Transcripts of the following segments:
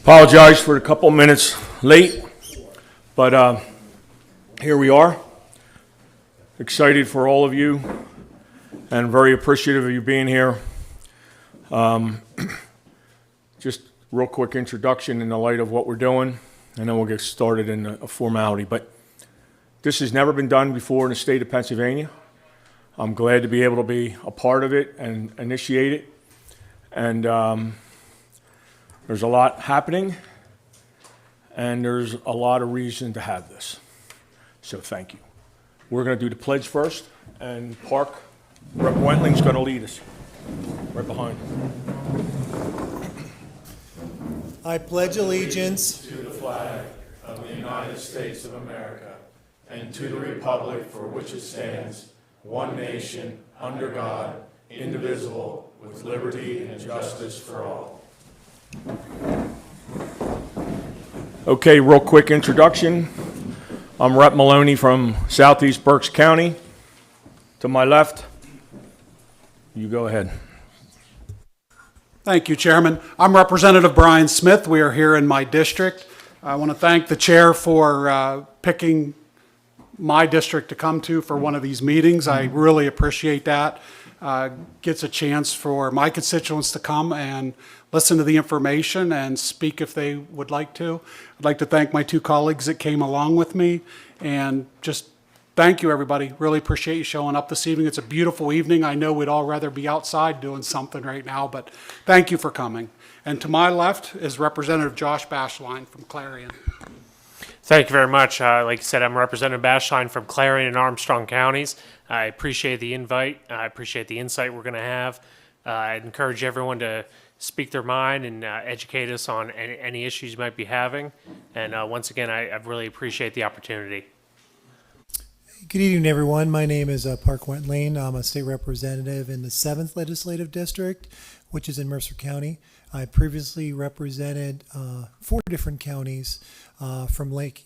Apologize for a couple minutes late, but here we are. Excited for all of you and very appreciative of you being here. Just real quick introduction in the light of what we're doing, and then we'll get started in a formality. But this has never been done before in the state of Pennsylvania. I'm glad to be able to be a part of it and initiate it. And there's a lot happening, and there's a lot of reason to have this. So thank you. We're going to do the pledge first, and Park Rep. Wentling's going to lead us right behind. I pledge allegiance To the flag of the United States of America and to the republic for which it stands, one nation, under God, indivisible, with liberty and justice for all. Okay, real quick introduction. I'm Rep. Maloney from Southeast Berks County. To my left, you go ahead. Thank you, Chairman. I'm Representative Brian Smith. We are here in my district. I want to thank the chair for picking my district to come to for one of these meetings. I really appreciate that. Gets a chance for my constituents to come and listen to the information and speak if they would like to. I'd like to thank my two colleagues that came along with me, and just thank you, everybody. Really appreciate you showing up this evening. It's a beautiful evening. I know we'd all rather be outside doing something right now, but thank you for coming. And to my left is Representative Josh Bashline from Clarion. Thank you very much. Like I said, I'm Representative Bashline from Clarion and Armstrong counties. I appreciate the invite. I appreciate the insight we're going to have. I encourage everyone to speak their mind and educate us on any issues you might be having. And once again, I really appreciate the opportunity. Good evening, everyone. My name is Park Wentling. I'm a state representative in the 7th Legislative District, which is in Mercer County. I previously represented 4 different counties from Lake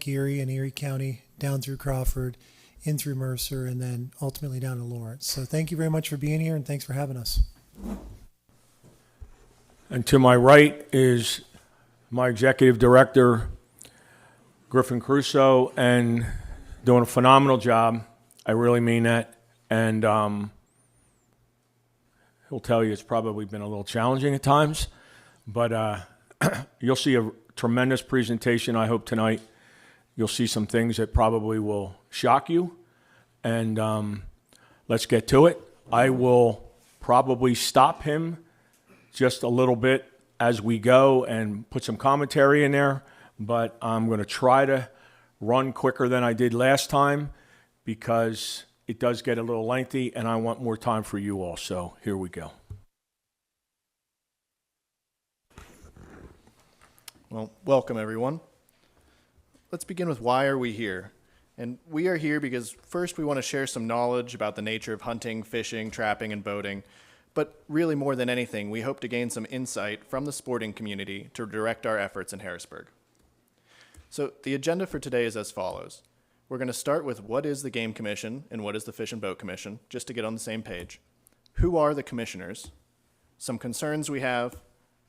Erie and Erie County down through Crawford, in through Mercer, and then ultimately down to Lawrence. So thank you very much for being here, and thanks for having us. And to my right is my executive director, Griffin Crusoe, and doing a phenomenal job. I really mean that. And he'll tell you it's probably been a little challenging at times, but you'll see a tremendous presentation, I hope, tonight. You'll see some things that probably will shock you. And let's get to it. I will probably stop him just a little bit as we go and put some commentary in there, but I'm going to try to run quicker than I did last time because it does get a little lengthy and I want more time for you all. So here we go. Well, welcome everyone. Let's begin with why are we here? And we are here because first we want to share some knowledge about the nature of hunting, fishing, trapping, and boating. But really more than anything, we hope to gain some insight from the sporting community to direct our efforts in Harrisburg. So the agenda for today is as follows. We're going to start with what is the Game Commission and what is the Fish and Boat Commission, just to get on the same page. Who are the commissioners? Some concerns we have,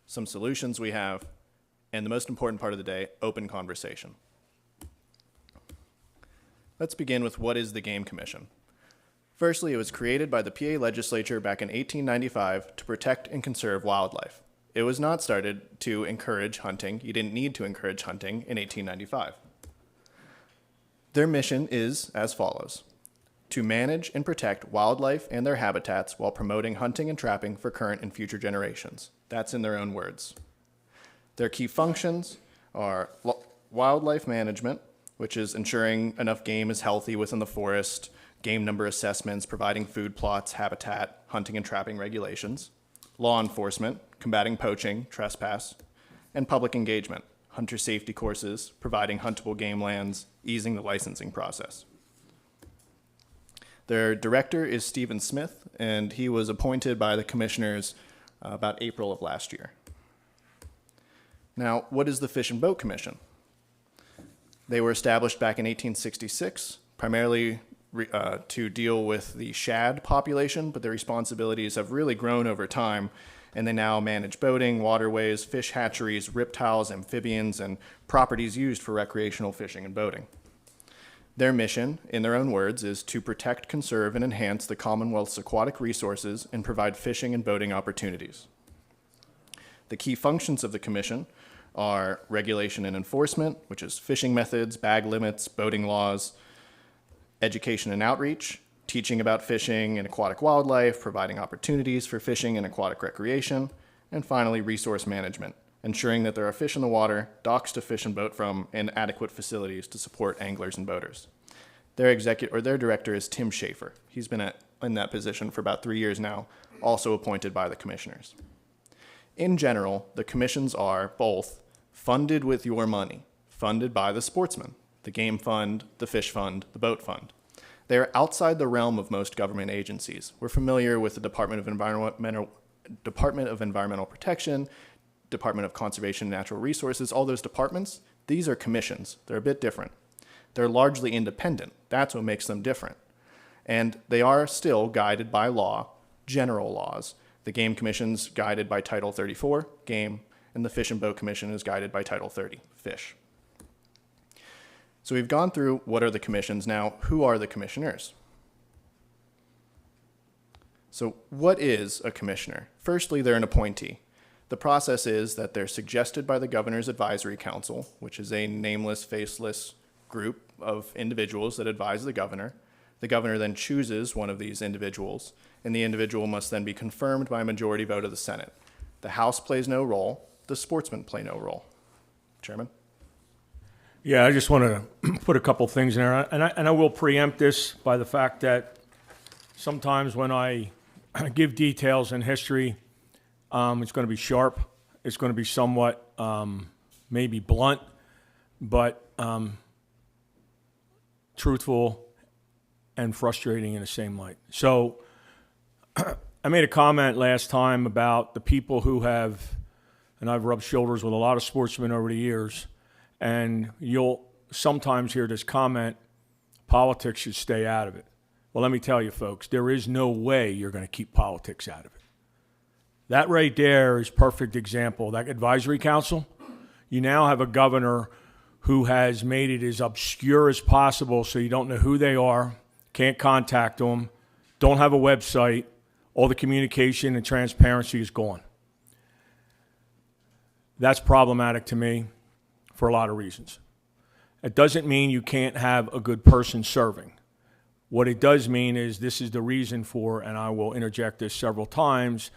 some solutions we have, and the most important part of the day, open conversation. Let's begin with what is the Game Commission. Firstly, it was created by the PA legislature back in 1895 to protect and conserve wildlife. It was not started to encourage hunting. You didn't need to encourage hunting in 1895. Their mission is as follows: to manage and protect wildlife and their habitats while promoting hunting and trapping for current and future generations. That's in their own words. Their key functions are wildlife management, which is ensuring enough game is healthy within the forest, game number assessments, providing food plots, habitat, hunting and trapping regulations, law enforcement, combating poaching, trespass, and public engagement, hunter safety courses, providing huntable game lands, easing the licensing process. Their director is Stephen Smith, and he was appointed by the commissioners about April of last year. Now, what is the Fish and Boat Commission? They were established back in 1866, primarily to deal with the shad population, but their responsibilities have really grown over time and they now manage boating, waterways, fish hatcheries, reptiles, amphibians, and properties used for recreational fishing and boating. Their mission, in their own words, is to protect, conserve, and enhance the Commonwealth's aquatic resources and provide fishing and boating opportunities. The key functions of the Commission are regulation and enforcement, which is fishing methods, bag limits, boating laws, education and outreach, teaching about fishing and aquatic wildlife, providing opportunities for fishing and aquatic recreation, and finally, resource management, ensuring that there are fish in the water, docks to fish and boat from, and adequate facilities to support anglers and boaters. Their director is Tim Schaefer. He's been in that position for about 3 years now, also appointed by the commissioners. In general, the commissions are both funded with your money, funded by the sportsmen, the game fund, the fish fund, the boat fund. They are outside the realm of most government agencies. We're familiar with the Department of Environmental Protection, Department of Conservation and Natural Resources, all those departments. These are commissions. They're a bit different. They're largely independent. That's what makes them different. And they are still guided by law, general laws. The Game Commission's guided by Title 34, Game, and the Fish and Boat Commission is guided by Title 30, Fish. So we've gone through what are the commissions. Now, who are the commissioners? So what is a commissioner? Firstly, they're an appointee. The process is that they're suggested by the Governor's Advisory Council, which is a nameless, faceless group of individuals that advise the governor. The governor then chooses one of these individuals, and the individual must then be confirmed by a majority vote of the Senate. The House plays no role. The sportsmen play no role. Chairman? Yeah, I just want to put a couple things in there, and I will preempt this by the fact that sometimes when I give details in history, it's going to be sharp. It's going to be somewhat maybe blunt, but truthful and frustrating in the same light. So I made a comment last time about the people who have, and I've rubbed shoulders with a lot of sportsmen over the years, and you'll sometimes hear this comment, politics should stay out of it. Well, let me tell you, folks, there is no way you're going to keep politics out of it. That right there is perfect example. That advisory council, you now have a governor who has made it as obscure as possible so you don't know who they are, can't contact them, don't have a website, all the communication and transparency is gone. That's problematic to me for a lot of reasons. It doesn't mean you can't have a good person serving. What it does mean is this is the reason for, and I will interject this several times,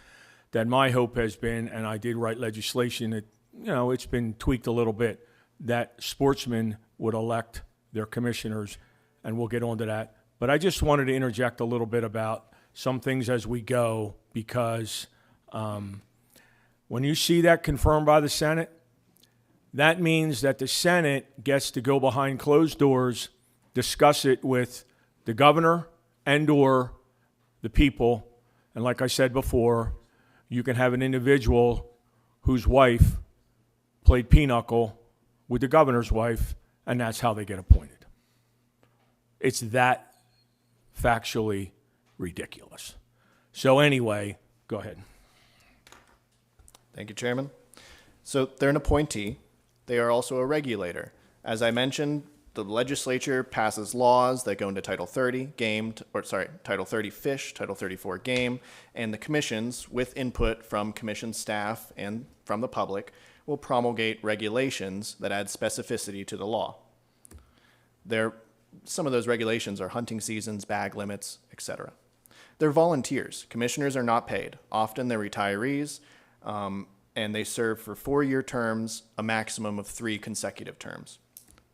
that my hope has been, and I did write legislation that, it's been tweaked a little bit, that sportsmen would elect their commissioners, and we'll get onto that. But I just wanted to interject a little bit about some things as we go, because when you see that confirmed by the Senate, that means that the Senate gets to go behind closed doors, discuss it with the governor and or the people. And like I said before, you can have an individual whose wife played pinochle with the governor's wife, and that's how they get appointed. It's that factually ridiculous. So anyway, go ahead. Thank you, Chairman. So they're an appointee. They are also a regulator. As I mentioned, the legislature passes laws that go into Title 30 Title 30 Fish, Title 34 Game, and the commissions, with input from commission staff and from the public, will promulgate regulations that add specificity to the law. Some of those regulations are hunting seasons, bag limits, etc. They're volunteers. Commissioners are not paid. Often they're retirees, and they serve for 4-year terms, a maximum of 3 consecutive terms.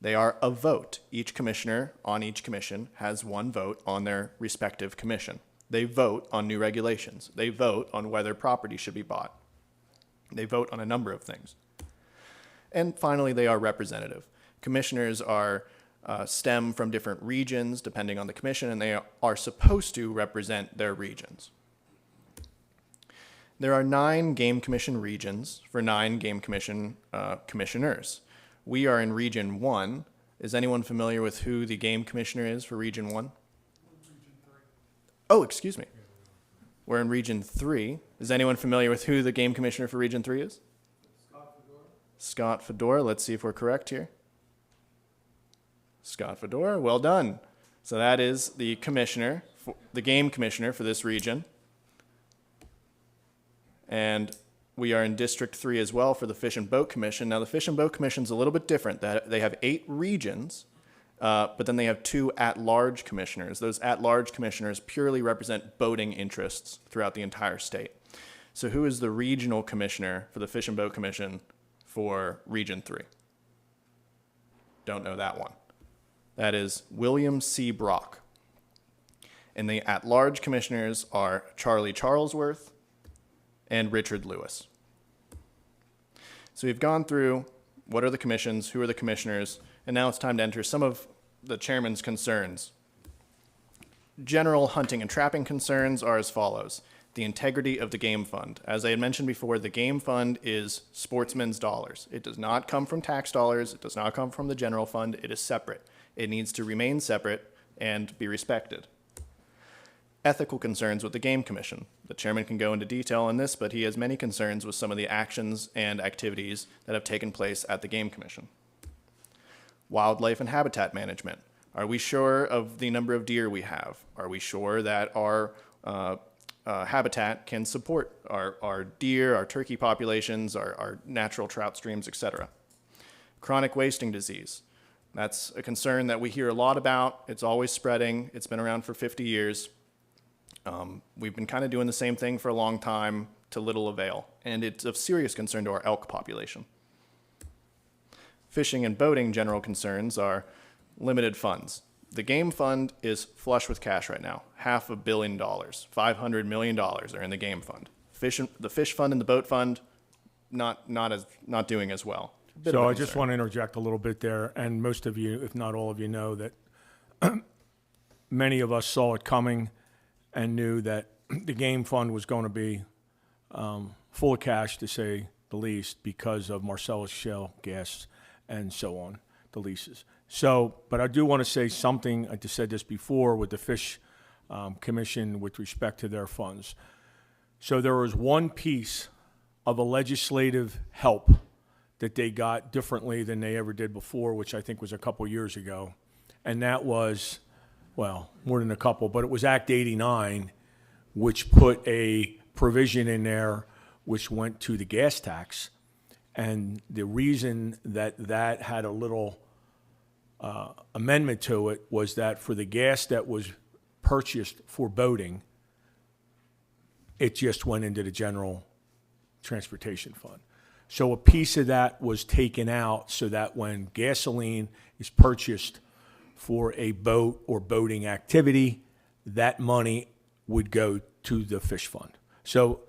They are a vote. Each commissioner on each commission has 1 vote on their respective commission. They vote on new regulations. They vote on whether property should be bought. They vote on a number of things. And finally, they are representative. Commissioners stem from different regions depending on the commission, and they are supposed to represent their regions. There are 9 Game Commission regions for 9 Game Commission commissioners. We are in Region 1. Is anyone familiar with who the Game Commissioner is for Region 1? Region 3. Oh, excuse me. We're in Region 3. Is anyone familiar with who the game commissioner for Region 3 is? Scott Fedora. Let's see if we're correct here. Scott Fedora, well done. So that is the commissioner, the game commissioner for this region. And we are in District 3 as well for the Fish and Boat Commission. Now, the Fish and Boat Commission is a little bit different. They have 8 regions, but then they have 2 at-large commissioners. Those at-large commissioners purely represent boating interests throughout the entire state. So who is the regional commissioner for the Fish and Boat Commission for Region 3? Don't know that one. That is William C. Brock. And the at-large commissioners are Charlie Charlesworth and Richard Lewis. So we've gone through what are the commissions, who are the commissioners, and now it's time to enter some of the chairman's concerns. General hunting and trapping concerns are as follows. The integrity of the game fund. As I had mentioned before, the game fund is sportsmen's dollars. It does not come from tax dollars. It does not come from the general fund. It is separate. It needs to remain separate and be respected. Ethical concerns with the Game Commission. The chairman can go into detail on this, but he has many concerns with some of the actions and activities that have taken place at the Game Commission. Wildlife and habitat management. Are we sure of the number of deer we have? Are we sure that our habitat can support our deer, our turkey populations, our natural trout streams, etc.? Chronic wasting disease. That's a concern that we hear a lot about. It's always spreading. It's been around for 50 years. We've been kind of doing the same thing for a long time to little avail, and it's of serious concern to our elk population. Fishing and boating general concerns are limited funds. The game fund is flush with cash right now, $500 million, $500 million are in the game fund. The fish fund and the boat fund, not doing as well. So I just want to interject a little bit there, and most of you, if not all of you, know that many of us saw it coming and knew that the game fund was going to be full of cash, to say the least, because of Marcellus shale gas and so on, the leases. So, but I do want to say something, I just said this before, with the Fish Commission with respect to their funds. So there was one piece of a legislative help that they got differently than they ever did before, which I think was a couple years ago. And that was, well, more than a couple, but it was Act 89, which put a provision in there which went to the gas tax. And the reason that that had a little amendment to it was that for the gas that was purchased for boating, it just went into the general transportation fund. So a piece of that was taken out so that when gasoline is purchased for a boat or boating activity, that money would go to the fish fund. So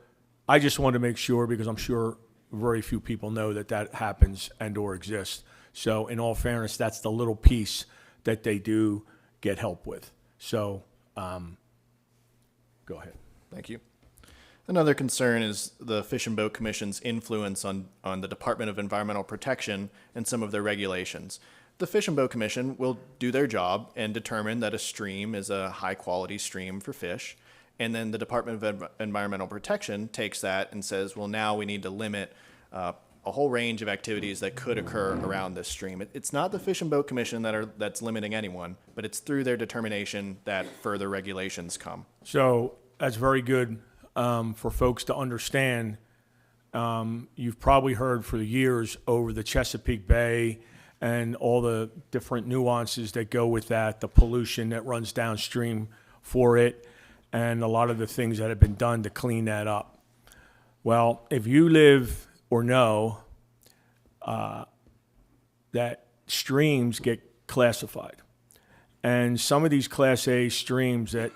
I just wanted to make sure, because I'm sure very few people know that that happens and or exists. So in all fairness, that's the little piece that they do get help with. So go ahead. Thank you. Another concern is the Fish and Boat Commission's influence on the Department of Environmental Protection and some of their regulations. The Fish and Boat Commission will do their job and determine that a stream is a high-quality stream for fish, and then the Department of Environmental Protection takes that and says, well, now we need to limit a whole range of activities that could occur around this stream. It's not the Fish and Boat Commission that's limiting anyone, but it's through their determination that further regulations come. So that's very good for folks to understand. You've probably heard for years over the Chesapeake Bay and all the different nuances that go with that, the pollution that runs downstream for it, and a lot of the things that have been done to clean that up. Well, if you live or know that streams get classified, and some of these Class A streams that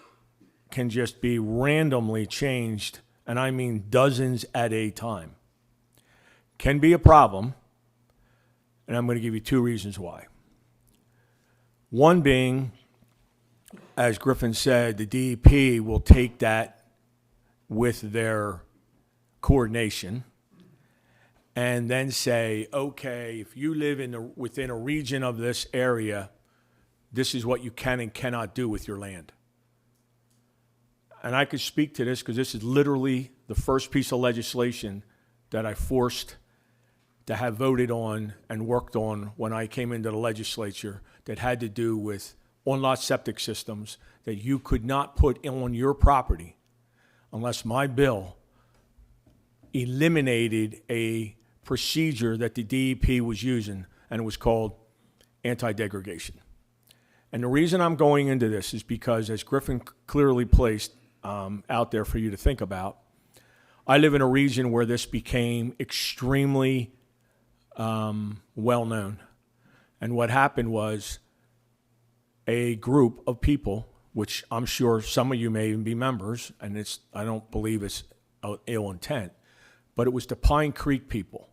can just be randomly changed, and I mean dozens at a time, can be a problem, and I'm going to give you 2 reasons why. One being, as Griffin said, the DEP will take that with their coordination and then say, okay, if you live within a region of this area, this is what you can and cannot do with your land. and I could speak to this because this is literally the first piece of legislation that I forced to have voted on and worked on when I came into the legislature that had to do with on-lot septic systems that you could not put on your property unless my bill eliminated a procedure that the DEP was using, and it was called anti-degradation. And the reason I'm going into this is because, as Griffin clearly placed out there for you to think about, I live in a region where this became extremely well known. And what happened was a group of people, which I'm sure some of you may even be members, and I don't believe it's ill intent, but it was the Pine Creek people.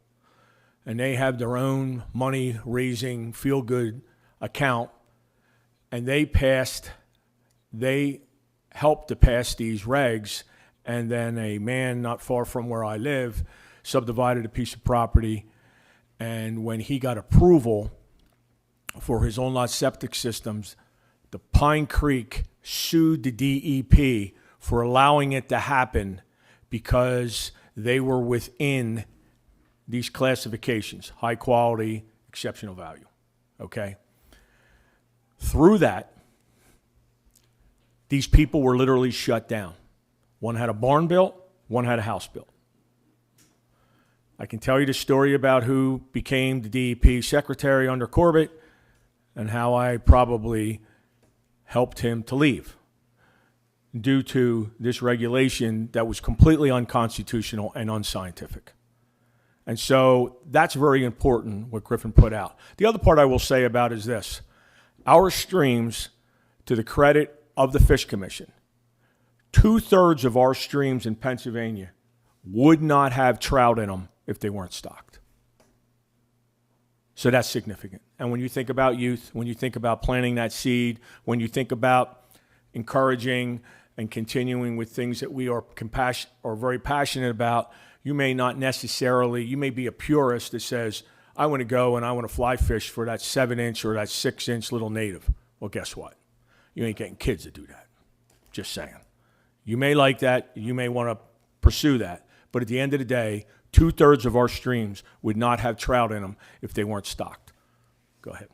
And they have their own money-raising, feel-good account, and they helped to pass these regs, and then a man not far from where I live subdivided a piece of property, and when he got approval for his on-lot septic systems, the Pine Creek sued the DEP for allowing it to happen because they were within these classifications: high quality, exceptional value. Okay? Through that, these people were literally shut down. One had a barn built, one had a house built. I can tell you the story about who became the DEP secretary under Corbett and how I probably helped him to leave due to this regulation that was completely unconstitutional and unscientific. And so that's very important, what Griffin put out. The other part I will say about is this. Our streams, to the credit of the Fish Commission, 2/3 of our streams in Pennsylvania would not have trout in them if they weren't stocked. So that's significant. And when you think about youth, when you think about planting that seed, when you think about encouraging and continuing with things that we are very passionate about, you may not necessarily, you may be a purist that says, I want to go and I want to fly fish for that 7-inch or that 6-inch little native. Well, guess what? You ain't getting kids to do that. Just saying. You may like that. You may want to pursue that. But at the end of the day, 2/3 of our streams would not have trout in them if they weren't stocked. Go ahead.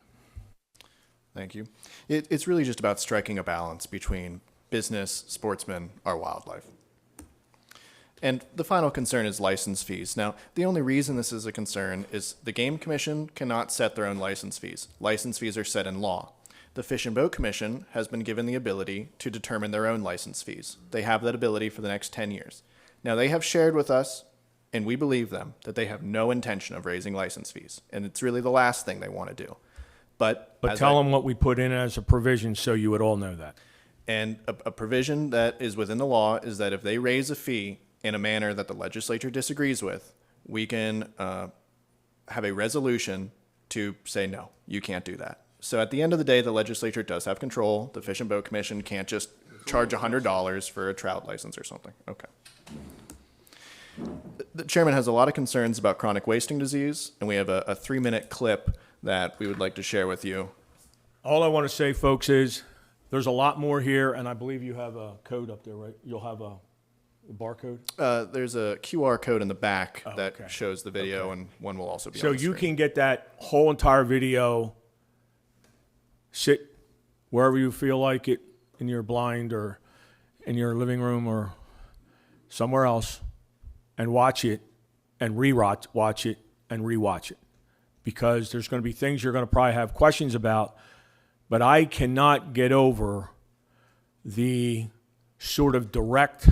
Thank you. It's really just about striking a balance between business, sportsmen, our wildlife. And the final concern is license fees. Now, the only reason this is a concern is the Game Commission cannot set their own license fees. License fees are set in law. The Fish and Boat Commission has been given the ability to determine their own license fees. They have that ability for the next 10 years. Now, they have shared with us, and we believe them, that they have no intention of raising license fees. And it's really the last thing they want to do. But tell them what we put in as a provision so you would all know that. And a provision that is within the law is that if they raise a fee in a manner that the legislature disagrees with, we can have a resolution to say, no, you can't do that. So at the end of the day, the legislature does have control. The Fish and Boat Commission can't just charge $100 for a trout license or something. Okay. The chairman has a lot of concerns about chronic wasting disease, and we have a 3-minute clip that we would like to share with you. All I want to say, folks, is there's a lot more here, and I believe you have a code up there, right? You'll have a barcode? There's a QR code in the back that okay. shows the video, Okay. and one will also be So on the you screen. can get that whole entire video, sit wherever you feel like it, in your blind or in your living room or somewhere else, and watch it and watch it and rewatch it. Because there's going to be things you're going to probably have questions about, but I cannot get over the sort of direct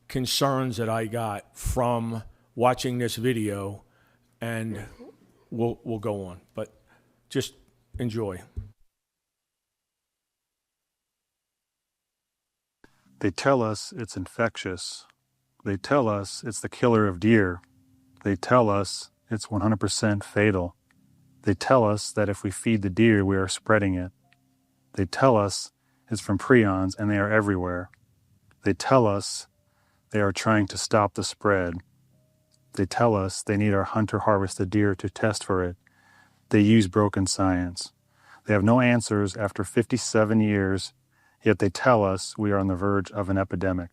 concerns that I got from watching this video, and we'll go on. But just enjoy. They tell us it's infectious. They tell us it's the killer of deer. They tell us it's 100% fatal. They tell us that if we feed the deer, we are spreading it. They tell us it's from prions and they are everywhere. They tell us they are trying to stop the spread. They tell us they need our hunter-harvested deer to test for it. They use broken science. They have no answers after 57 years, yet they tell us we are on the verge of an epidemic.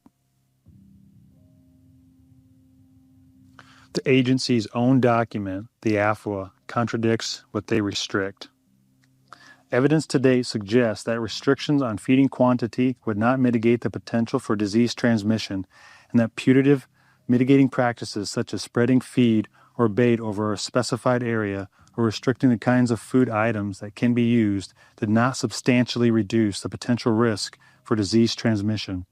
The agency's own document, the AFWA, contradicts what they restrict. Evidence to date suggests that restrictions on feeding quantity would not mitigate the potential for disease transmission, and that putative mitigating practices such as spreading feed or bait over a specified area or restricting the kinds of food items that can be used did not substantially reduce the potential risk for disease transmission.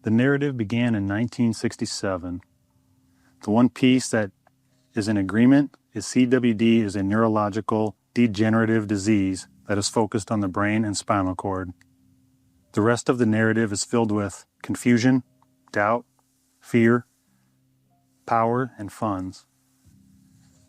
The narrative began in 1967. The one piece that is in agreement is CWD is a neurological degenerative disease that is focused on the brain and spinal cord. The rest of the narrative is filled with confusion, doubt, fear, power, and funds.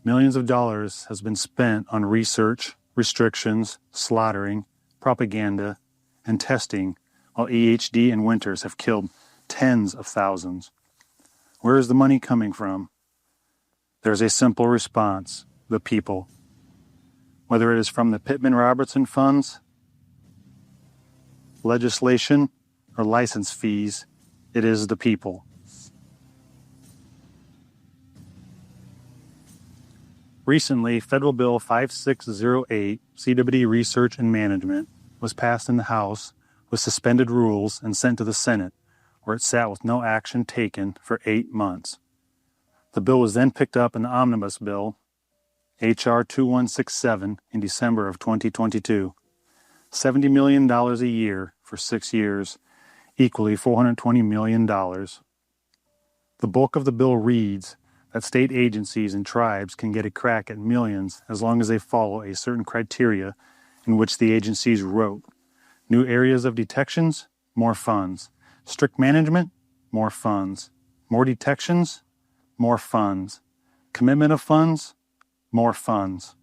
Millions of dollars has been spent on research, restrictions, slaughtering, propaganda, and testing, while EHD and Winters have killed tens of thousands. Where is the money coming from? There's a simple response: the people. Whether it is from the Pittman-Robertson funds, legislation, or license fees, it is the people. Recently, Federal Bill 5608, CWD Research and Management, was passed in the House with suspended rules and sent to the Senate, where it sat with no action taken for 8 months. The bill was then picked up in the Omnibus Bill, H.R. 2167, in December of 2022. $70 million a year for 6 years, equally $420 million. The bulk of the bill reads that state agencies and tribes can get a crack at millions as long as they follow a certain criteria in which the agencies wrote. New areas of detections, more funds. Strict management, more funds. More detections, more funds. Commitment of funds, more funds.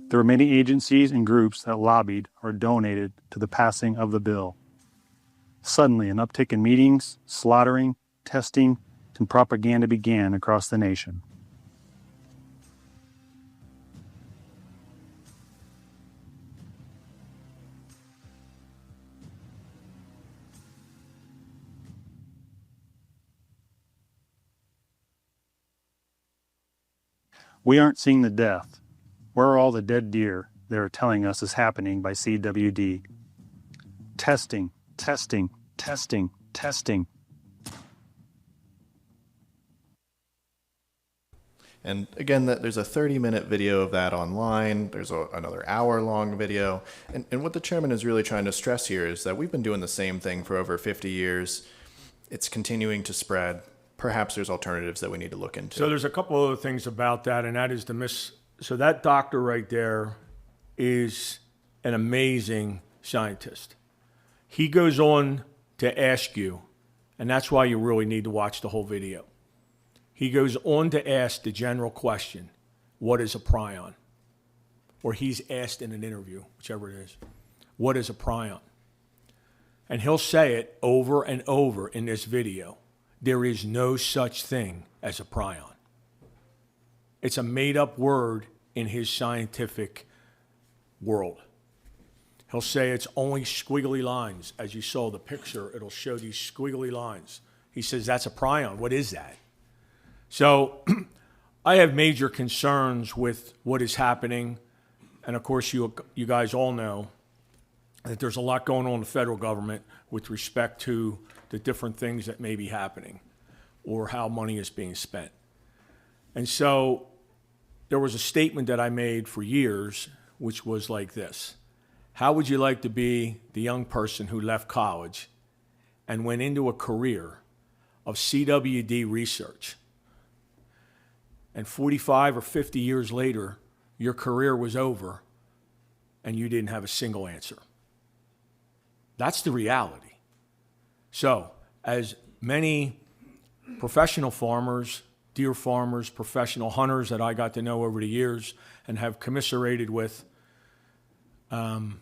There were many agencies and groups that lobbied or donated to the passing of the bill. Suddenly, an uptick in meetings, slaughtering, testing, and propaganda began across the nation. We aren't seeing the death. Where are all the dead deer they are telling us is happening by CWD? Testing, testing, testing, testing. And again, there's a 30-minute video of that online. There's another hour-long video. And what the chairman is really trying to stress here is that we've been doing the same thing for over 50 years. It's continuing to spread. Perhaps there's alternatives that we need to look into. So there's a couple other things about that, and that is so that doctor right there is an amazing scientist. He goes on to ask you, and that's why you really need to watch the whole video. He goes on to ask the general question, what is a prion? Or he's asked in an interview, whichever it is, what is a prion? And he'll say it over and over in this video. There is no such thing as a prion. It's a made-up word in his scientific world. He'll say it's only squiggly lines. As you saw the picture, it'll show these squiggly lines. He says, that's a prion. What is that? So I have major concerns with what is happening. And of course, you guys all know that there's a lot going on in the federal government with respect to the different things that may be happening or how money is being spent. And so there was a statement that I made for years, which was like this. How would you like to be the young person who left college and went into a career of CWD research? And 45 or 50 years later, your career was over and you didn't have a single answer. That's the reality. So, as many professional farmers, deer farmers, professional hunters that I got to know over the years and have commiserated with, they'll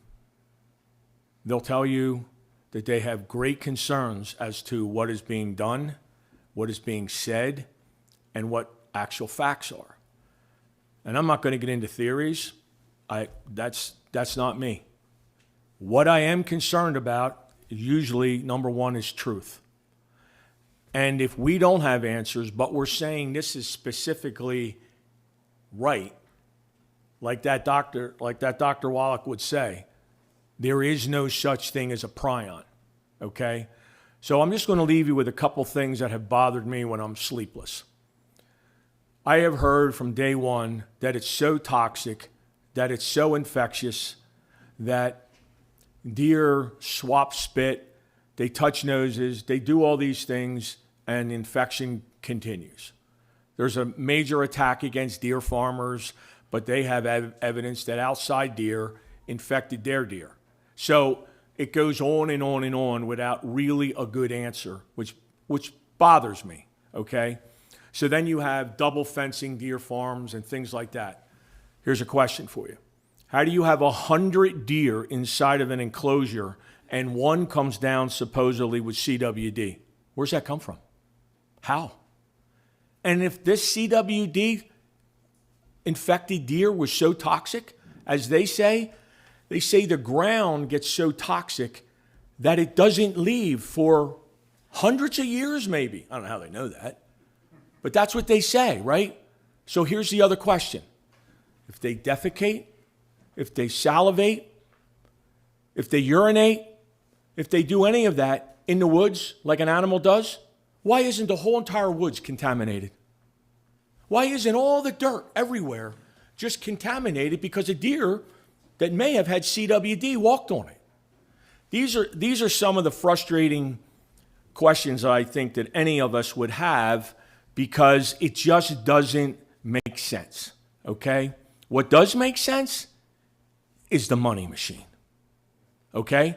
tell you that they have great concerns as to what is being done, what is being said, and what actual facts are. And I'm not going to get into theories. That's not me. What I am concerned about, usually, number one, is truth. And if we don't have answers, but we're saying this is specifically right, like that Dr. Wallach would say, there is no such thing as a prion, okay? So I'm just going to leave you with a couple things that have bothered me when I'm sleepless. I have heard from day one that it's so toxic, that it's so infectious, that deer swap spit, they touch noses, they do all these things, and infection continues. There's a major attack against deer farmers, but they have evidence that outside deer infected their deer. So it goes on and on and on without really a good answer, which bothers me, okay? So then you have double fencing deer farms and things like that. Here's a question for you. How do you have 100 deer inside of an enclosure and one comes down supposedly with CWD? Where's that come from? How? And if this CWD infected deer was so toxic, as they say the ground gets so toxic that it doesn't leave for hundreds of years maybe. I don't know how they know that. But that's what they say, right? So here's the other question. If they defecate, if they salivate, if they urinate, if they do any of that in the woods like an animal does, why isn't the whole entire woods contaminated? Why isn't all the dirt everywhere just contaminated because a deer that may have had CWD walked on it? These are some of the frustrating questions that I think that any of us would have because it just doesn't make sense, okay? What does make sense is the money machine, okay?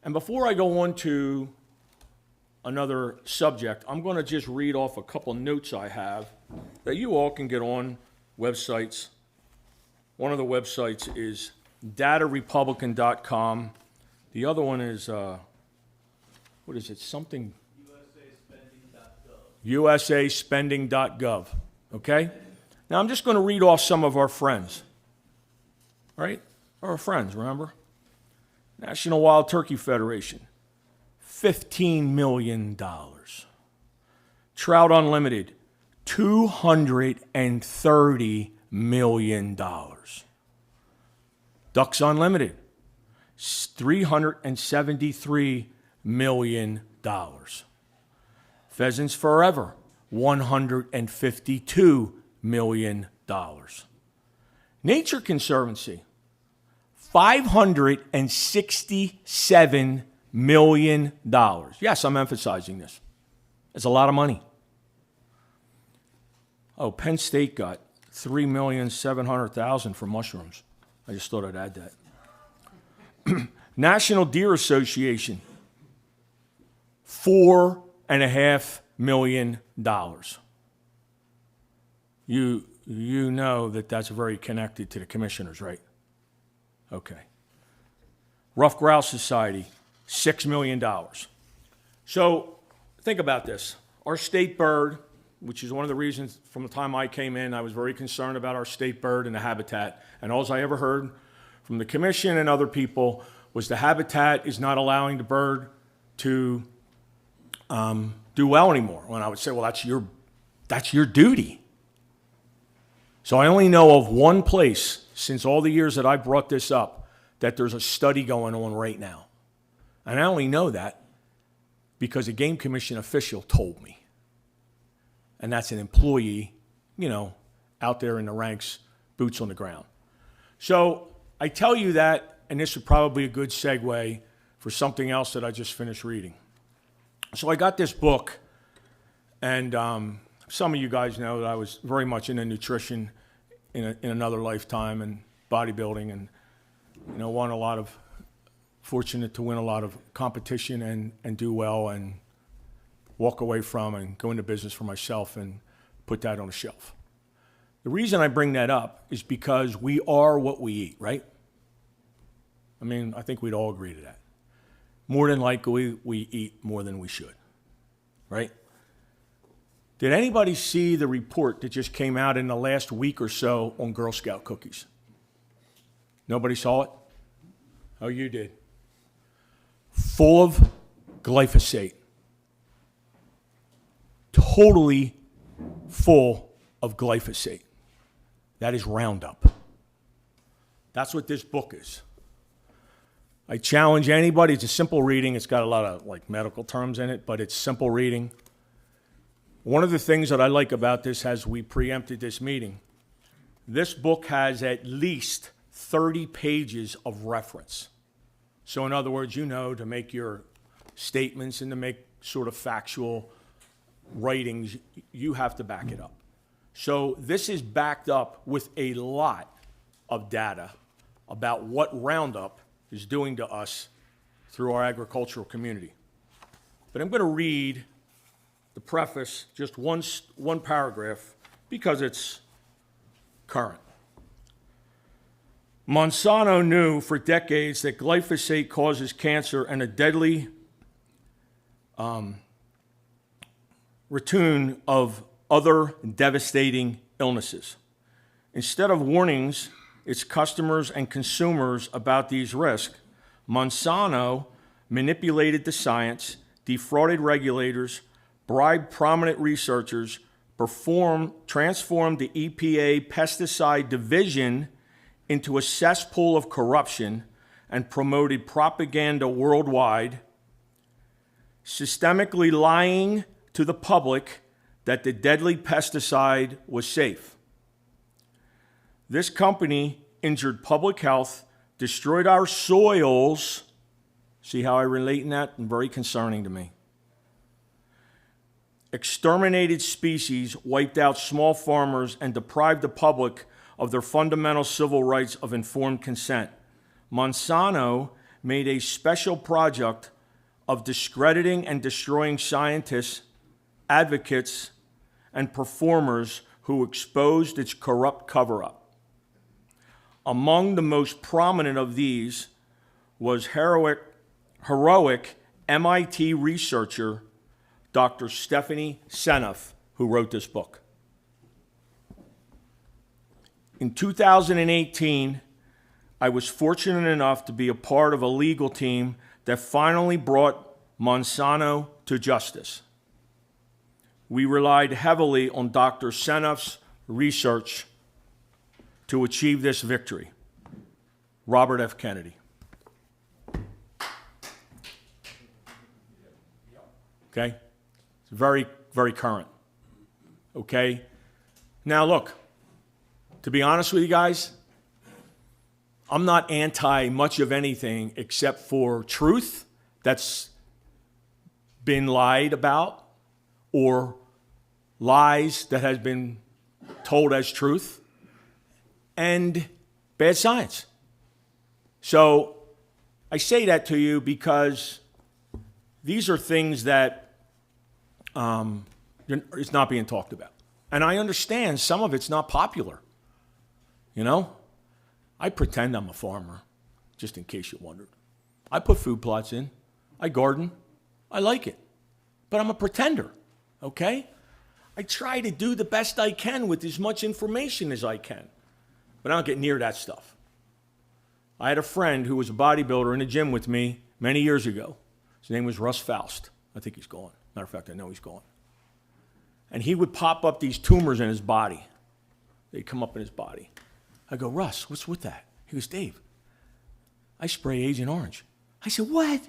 And before I go on to another subject, I'm going to just read off a couple notes I have that you all can get on websites. One of the websites is datarepublican.com. The other one is, what is it, something? USAspending.gov, okay? Now I'm just going to read off some of our friends, right? Our friends, remember? National Wild Turkey Federation, $15 million. Trout Unlimited, $230 million. Ducks Unlimited, $373 million. Pheasants Forever, $152 million. Nature Conservancy, $567 million. Yes, I'm emphasizing this. It's a lot of money. Oh, Penn State got $3,700,000 for mushrooms. I just thought I'd add that. National Deer Association, $4.5 million. You know that that's very connected to the commissioners, right? Okay. Rough Grouse Society, $6 million. So think about this. Our state bird, which is one of the reasons from the time I came in, I was very concerned about our state bird and the habitat. And all I ever heard from the commission and other people was the habitat is not allowing the bird to do well anymore. When I would say, well, that's your duty. So I only know of one place since all the years that I brought this up that there's a study going on right now. And I only know that because a game commission official told me. And that's an employee, out there in the ranks, boots on the ground. So I tell you that, and this would probably be a good segue for something else that I just finished reading. So I got this book, and some of you guys know that I was very much into nutrition in another lifetime and bodybuilding, and fortunate to win a lot of competition and do well and walk away from and go into business for myself and put that on a shelf. The reason I bring that up is because we are what we eat, right? I mean, I think we'd all agree to that. More than likely, we eat more than we should, right? Did anybody see the report that just came out in the last week or so on Girl Scout cookies? Nobody saw it? Oh, you did. Full of glyphosate. Totally full of glyphosate. That is Roundup. That's what this book is. I challenge anybody. It's a simple reading. It's got a lot of like medical terms in it, but it's simple reading. One of the things that I like about this as we preempted this meeting, this book has at least 30 pages of reference. So in other words, to make your statements and to make sort of factual writings, you have to back it up. So this is backed up with a lot of data about what Roundup is doing to us through our agricultural community. But I'm going to read the preface, just one paragraph, because it's current. Monsanto knew for decades that glyphosate causes cancer and a deadly return of other devastating illnesses. Instead of warnings its customers and consumers about these risks, Monsanto manipulated the science, defrauded regulators, bribed prominent researchers, transformed the EPA pesticide division into a cesspool of corruption, and promoted propaganda worldwide, systemically lying to the public that the deadly pesticide was safe. This company injured public health, destroyed our soils. See how I relate in that? And very concerning to me. Exterminated species, wiped out small farmers, and deprived the public of their fundamental civil rights of informed consent. Monsanto made a special project of discrediting and destroying scientists, advocates, and performers who exposed its corrupt cover-up. Among the most prominent of these was heroic MIT researcher Dr. Stephanie Seneff, who wrote this book. In 2018, I was fortunate enough to be a part of a legal team that finally brought Monsanto to justice. We relied heavily on Dr. Seneff's research to achieve this victory. Robert F. Kennedy. Okay? It's very, very current. Okay? Now look, to be honest with you guys, I'm not anti much of anything except for truth that's been lied about or lies that has been told as truth and bad science. So I say that to you because these are things that it's not being talked about. And I understand some of it's not popular. You know, I pretend I'm a farmer, just in case you wondered. I put food plots in. I garden. I like it. But I'm a pretender, okay? I try to do the best I can with as much information as I can. But I don't get near that stuff. I had a friend who was a bodybuilder in the gym with me many years ago. His name was Russ Faust. I think he's gone. Matter of fact, I know he's gone. And he would pop up these tumors in his body. They'd come up in his body. I go, Russ, what's with that? He goes, Dave, I spray Agent Orange. I said, what?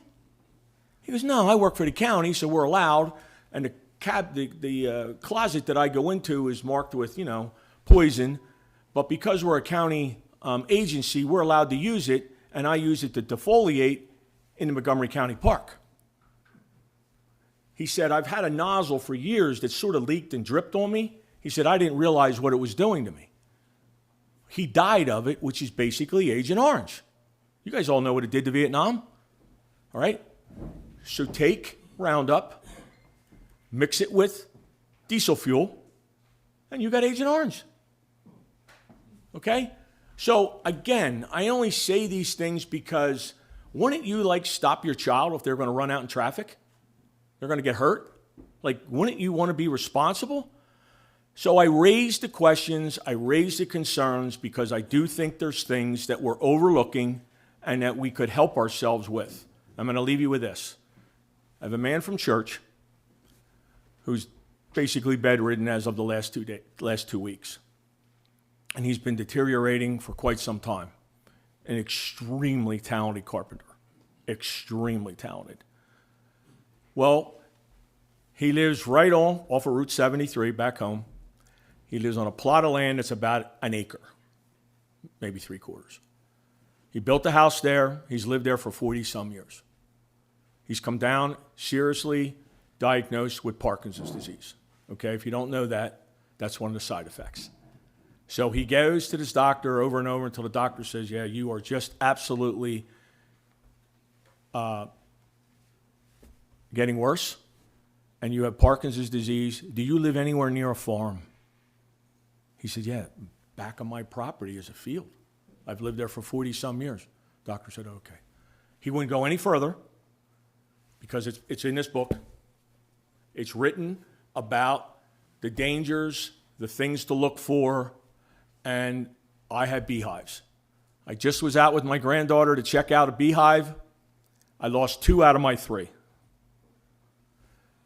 He goes, no, I work for the county, so we're allowed. And the closet that I go into is marked with, poison. But because we're a county agency, we're allowed to use it, and I use it to defoliate in the Montgomery County Park. He said, I've had a nozzle for years that sort of leaked and dripped on me. He said, I didn't realize what it was doing to me. He died of it, which is basically Agent Orange. You guys all know what it did to Vietnam, all right? So take Roundup, mix it with diesel fuel, and you got Agent Orange, okay? So again, I only say these things because wouldn't you stop your child if they're going to run out in traffic? They're going to get hurt? Like, wouldn't you want to be responsible? So I raised the questions, I raised the concerns, because I do think there's things that we're overlooking and that we could help ourselves with. I'm going to leave you with this. I have a man from church who's basically bedridden as of the last 2 weeks. And he's been deteriorating for quite some time. An extremely talented carpenter. Extremely talented. Well, he lives right off of Route 73 back home. He lives on a plot of land that's about an acre, maybe 3/4. He built a house there. He's lived there for 40-some years. He's come down seriously diagnosed with Parkinson's disease. Okay, if you don't know that, that's one of the side effects. So he goes to this doctor over and over until the doctor says, yeah, you are just absolutely getting worse, and you have Parkinson's disease. Do you live anywhere near a farm? He said, yeah, back on my property is a field. I've lived there for 40-some years. Doctor said, okay. He wouldn't go any further because it's in this book. It's written about the dangers, the things to look for, and I had beehives. I just was out with my granddaughter to check out a beehive. I lost 2 out of my 3.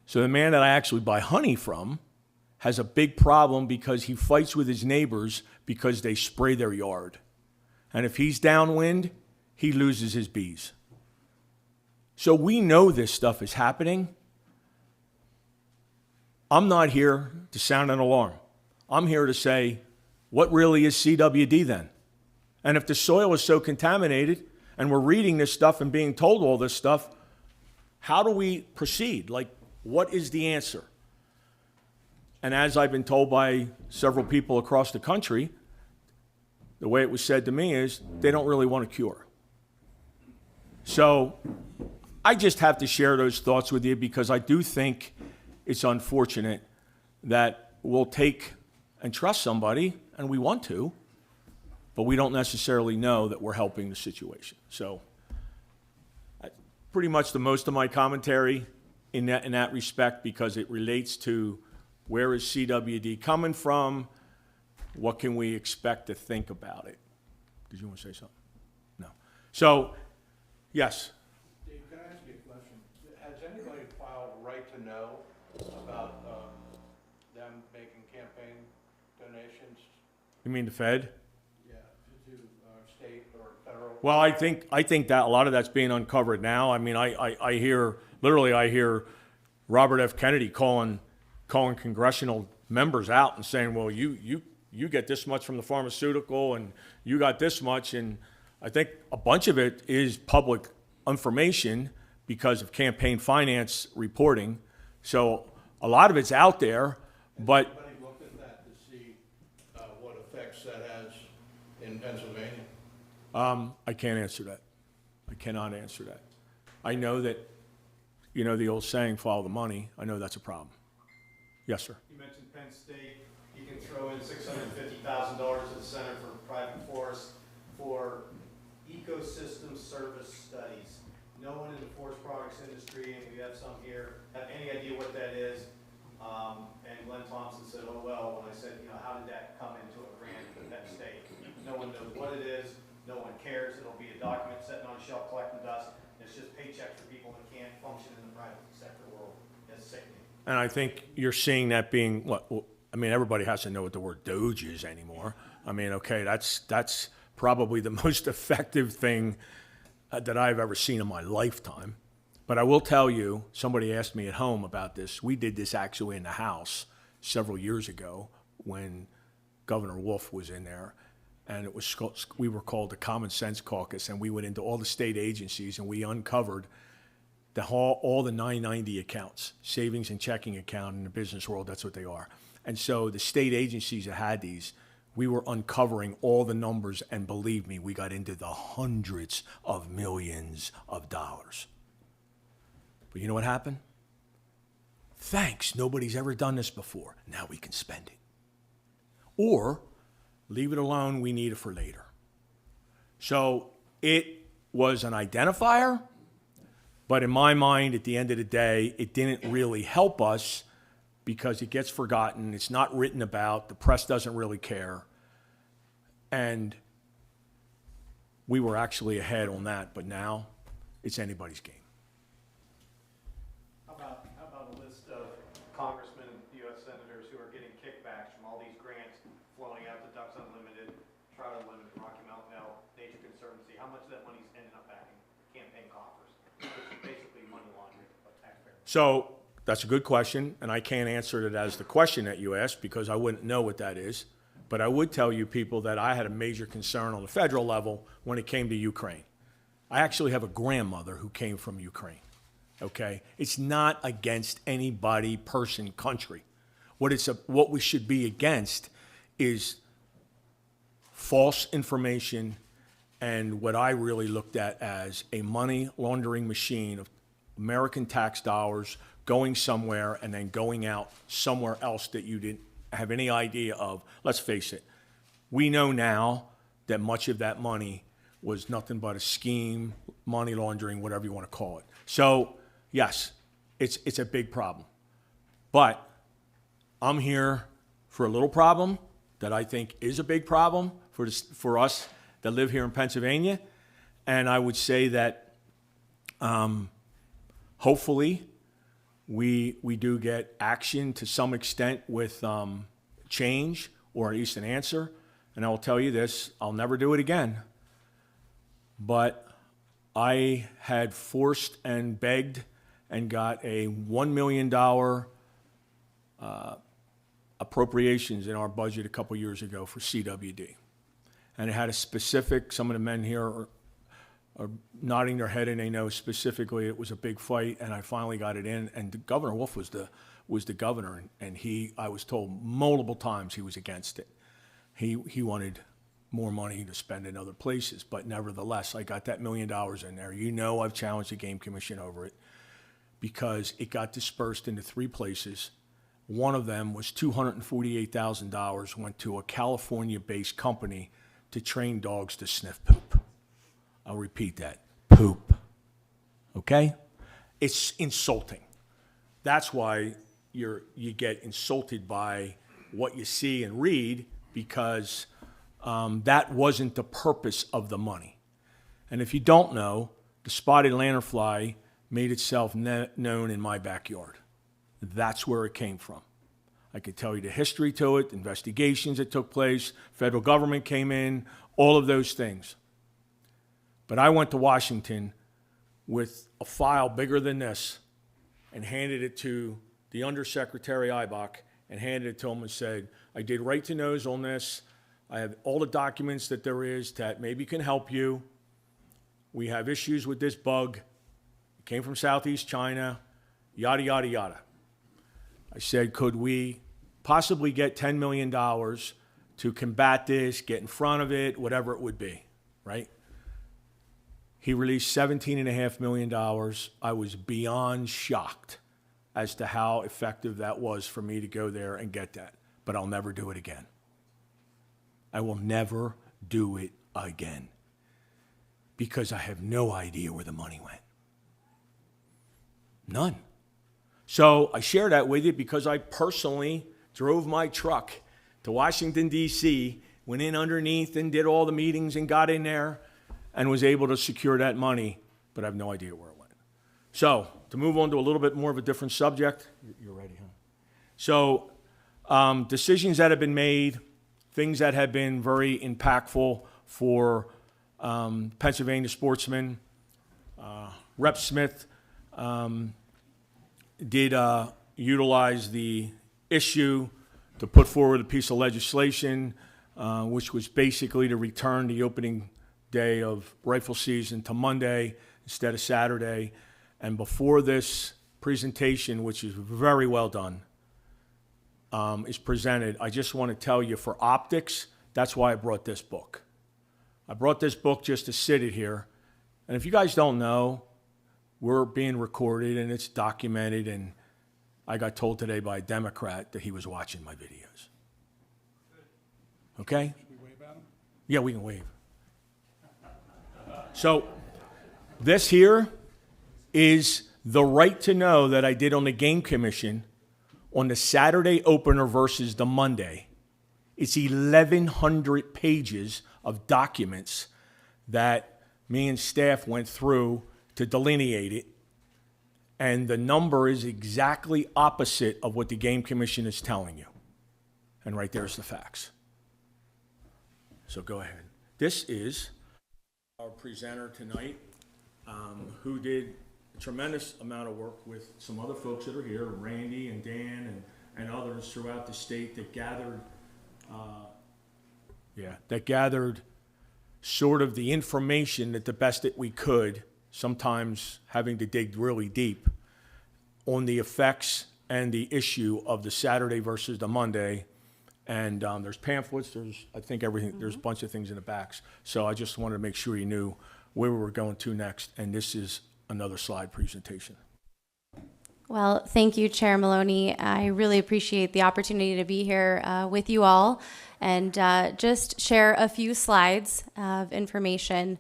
So the man that I actually buy honey from has a big problem because he fights with his neighbors because they spray their yard. And if he's downwind, he loses his bees. So we know this stuff is happening. I'm not here to sound an alarm. I'm here to say, what really is CWD then? And if the soil is so contaminated and we're reading this stuff and being told all this stuff, how do we proceed? Like, what is the answer? And as I've been told by several people across the country, the way it was said to me is they don't really want a cure. So I just have to share those thoughts with you because I do think it's unfortunate that we'll take and trust somebody, and we want to, but we don't necessarily know that we're helping the situation. So pretty much the most of my commentary in that respect, because it relates to where is CWD coming from, what can we expect to think about it. Did you want to say something? No. So, yes. Dave, can I ask you a question? Has anybody filed right to know about them making campaign donations? You mean the Fed? Yeah, to state or federal? Well, I think that a lot of that's being uncovered now. I mean, I hear Robert F. Kennedy calling congressional members out and saying, well, you get this much from the pharmaceutical and you got this much. And I think a bunch of it is public information because of campaign finance reporting. So a lot of it's out there, but Has anybody looked at that to see what effects that has in Pennsylvania? I can't answer that. I cannot answer that. I know that, the old saying, follow the money. I know that's a problem. Yes, sir. You mentioned Penn State. You can throw in $650,000 to the Center for Private Forests for ecosystem service studies. No one in the forest products industry, and we have some here, have any idea what that is. And Glenn Thompson said, oh, well, when I said, how did that come into a grant for Penn State? No one knows what it is. No one cares. It'll be a document sitting on a shelf collecting dust. It's just paychecks for people that can't function in the private sector world. It's sickening. And I think you're seeing that being everybody has to know what the word Doge is anymore. I mean, okay, that's probably the most effective thing that I've ever seen in my lifetime. But I will tell you, somebody asked me at home about this. We did this actually in the House several years ago when Governor Wolf was in there. And we were called the Common Sense Caucus, and we went into all the state agencies and we uncovered all the 990 accounts, savings and checking account in the business world. That's what they are. And so the state agencies that had these, we were uncovering all the numbers, and believe me, we got into the hundreds of millions of dollars. But you know what happened? Thanks, nobody's ever done this before. Now we can spend it. Or leave it alone, we need it for later. So it was an identifier, But in my mind, at the end of the day, it didn't really help us because it gets forgotten. It's not written about. The press doesn't really care. And we were actually ahead on that, but now it's anybody's game. How about a list of congressmen and U.S. senators who are getting kickbacks from all these grants flowing out to Ducks Unlimited, Trout Unlimited, Rocky Mountain Elk, Nature Conservancy? How much of that money's ending up back in campaign coffers, which is basically money laundering by taxpayers? So that's a good question, and I can't answer it as the question that you asked because I wouldn't know what that is. But I would tell you people that I had a major concern on the federal level when it came to Ukraine. I actually have a grandmother who came from Ukraine, okay? It's not against anybody, person, country. What we should be against is false information and what I really looked at as a money laundering machine of American tax dollars going somewhere and then going out somewhere else that you didn't have any idea of. Let's face it, we know now that much of that money was nothing but a scheme, money laundering, whatever you want to call it. So, yes, it's a big problem. But I'm here for a little problem that I think is a big problem for us that live here in Pennsylvania. And I would say that hopefully we do get action to some extent with change or at least an answer. And I will tell you this, I'll never do it again. But I had forced and begged and got a $1 million appropriations in our budget a couple years ago for CWD. And it had a specific, some of the men here are nodding their head and they know specifically it was a big fight, and I finally got it in. And Governor Wolf was the governor, and I was told multiple times he was against it. He wanted more money to spend in other places, but nevertheless, I got that $1 million in there. You know, I've challenged the Game Commission over it because it got dispersed into 3 places. One of them was $248,000 went to a California-based company to train dogs to sniff poop. I'll repeat that, poop, okay? It's insulting. That's why you get insulted by what you see and read, because that wasn't the purpose of the money. And if you don't know, the spotted lanternfly made itself known in my backyard. That's where it came from. I could tell you the history to it, investigations that took place, federal government came in, all of those things. But I went to Washington with a file bigger than this and handed it to the Undersecretary Ibach and handed it to him and said, I did right to nose on this. I have all the documents that there is that maybe can help you. We have issues with this bug. It came from Southeast China, yada, yada, yada. I said, could we possibly get $10 million to combat this, get in front of it, whatever it would be, right? He released $17.5 million. I was beyond shocked as to how effective that was for me to go there and get that. But I'll never do it again. I will never do it again because I have no idea where the money went. None. So I share that with you because I personally drove my truck to Washington, D.C., went in underneath and did all the meetings and got in there and was able to secure that money, but I have no idea where it went. So to move on to a little bit more of a different subject. You're ready, huh? So decisions that have been made, things that have been very impactful for Pennsylvania sportsmen. Rep. Smith did utilize the issue to put forward a piece of legislation, which was basically to return the opening day of rifle season to Monday instead of Saturday. And before this presentation, which is very well done, is presented, I just want to tell you, for optics, that's why I brought this book. I brought this book just to sit it here. And if you guys don't know, we're being recorded and it's documented, and I got told today by a Democrat that he was watching my videos. Okay? Should we wave at him? Yeah, we can wave. So this here is the right to know that I did on the game commission on the Saturday opener versus the Monday. It's 1,100 pages of documents that me and staff went through to delineate it. And the number is exactly opposite of what the game commission is telling you. And right there's the facts. So go ahead. This is our presenter tonight, who did a tremendous amount of work with some other folks that are here, Randy and Dan and others throughout the state that gathered sort of the information that the best that we could, sometimes having to dig really deep, on the effects and the issue of the Saturday versus the Monday. And there's pamphlets, there's, I think, everything, there's a bunch of things in the backs. So I just wanted to make sure you knew where we were going to next. And this is another slide presentation. Well, thank you, Chair Maloney. I really appreciate the opportunity to be here with you all and just share a few slides of information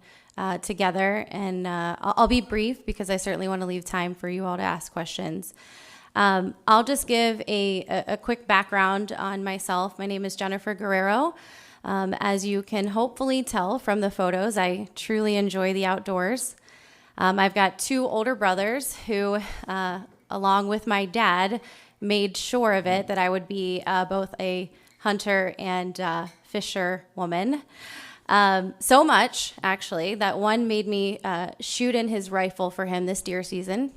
together. And I'll be brief because I certainly want to leave time for you all to ask questions. I'll just give a quick background on myself. My name is Jennifer Guerrero. As you can hopefully tell from the photos, I truly enjoy the outdoors. I've got two older brothers who, along with my dad, made sure of it that I would be both a hunter and fisher woman. So much, actually, that one made me shoot in his rifle for him this deer season.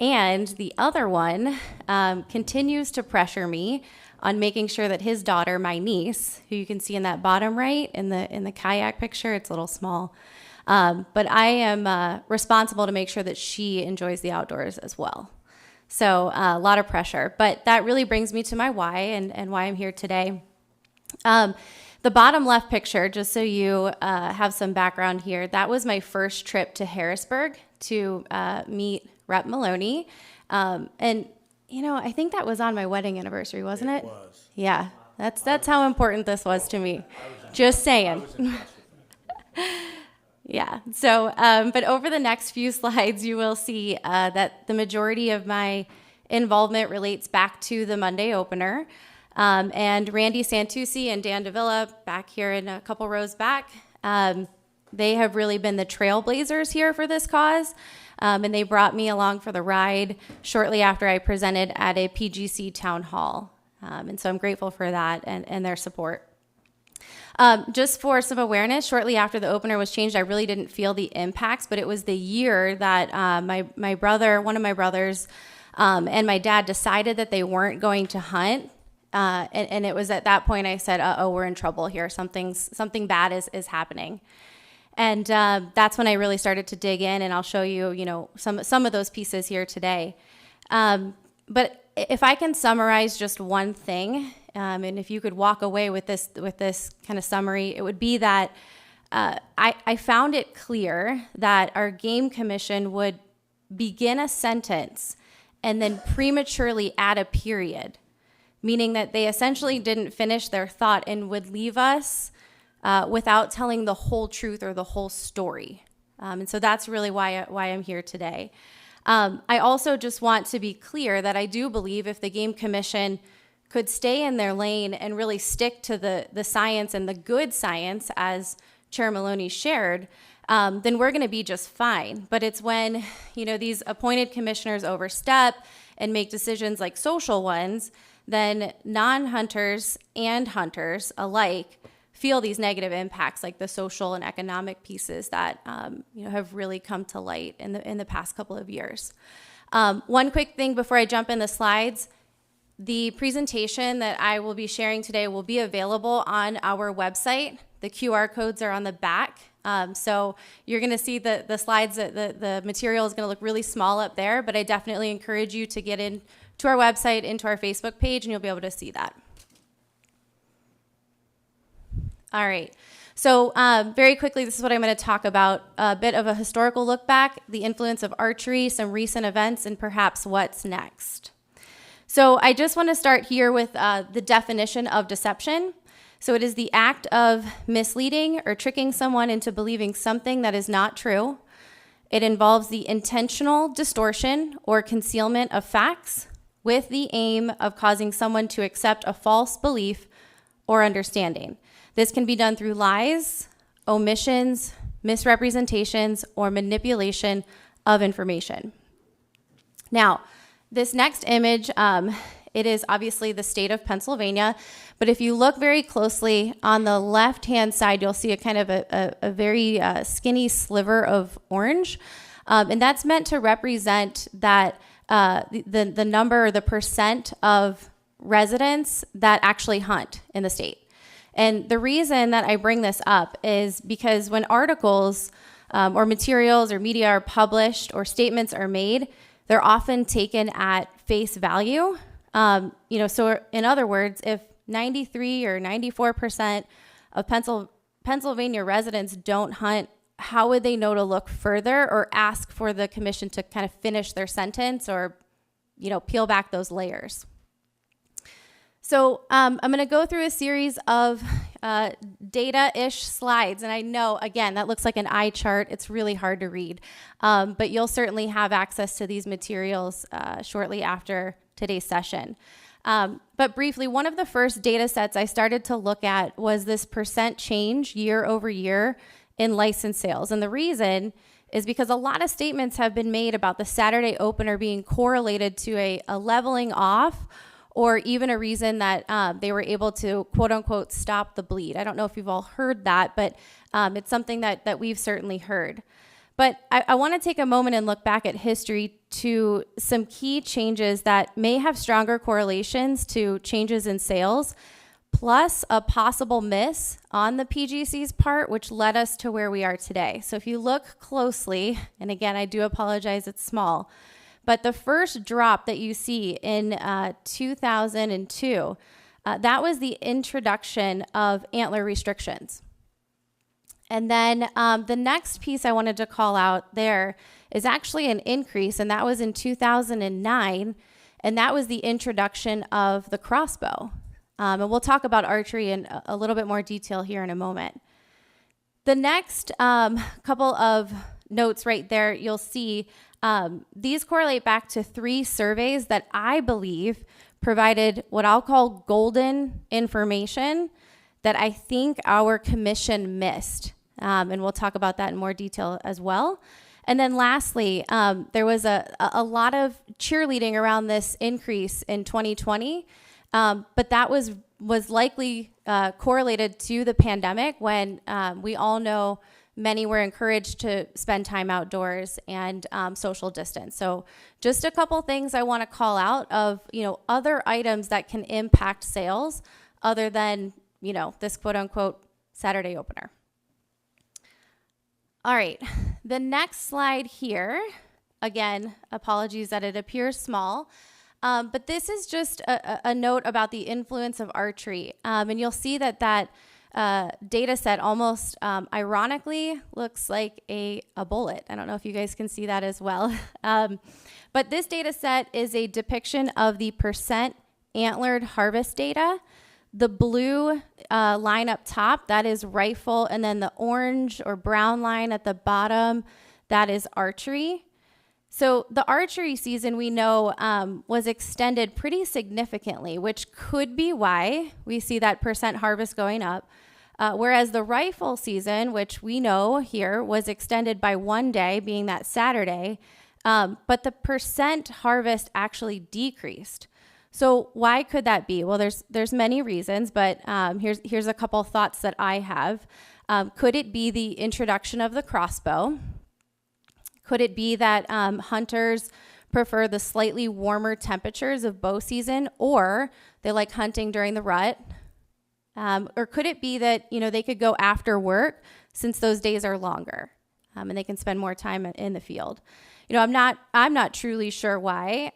And the other one continues to pressure me on making sure that his daughter, my niece, who you can see in that bottom right in the kayak picture, it's a little small, but I am responsible to make sure that she enjoys the outdoors as well. So a lot of pressure, but that really brings me to my why and why I'm here today. The bottom left picture, just so you have some background here, that was my first trip to Harrisburg to meet Rep. Maloney. And, you know, I think that was on my wedding anniversary, wasn't it? It was. Yeah, that's how important this was to me. Just saying. Yeah. So, but over the next few slides, you will see that the majority of my involvement relates back to the Monday opener. And Randy Santucci and Dan Davila, back here in a couple rows back, they have really been the trailblazers here for this cause. And they brought me along for the ride shortly after I presented at a PGC town hall. And so I'm grateful for that and their support. Just for some awareness, shortly after the opener was changed, I really didn't feel the impacts, but it was the year that my brother, one of my brothers, and my dad decided that they weren't going to hunt. And it was at that point I said, uh-oh, we're in trouble here. Something bad is happening. And that's when I really started to dig in, and I'll show you, you know, some of those pieces here today. But if I can summarize just one thing, and if you could walk away with this kind of summary, it would be that I found it clear that our game commission would begin a sentence and then prematurely add a period, meaning that they essentially didn't finish their thought and would leave us without telling the whole truth or the whole story. And so that's really why I'm here today. I also just want to be clear that I do believe if the Game Commission could stay in their lane and really stick to the science and the good science, as Chair Maloney shared, then we're going to be just fine. But it's when, you know, these appointed commissioners overstep and make decisions like social ones, then non-hunters and hunters alike feel these negative impacts, like the social and economic pieces that have really come to light in the past couple of years. One quick thing before I jump in the slides: the presentation that I will be sharing today will be available on our website. The QR codes are on the back, so you're going to see the slides. The material is going to look really small up there, but I definitely encourage you to get in to our website, into our Facebook page, and you'll be able to see that. All right. So very quickly, this is what I'm going to talk about: a bit of a historical look back, the influence of archery, some recent events, and perhaps what's next. So I just want to start here with the definition of deception. So it is the act of misleading or tricking someone into believing something that is not true. It involves the intentional distortion or concealment of facts with the aim of causing someone to accept a false belief or understanding. This can be done through lies, omissions, misrepresentations, or manipulation of information. Now, this next image, it is obviously the state of Pennsylvania, but if you look very closely on the left-hand side, you'll see a kind of a very skinny sliver of orange, and that's meant to represent that the number or the percent of residents that actually hunt in the state. And the reason that I bring this up is because when articles or materials or media are published or statements are made, they're often taken at face value. So in other words, if 93 or 94% of Pennsylvania residents don't hunt, how would they know to look further or ask for the commission to kind of finish their sentence or, peel back those layers? So I'm going to go through a series of data-ish slides. And I know, again, that looks like an eye chart. It's really hard to read. But you'll certainly have access to these materials shortly after today's session. But briefly, one of the first data sets I started to look at was this percent change year over year in license sales. And the reason is because a lot of statements have been made about the Saturday opener being correlated to a leveling off, or even a reason that they were able to, quote unquote, stop the bleed. I don't know if you've all heard that, but it's something that we've certainly heard. But I want to take a moment and look back at history to some key changes that may have stronger correlations to changes in sales, plus a possible miss on the PGC's part, which led us to where we are today. So if you look closely, and again, I do apologize, it's small, but the first drop that you see in 2002, that was the introduction of antler restrictions. And then the next piece I wanted to call out there is actually an increase, and that was in 2009, and that was the introduction of the crossbow. And we'll talk about archery in a little bit more detail here in a moment. The next couple of notes right there, you'll see these correlate back to 3 surveys that I believe provided what I'll call golden information that I think our commission missed. And we'll talk about that in more detail as well. And then lastly, there was a lot of cheerleading around this increase in 2020, but that was likely correlated to the pandemic when we all know many were encouraged to spend time outdoors and social distance. So just a couple things I want to call out of, other items that can impact sales other than, this quote unquote Saturday opener. All right, the next slide here, again, apologies that it appears small, but this is just a note about the influence of archery. And you'll see that data set almost ironically looks like a bullet. I don't know if you guys can see that as well. But this data set is a depiction of the percent antlered harvest data. The blue line up top, that is rifle, and then the orange or brown line at the bottom, that is archery. So the archery season, we know, was extended pretty significantly, which could be why we see that percent harvest going up. Whereas the rifle season, which we know here, was extended by 1 day, being that Saturday, but the percent harvest actually decreased. So why could that be? Well, there's many reasons, but here's a couple thoughts that I have. Could it be the introduction of the crossbow? Could it be that hunters prefer the slightly warmer temperatures of bow season, or they like hunting during the rut? Or could it be that they could go after work since those days are longer, and they can spend more time in the field? I'm not truly sure why.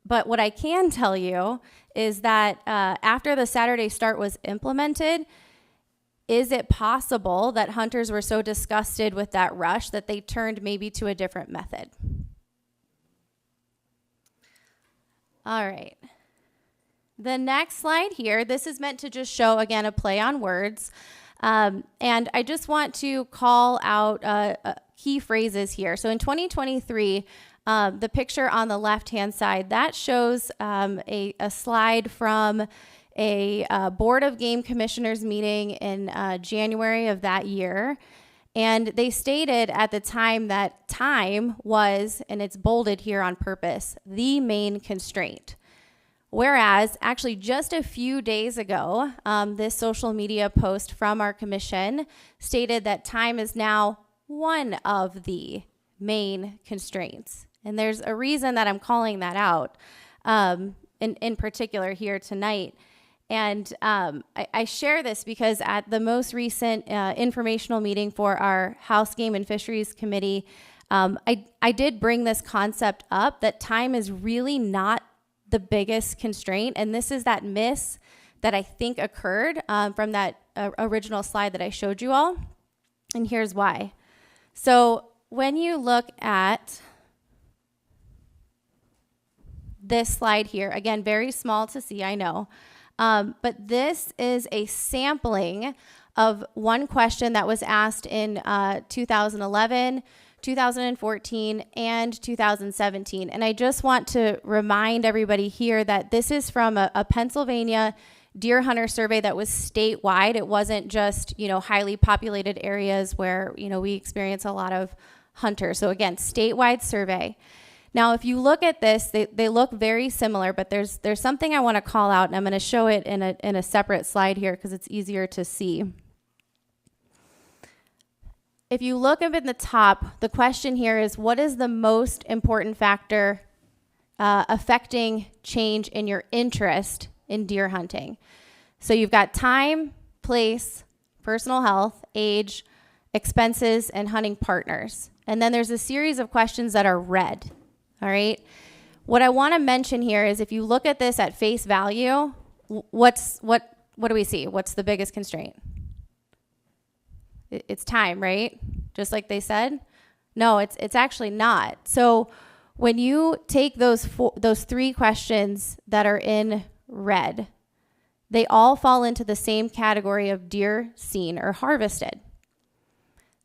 But what I can tell you is that after the Saturday start was implemented, is it possible that hunters were so disgusted with that rush that they turned maybe to a different method? All right. The next slide here, this is meant to just show, again, a play on words. And I just want to call out key phrases here. So in 2023, the picture on the left-hand side, that shows a slide from a Board of Game Commissioners meeting in January of that year. And they stated at the time that time was, and it's bolded here on purpose, the main constraint. Whereas, actually, just a few days ago, this social media post from our commission stated that time is now one of the main constraints. And there's a reason that I'm calling that out in particular here tonight. And I share this because at the most recent informational meeting for our House Game and Fisheries Committee, I did bring this concept up that time is really not the biggest constraint. And this is that miss that I think occurred from that original slide that I showed you all. And here's why. So when you look at this slide here, again, very small to see, I know. But this is a sampling of one question that was asked in 2011, 2014, and 2017. And I just want to remind everybody here that this is from a Pennsylvania deer hunter survey that was statewide. It wasn't just, highly populated areas where, we experience a lot of hunters. So again, statewide survey. Now, if you look at this, they look very similar, but there's something I want to call out, and I'm going to show it in a separate slide here because it's easier to see. If you look up in the top, the question here is, what is the most important factor affecting change in your interest in deer hunting? So you've got time, place, personal health, age, expenses, and hunting partners. And then there's a series of questions that are red. All right. What I want to mention here is if you look at this at face value, what do we see? What's the biggest constraint? It's time, right? Just like they said. No, it's actually not. So when you take those three questions that are in red, they all fall into the same category of deer seen or harvested.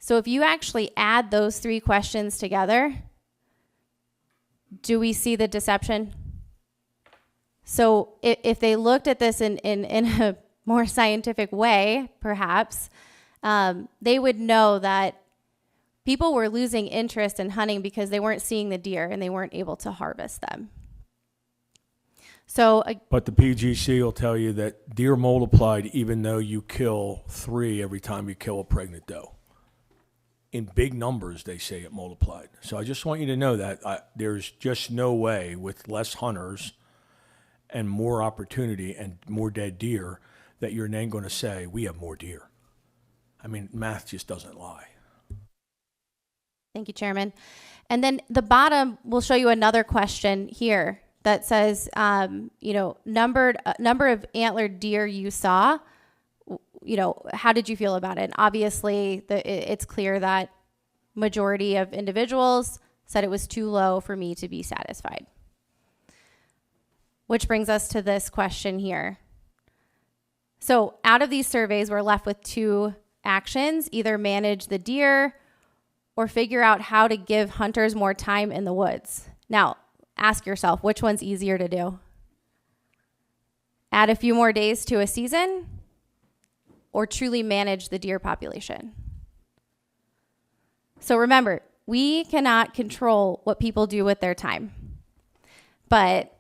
So if you actually add those three questions together, do we see the deception? So if they looked at this in a more scientific way, perhaps, they would know that people were losing interest in hunting because they weren't seeing the deer and they weren't able to harvest them. So, But the PGC will tell you that deer multiplied even though you kill 3 every time you kill a pregnant doe. In big numbers, they say it multiplied. So I just want you to know that there's just no way with less hunters and more opportunity and more dead deer that you're then going to say, we have more deer. I mean, math just doesn't lie. Thank you, Chairman. And then the bottom will show you another question here that says, number of antlered deer you saw. How did you feel about it? And obviously, it's clear that majority of individuals said it was too low for me to be satisfied. Which brings us to this question here. So out of these surveys, we're left with 2 actions: either manage the deer or figure out how to give hunters more time in the woods. Now, ask yourself, which one's easier to do? Add a few more days to a season, or truly manage the deer population? So remember, we cannot control what people do with their time. But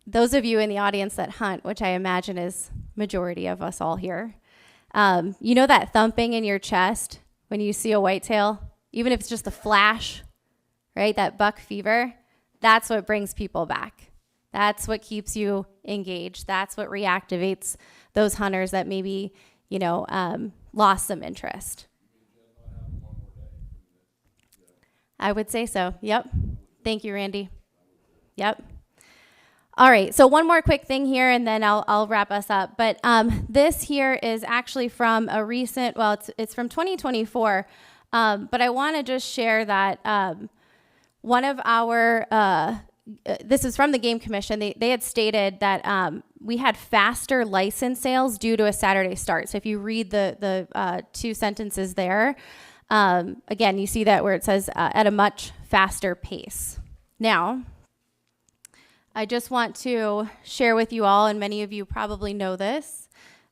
those of you in the audience that hunt, which I imagine is majority of us all here, that thumping in your chest when you see a whitetail, even if it's just a flash, right? That buck fever, that's what brings people back. That's what keeps you engaged. That's what reactivates those hunters that maybe, lost some interest. I would say so. Yep. Thank you, Randy. Yep. All right. So one more quick thing here, and then I'll wrap us up. But this here is actually from a recent. Well, it's from 2024. But I want to just share that one of our this is from the Game Commission. They had stated that we had faster license sales due to a Saturday start. So if you read the two sentences there, again, you see that where it says at a much faster pace. Now, I just want to share with you all, and many of you probably know this.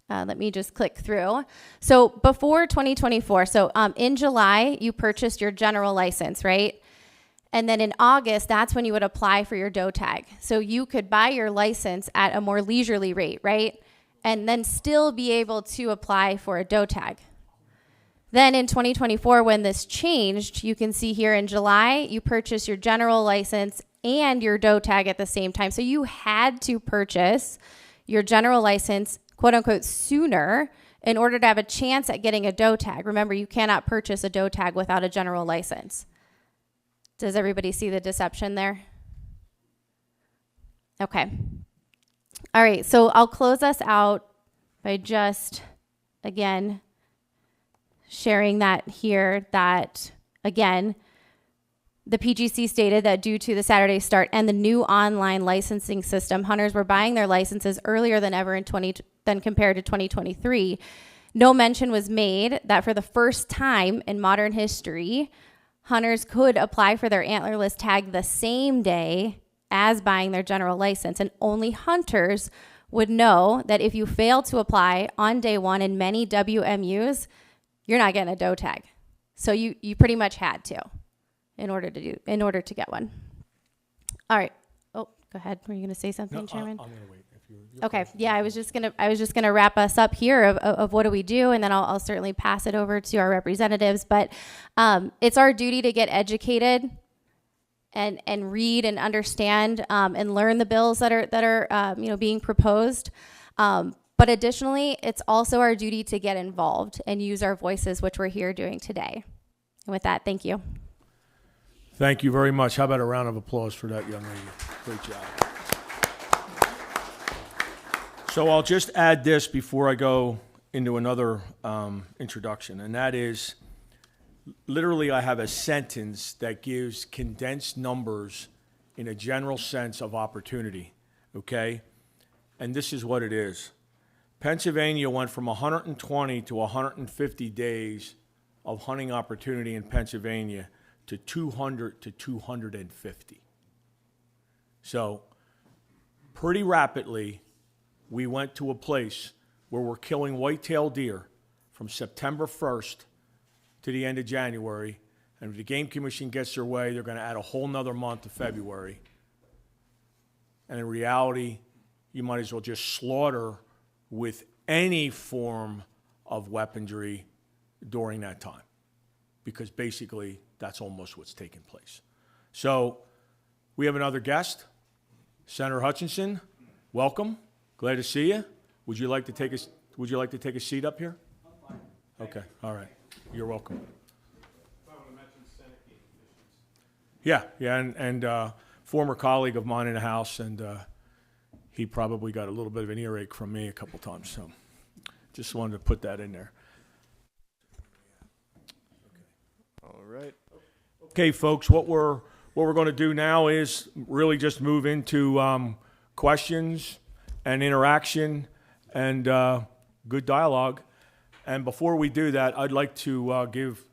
Let me just click through. So before 2024, so in July, you purchased your general license, right? And then in August, that's when you would apply for your DOE tag. So you could buy your license at a more leisurely rate, right? And then still be able to apply for a DOE tag. Then in 2024, when this changed, you can see here in July, you purchased your general license and your DOE tag at the same time. So you had to purchase your general license, quote unquote, sooner in order to have a chance at getting a DOE tag. Remember, you cannot purchase a DOE tag without a general license. Does everybody see the deception there? Okay. All right, so I'll close us out by just, again, sharing that here, that, again, the PGC stated that due to the Saturday start and the new online licensing system, hunters were buying their licenses earlier than ever than compared to 2023. No mention was made that for the first time in modern history, hunters could apply for their antlerless tag the same day as buying their general license, and only hunters would know that if you fail to apply on day one in many WMUs, you're not getting a DOE tag. So you pretty much had to in order to get one. All right. Oh, go ahead. Were you going to say something, Chairman? I'm going to wait. If you're Okay. close. Yeah, I was just gonna wrap us up here of what do we do, and then I'll certainly pass it over to our representatives. But it's our duty to get educated and read and understand and learn the bills that are being proposed. But additionally, it's also our duty to get involved and use our voices, which we're here doing today. And with that, thank you. Thank you very much. How about a round of applause for that young lady? Great job. So I'll just add this before I go into another introduction, and that is, literally I have a sentence that gives condensed numbers in a general sense of opportunity, okay? And this is what it is. Pennsylvania went from 120 to 150 days of hunting opportunity in Pennsylvania to 200 to 250. So pretty rapidly, we went to a place where we're killing white-tailed deer from September 1st to the end of January. And if the Game Commission gets their way, they're going to add a whole nother month of February. And in reality, you might as well just slaughter with any form of weaponry during that time, because basically that's almost what's taking place. So we have another guest, Senator Hutchinson. Welcome. Glad to see you. Would you like to take a seat up here? I'm fine. Okay. All right. You're welcome. Yeah, and former colleague of mine in the House, and he probably got a little bit of an earache from me a couple times, so just wanted to put that in there. All right. Okay, folks, what we're going to do now is really just move into questions and interaction and good dialogue. And before we do that, I'd like to give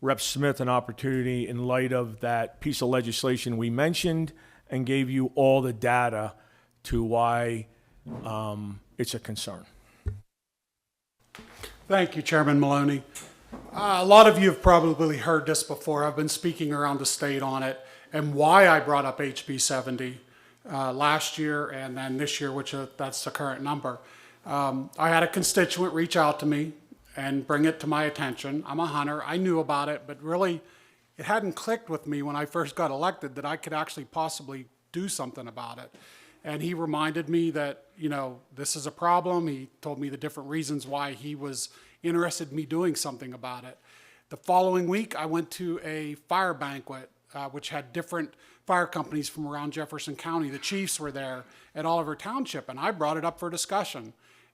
Rep. Smith an opportunity in light of that piece of legislation we mentioned and gave you all the data to why it's a concern. Thank you, Chairman Maloney. A lot of you have probably heard this before. I've been speaking around the state on it and why I brought up HB 70 last year and then this year, which that's the current number. I had a constituent reach out to me and bring it to my attention. I'm a hunter. I knew about it, but really it hadn't clicked with me when I first got elected that I could actually possibly do something about it. And he reminded me that, you know, this is a problem. He told me the different reasons why he was interested in me doing something about it. The following week, I went to a fire banquet, which had different fire companies from around Jefferson County. The chiefs were there at Oliver Township, and I brought it up for discussion.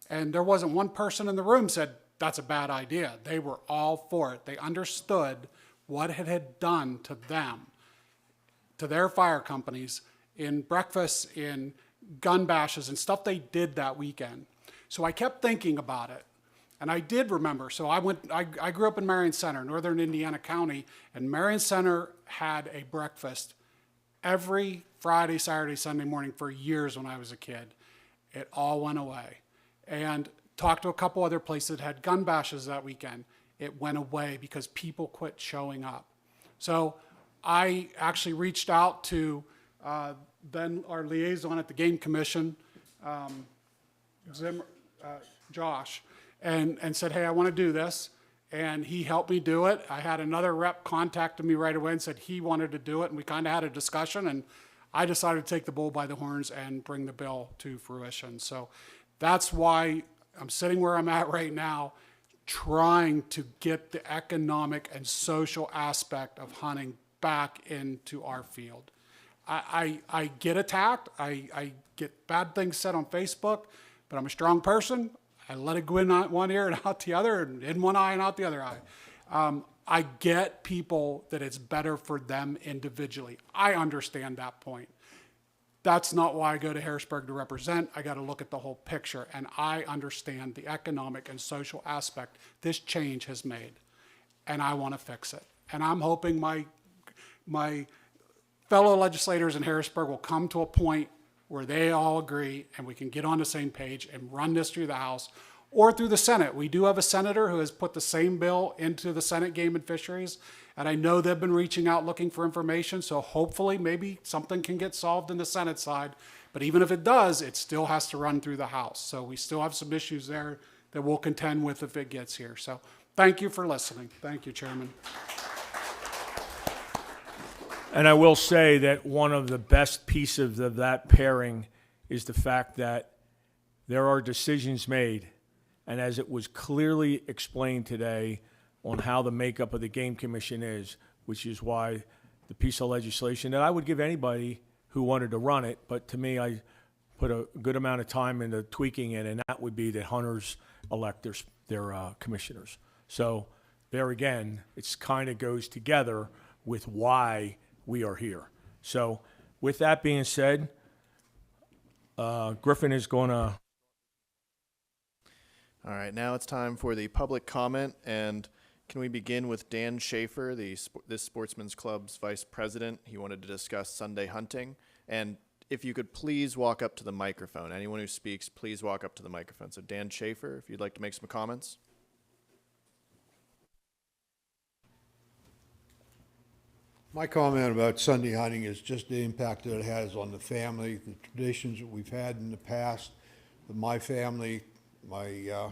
And there wasn't one person in the room said, that's a bad idea. They were all for it. They understood what it had done to them, to their fire companies, in breakfasts, in gun bashes, and stuff they did that weekend. So I kept thinking about it. And I did remember. So I grew up in Marion Center, northern Indiana County, and Marion Center had a breakfast every Friday, Saturday, Sunday morning for years when I was a kid. It all went away. And talked to a couple other places that had gun bashes that weekend. It went away because people quit showing up. So I actually reached out to then our liaison at the Game Commission, Josh, and said, hey, I want to do this. And he helped me do it. I had another rep contacted me right away and said he wanted to do it. And we kind of had a discussion. And I decided to take the bull by the horns and bring the bill to fruition. So that's why I'm sitting where I'm at right now, trying to get the economic and social aspect of hunting back into our field. I get attacked. I get bad things said on Facebook, but I'm a strong person. I let it go in one ear and out the other, and in one eye and out the other eye. I get people that it's better for them individually. I understand that point. That's not why I go to Harrisburg to represent. I got to look at the whole picture, and I understand the economic and social aspect this change has made, and I want to fix it. And I'm hoping my fellow legislators in Harrisburg will come to a point where they all agree and we can get on the same page and run this through the House or through the Senate. We do have a senator who has put the same bill into the Senate Game and Fisheries, and I know they've been reaching out looking for information, so hopefully maybe something can get solved in the Senate side. But even if it does, it still has to run through the House. So we still have some issues there that we'll contend with if it gets here. So thank you for listening. Thank you, Chairman. And I will say that one of the best pieces of that pairing is the fact that there are decisions made, and as it was clearly explained today on how the makeup of the Game Commission is, which is why the piece of legislation that I would give anybody who wanted to run it, but to me, I put a good amount of time into tweaking it, and that would be that hunters elect their commissioners. So there again, it's kind of goes together with why we are here. So with that being said, Griffin is going to... All right, now it's time for the public comment, and can we begin with Dan Schaefer, this Sportsman's Club's vice president? He wanted to discuss Sunday hunting, and if you could please walk up to the microphone. Anyone who speaks, please walk up to the microphone. So Dan Schaefer, if you'd like to make some comments. My comment about Sunday hunting is just the impact that it has on the family, the traditions that we've had in the past. My family, my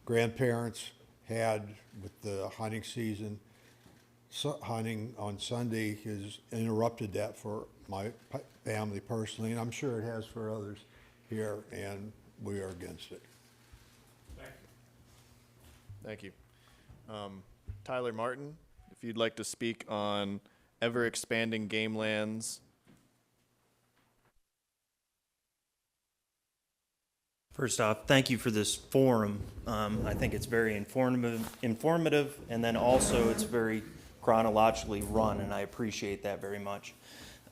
grandparents had with the hunting season. Hunting on Sunday has interrupted that for my family personally, and I'm sure it has for others here, and we are against it. Thank you. Tyler Martin, if you'd like to speak on ever-expanding game lands. First off, thank you for this forum. I think it's very informative, and then also it's very chronologically run, and I appreciate that very much.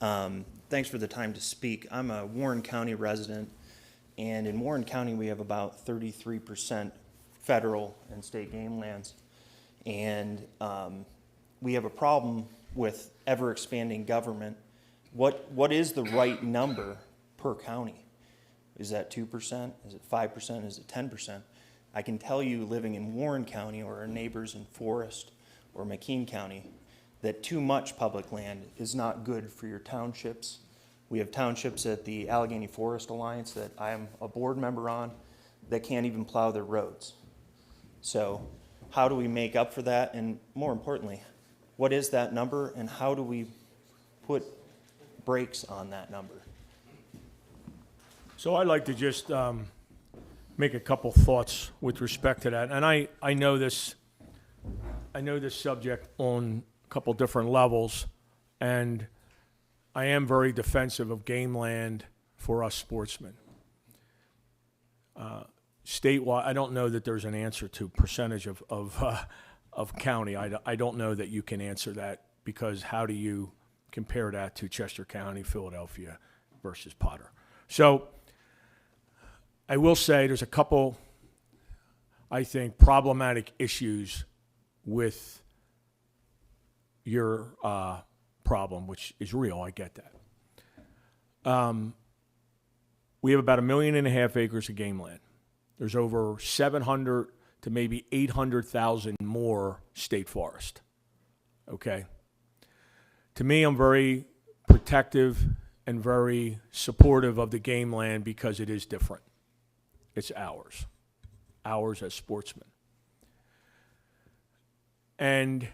Thanks for the time to speak. I'm a Warren County resident, and in Warren County we have about 33% federal and state game lands. And we have a problem with ever-expanding government. What is the right number per county? Is that 2%? Is it 5%? Is it 10%? I can tell you, living in Warren County or our neighbors in Forest or McKean County, that too much public land is not good for your townships. We have townships at the Allegheny Forest Alliance that I am a board member on that can't even plow their roads. So how do we make up for that? And more importantly, what is that number, and how do we put brakes on that number? So I'd like to just make a couple thoughts with respect to that. And I know this subject on a couple different levels, and I am very defensive of game land for us sportsmen. Statewide, I don't know that there's an answer to percentage of county. I don't know that you can answer that, because how do you compare that to Chester County, Philadelphia versus Potter. So I will say there's a couple, I think, problematic issues with your problem, which is real. I get that. We have about 1.5 million acres of game land. There's over 700 to maybe 800,000 more state forest. Okay? To me, I'm very protective and very supportive of the game land because it is different. It's ours as sportsmen. And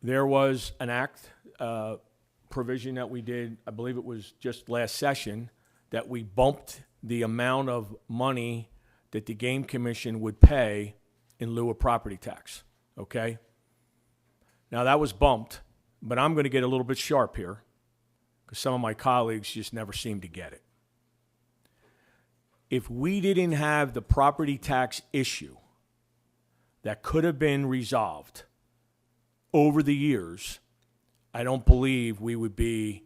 there was an act provision that we did, I believe it was just last session, that we bumped the amount of money that the Game Commission would pay in lieu of property tax, okay? Now, that was bumped, but I'm going to get a little bit sharp here because some of my colleagues just never seem to get it. If we didn't have the property tax issue that could have been resolved over the years, I don't believe we would be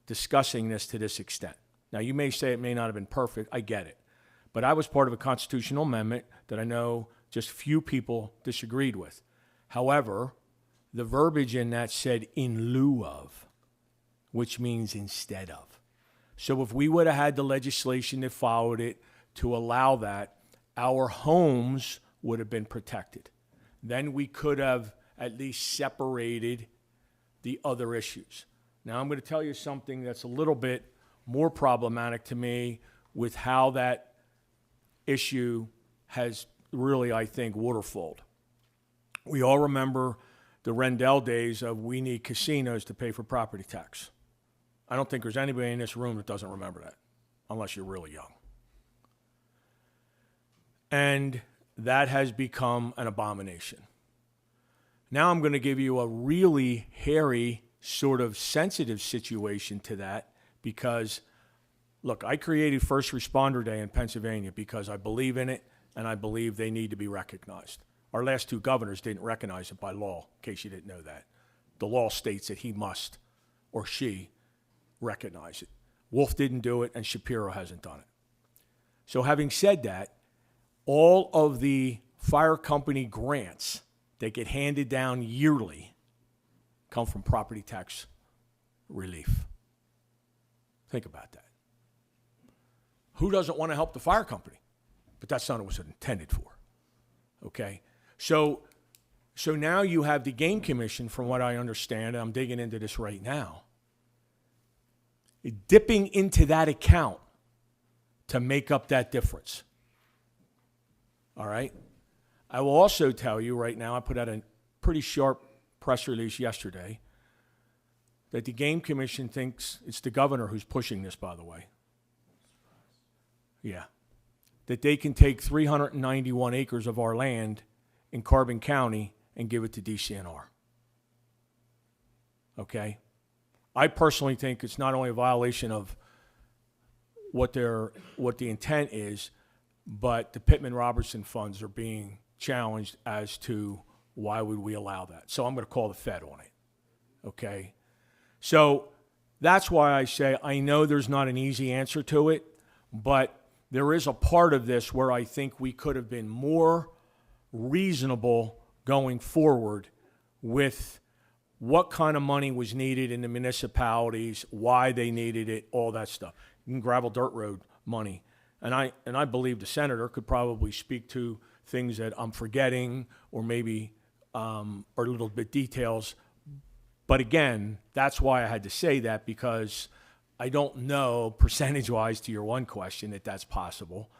discussing this to this extent. Now, you may say it may not have been perfect. I get it. But I was part of a constitutional amendment that I know just few people disagreed with. However, the verbiage in that said in lieu of, which means instead of. So if we would have had the legislation that followed it to allow that, our homes would have been protected. Then we could have at least separated the other issues. Now, I'm going to tell you something that's a little bit more problematic to me with how that issue has really, I think, waterfalled. We all remember the Rendell days of we need casinos to pay for property tax. I don't think there's anybody in this room that doesn't remember that, unless you're really young. And that has become an abomination. Now I'm going to give you a really hairy, sort of sensitive situation to that because, look, I created First Responder Day in Pennsylvania because I believe in it and I believe they need to be recognized. Our last two governors didn't recognize it by law, in case you didn't know that. The law states that he must, or she, recognize it. Wolf didn't do it, and Shapiro hasn't done it. So having said that, all of the fire company grants that get handed down yearly come from property tax relief. Think about that. Who doesn't want to help the fire company? But that's not what it was intended for. Okay? So now you have the Game Commission, from what I understand, and I'm digging into this right now, dipping into that account to make up that difference. All right? I will also tell you right now, I put out a pretty sharp press release yesterday that the Game Commission thinks it's the governor who's pushing this, by the way. Yeah. That they can take 391 acres of our land in Carbon County and give it to DCNR. Okay? I personally think it's not only a violation of what the intent is, but the Pittman-Robertson funds are being challenged as to why would we allow that. So I'm going to call the Fed on it. Okay? So that's why I say I know there's not an easy answer to it, but there is a part of this where I think we could have been more reasonable going forward with what kind of money was needed in the municipalities, why they needed it, all that stuff. Gravel dirt road money. And I believe the senator could probably speak to things that I'm forgetting or maybe are a little bit details. But again, that's why I had to say that, because I don't know percentage-wise to your one question that that's possible.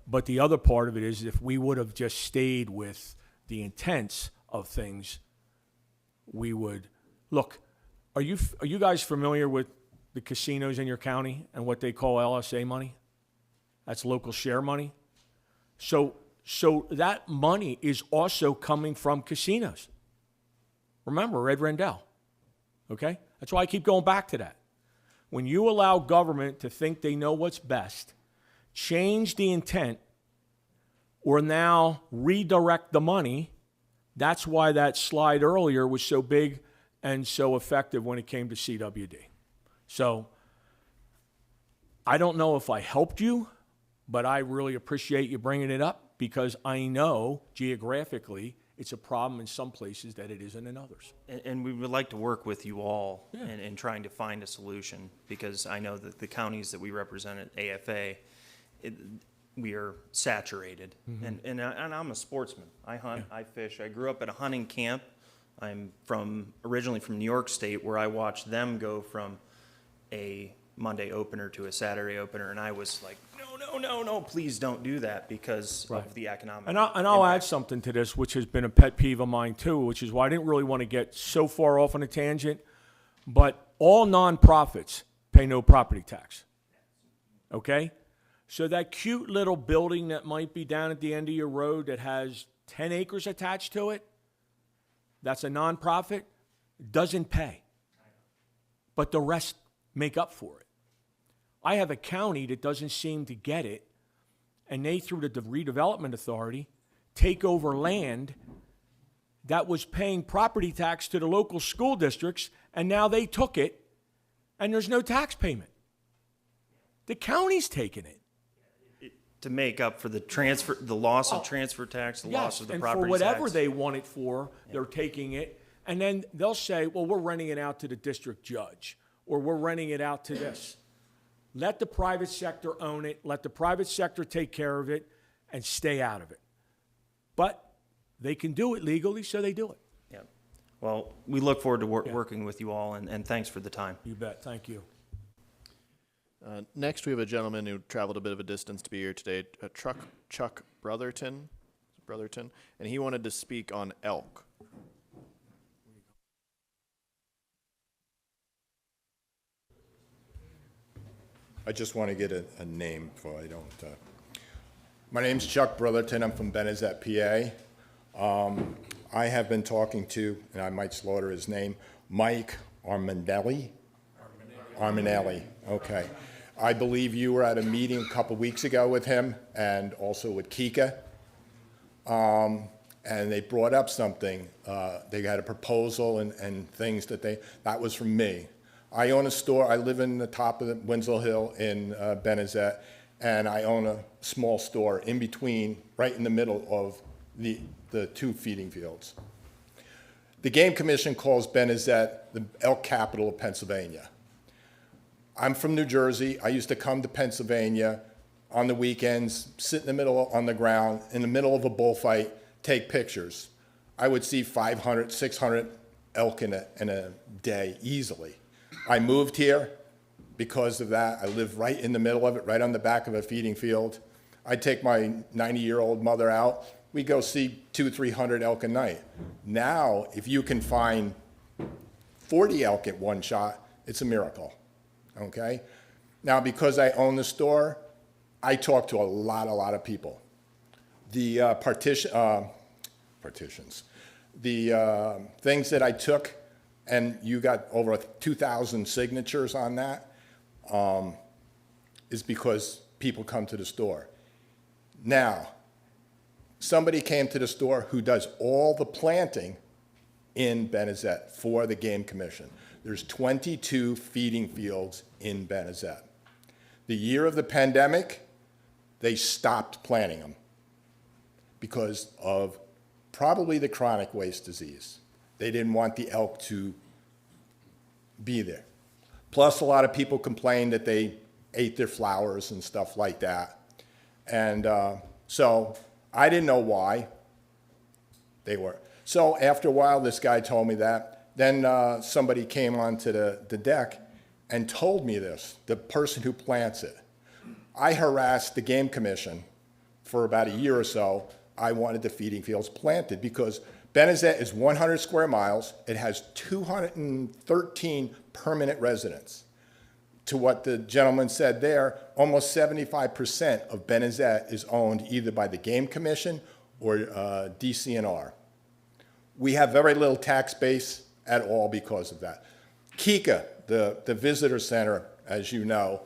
But the other part of it is if we would have just stayed with the intents of things, we would. Look, are you guys familiar with the casinos in your county and what they call LSA money? That's local share money. So that money is also coming from casinos. Remember, Ed Rendell. Okay? That's why I keep going back to that. When you allow government to think they know what's best, change the intent, or now redirect the money, that's why that slide earlier was so big and so effective when it came to CWD. So I don't know if I helped you, but I really appreciate you bringing it up because I know geographically it's a problem in some places that it isn't in others. And we would like to work with you all in trying to find a solution, because I know that the counties that we represent at AFA, we are saturated. And I'm a sportsman. I hunt, I fish. I grew up at a hunting camp. I'm originally from New York State, where I watched them go from a Monday opener to a Saturday opener, and I was like, no, please don't do that because of the economic. And I'll add something to this, which has been a pet peeve of mine too, which is why I didn't really want to get so far off on a tangent. But all nonprofits pay no property tax. Okay? So that cute little building that might be down at the end of your road that has 10 acres attached to it, that's a nonprofit, doesn't pay. But the rest make up for it. I have a county that doesn't seem to get it, and they, through the redevelopment authority, take over land that was paying property tax to the local school districts, and now they took it, and there's no tax payment. The county's taking it. To make up for the loss of transfer tax, the loss of the property tax. And for whatever they want it for, they're taking it, and then they'll say, well, we're renting it out to the district judge, or we're renting it out to this. Let the private sector own it. Let the private sector take care of it and stay out of it. But they can do it legally, so they do it. Yeah. Well, we look forward to working with you all, and thanks for the time. You bet. Thank you. Next, we have a gentleman who traveled a bit of a distance to be here today, Chuck Brotherton, and he wanted to speak on elk. I just want to get a name before I don't. My name's Chuck Brotherton. I'm from Benezet, PA. I have been talking to, and I might slaughter his name, Mike Armanelli. Armanelli. Okay. I believe you were at a meeting a couple weeks ago with him and also with Kika. And they brought up something. They had a proposal and things that was from me. I own a store. I live in the top of the Winslow Hill in Benezet, and I own a small store in between, right in the middle of the two feeding fields. The Game Commission calls Benezet the elk capital of Pennsylvania. I'm from New Jersey. I used to come to Pennsylvania on the weekends, sit in the middle on the ground, in the middle of a bullfight, take pictures. I would see 500, 600 elk in a day easily. I moved here because of that. I live right in the middle of it, right on the back of a feeding field. I'd take my 90-year-old mother out. We'd go see 200, 300 elk a night. Now, if you can find 40 elk at one shot, it's a miracle, okay? Now, because I own the store, I talk to a lot of people. The partitions, the things that I took, and you got over 2,000 signatures on that, is because people come to the store. Now, somebody came to the store who does all the planting in Benezet for the Game Commission. There's 22 feeding fields in Benezet. The year of the pandemic, they stopped planting them because of probably the chronic waste disease. They didn't want the elk to be there. Plus, a lot of people complained that they ate their flowers and stuff like that. And so I didn't know why they were. So after a while, this guy told me that. Then somebody came onto the deck and told me this, the person who plants it. I harassed the Game Commission for about a year or so. I wanted the feeding fields planted because Benezet is 100 square miles. It has 213 permanent residents. To what the gentleman said there, almost 75% of Benezet is owned either by the Game Commission or DCNR. We have very little tax base at all because of that. Kika, the visitor center, as you know,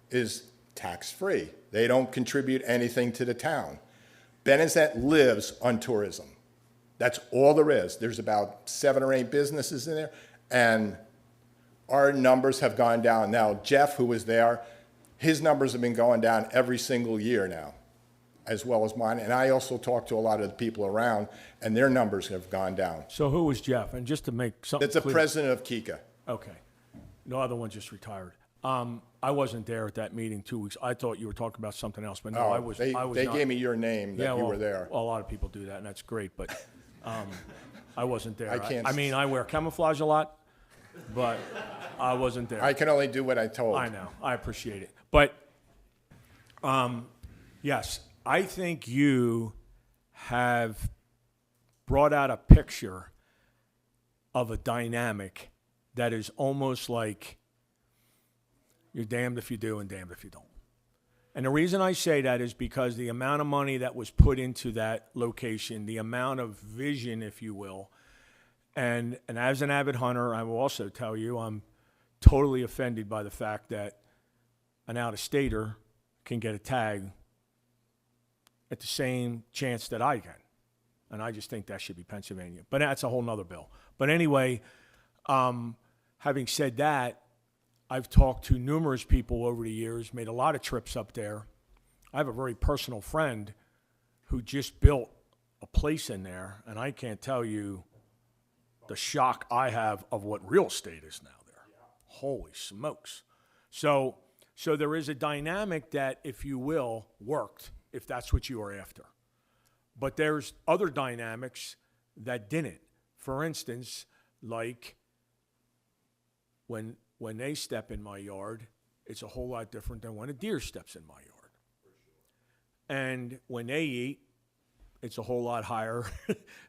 is tax-free. They don't contribute anything to the town. Benezet lives on tourism. That's all there is. There's about 7 or 8 businesses in there, And our numbers have gone down. Now, Jeff, who was there, his numbers have been going down every single year now, as well as mine. And I also talked to a lot of the people around, and their numbers have gone down. So who was Jeff? And just to make something It's the clear. president of Kika. Okay. No other one just retired. I wasn't there at that meeting 2 weeks. I thought you were talking about something else, but no, I was. They not. gave me your name that you were there. Well, a lot of people do that, and that's great, but I wasn't there. I can't- I mean, I wear camouflage a lot, but I wasn't there. I can only do what I told. I know. I appreciate it. But, yes, I think you have brought out a picture of a dynamic that is almost like you're damned if you do and damned if you don't. And the reason I say that is because the amount of money that was put into that location, the amount of vision, if you will, and as an avid hunter, I will also tell you I'm totally offended by the fact that an out-of-stater can get a tag at the same chance that I can. And I just think that should be Pennsylvania. But that's a whole nother bill. But anyway, having said that, I've talked to numerous people over the years, made a lot of trips up there. I have a very personal friend who just built a place in there, and I can't tell you the shock I have of what real estate is now there. Holy smokes. So there is a dynamic that, if you will, worked, if that's what you are after. But there's other dynamics that didn't. For instance, like when they step in my yard, it's a whole lot different than when a deer steps in my yard. And when they eat, it's a whole lot higher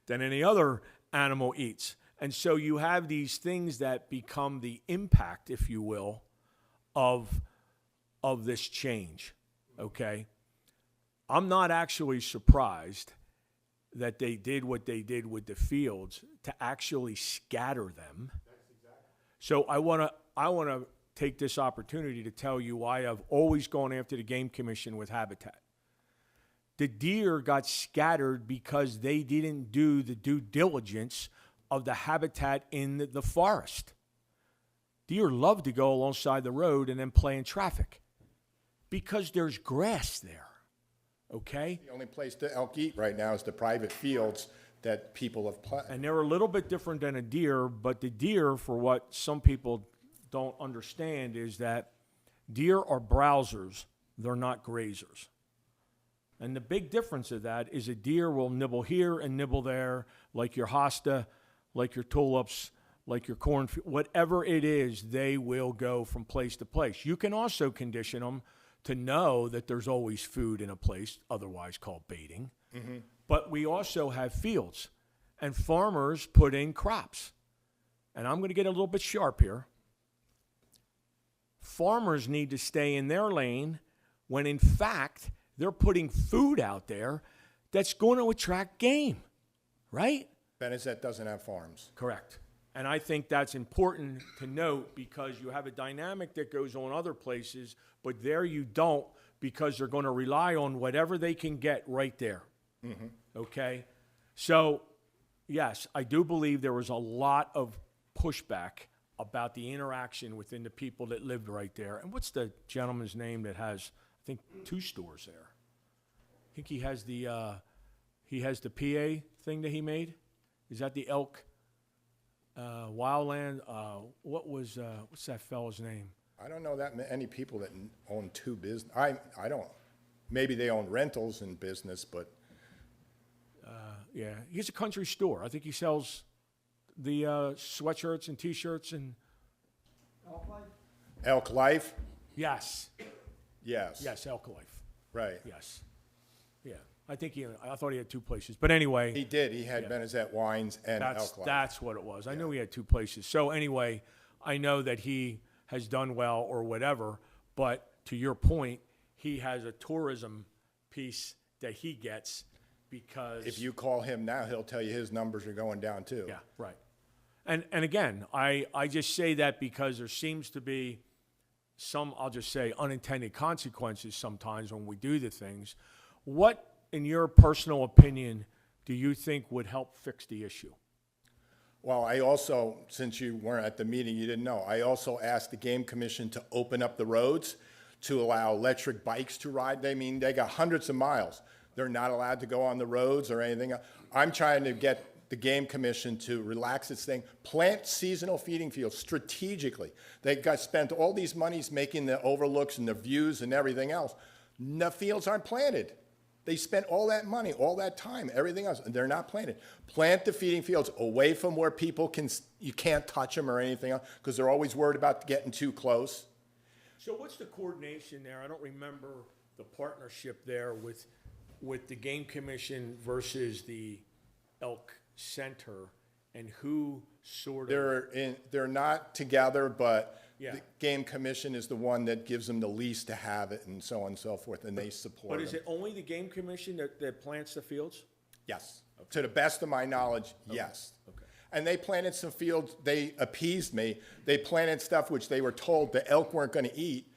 than any other animal eats. And so you have these things that become the impact, if you will, of this change, okay? I'm not actually surprised that they did what they did with the fields to actually scatter them. So I want to take this opportunity to tell you why I've always gone after the Game Commission with habitat. The deer got scattered because they didn't do the due diligence of the habitat in the forest. Deer love to go alongside the road and then play in traffic because there's grass there, okay? The only place the elk eat right now is the private fields that people have planted. And they're a little bit different than a deer, but the deer, for what some people don't understand, is that deer are browsers. They're not grazers. And the big difference of that is a deer will nibble here and nibble there, like your hosta, like your tulips, like your corn, whatever it is, they will go from place to place. You can also condition them to know that there's always food in a place, otherwise called baiting. Mm-hmm. But we also have fields, and farmers put in crops. And I'm going to get a little bit sharp here. Farmers need to stay in their lane when, in fact, they're putting food out there that's going to attract game, right? Benezet doesn't have farms. Correct. And I think that's important to note because you have a dynamic that goes on other places, but there you don't because they're going to rely on whatever they can get right there. Mm-hmm. Okay? So, yes, I do believe there was a lot of pushback about the interaction within the people that lived right there. And what's the gentleman's name that has, I think, 2 stores there? I think he has the PA thing that he made. Is that the elk? Wildland, what's that fellow's name? I don't know that many people that own 2 business. I don't. Maybe they own rentals and business, but. Yeah, he has a country store. I think he sells the sweatshirts and T-shirts and. Elk Life? Yes. Yes. Yes, Elk Life. Right. Yes. Yeah. I thought he had 2 places. But anyway. He did. He had Benezet Wines and Elk Life. That's what it was. I knew he had 2 places. So anyway, I know that he has done well or whatever. But to your point, he has a tourism piece that he gets because. If you call him now, he'll tell you his numbers are going down too. Yeah, right. And again, I just say that because there seems to be some, I'll just say, unintended consequences sometimes when we do the things. What, in your personal opinion, do you think would help fix the issue? Well, I also, since you weren't at the meeting, you didn't know, I also asked the Game Commission to open up the roads to allow electric bikes to ride. They mean, they got hundreds of miles. They're not allowed to go on the roads or anything. I'm trying to get the Game Commission to relax its thing, plant seasonal feeding fields strategically. They got spent all these monies making the overlooks and the views and everything else. The fields aren't planted. They spent all that money, all that time, everything else, and they're not planted. Plant the feeding fields away from where people you can't touch them or anything else, because they're always worried about getting too close. So what's the coordination there? I don't remember the partnership there with the Game Commission versus the Elk Center, and who sort of... They're not together, but Yeah. the Game Commission is the one that gives them the lease to have it and so on and so forth, and they support But is them. it only the Game Commission that plants the fields? Yes. To the best of my knowledge, yes. Okay. And they planted some fields, they appeased me. They planted stuff which they were told the elk weren't going to eat.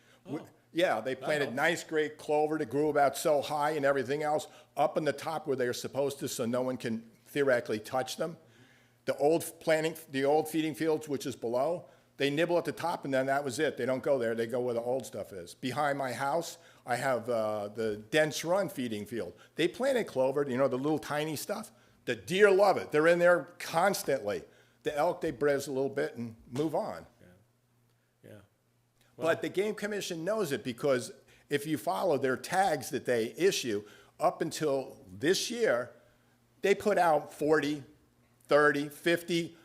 Yeah, they planted nice, great clover that grew about so high and everything else up on the top where they were supposed to, so no one can theoretically touch them. The old feeding fields, which is below, they nibble at the top and then that was it. They don't go there, they go where the old stuff is. Behind my house, I have the Dense Run feeding field. They planted clover, you know, the little tiny stuff. The deer love it. They're in there constantly. The elk, they brez a little bit and move on. Yeah. But the Game Commission knows it, because if you follow their tags that they issue, up until this year, they put out 40, 30, 50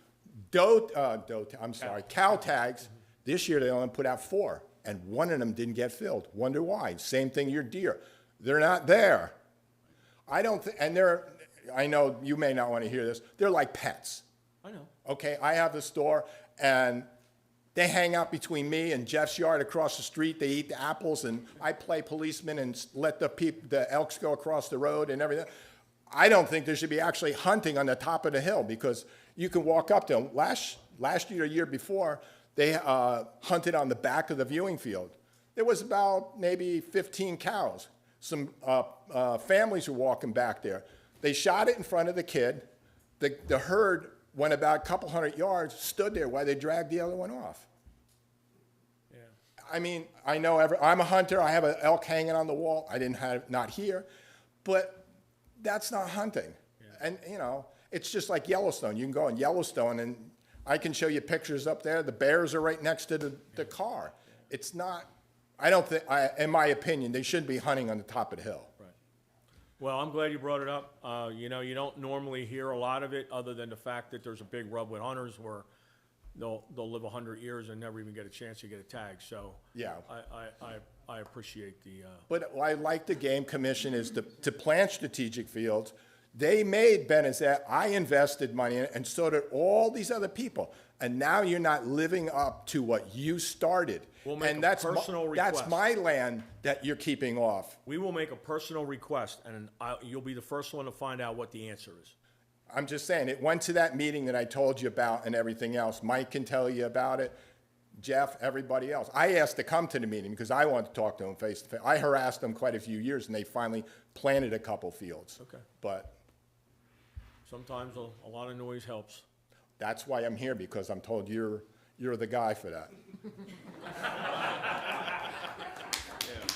cow tags. This year they only put out 4, and one of them didn't get filled. Wonder why? Same thing, your deer. They're not there. I don't think, and I know you may not want to hear this, they're like pets. I know. Okay, I have the store, and they hang out between me and Jeff's yard across the street. They eat the apples, and I play policeman and let the elks go across the road and everything. I don't think there should be actually hunting on the top of the hill, because you can walk up to them. Last year, a year before, they hunted on the back of the viewing field. There was about maybe 15 cows. Some families were walking back there. They shot it in front of the kid. The herd went about a couple hundred yards, stood there while they dragged the other one off. Yeah. I mean, I know I'm a hunter. I have an elk hanging on the wall. I didn't have not here, but that's not hunting. Yeah. And you know, it's just like Yellowstone. You can go in Yellowstone, and I can show you pictures up there. The bears are right next to the car. It's not. I don't think. In my opinion, they shouldn't be hunting on the top of the hill. Right. Well, I'm glad you brought it up. You know, you don't normally hear a lot of it, other than the fact that there's a big rub with hunters where they'll live 100 years and never even get a chance to get a tag. So yeah, I appreciate the. But what I like the Game Commission is to plant strategic fields. They made Benezet. I invested money in it, and so did all these other people. And now you're not living up to what you started. We'll make and a personal request. That's my land that you're keeping off. We will make a personal request, and you'll be the first one to find out what the answer is. I'm just saying, it went to that meeting that I told you about and everything else. Mike can tell you about it. Jeff, everybody else. I asked to come to the meeting because I wanted to talk to them face to face. I harassed them quite a few years, and they finally planted a couple fields. Okay. But sometimes a lot of noise helps. That's why I'm here, because I'm told you're the guy for that.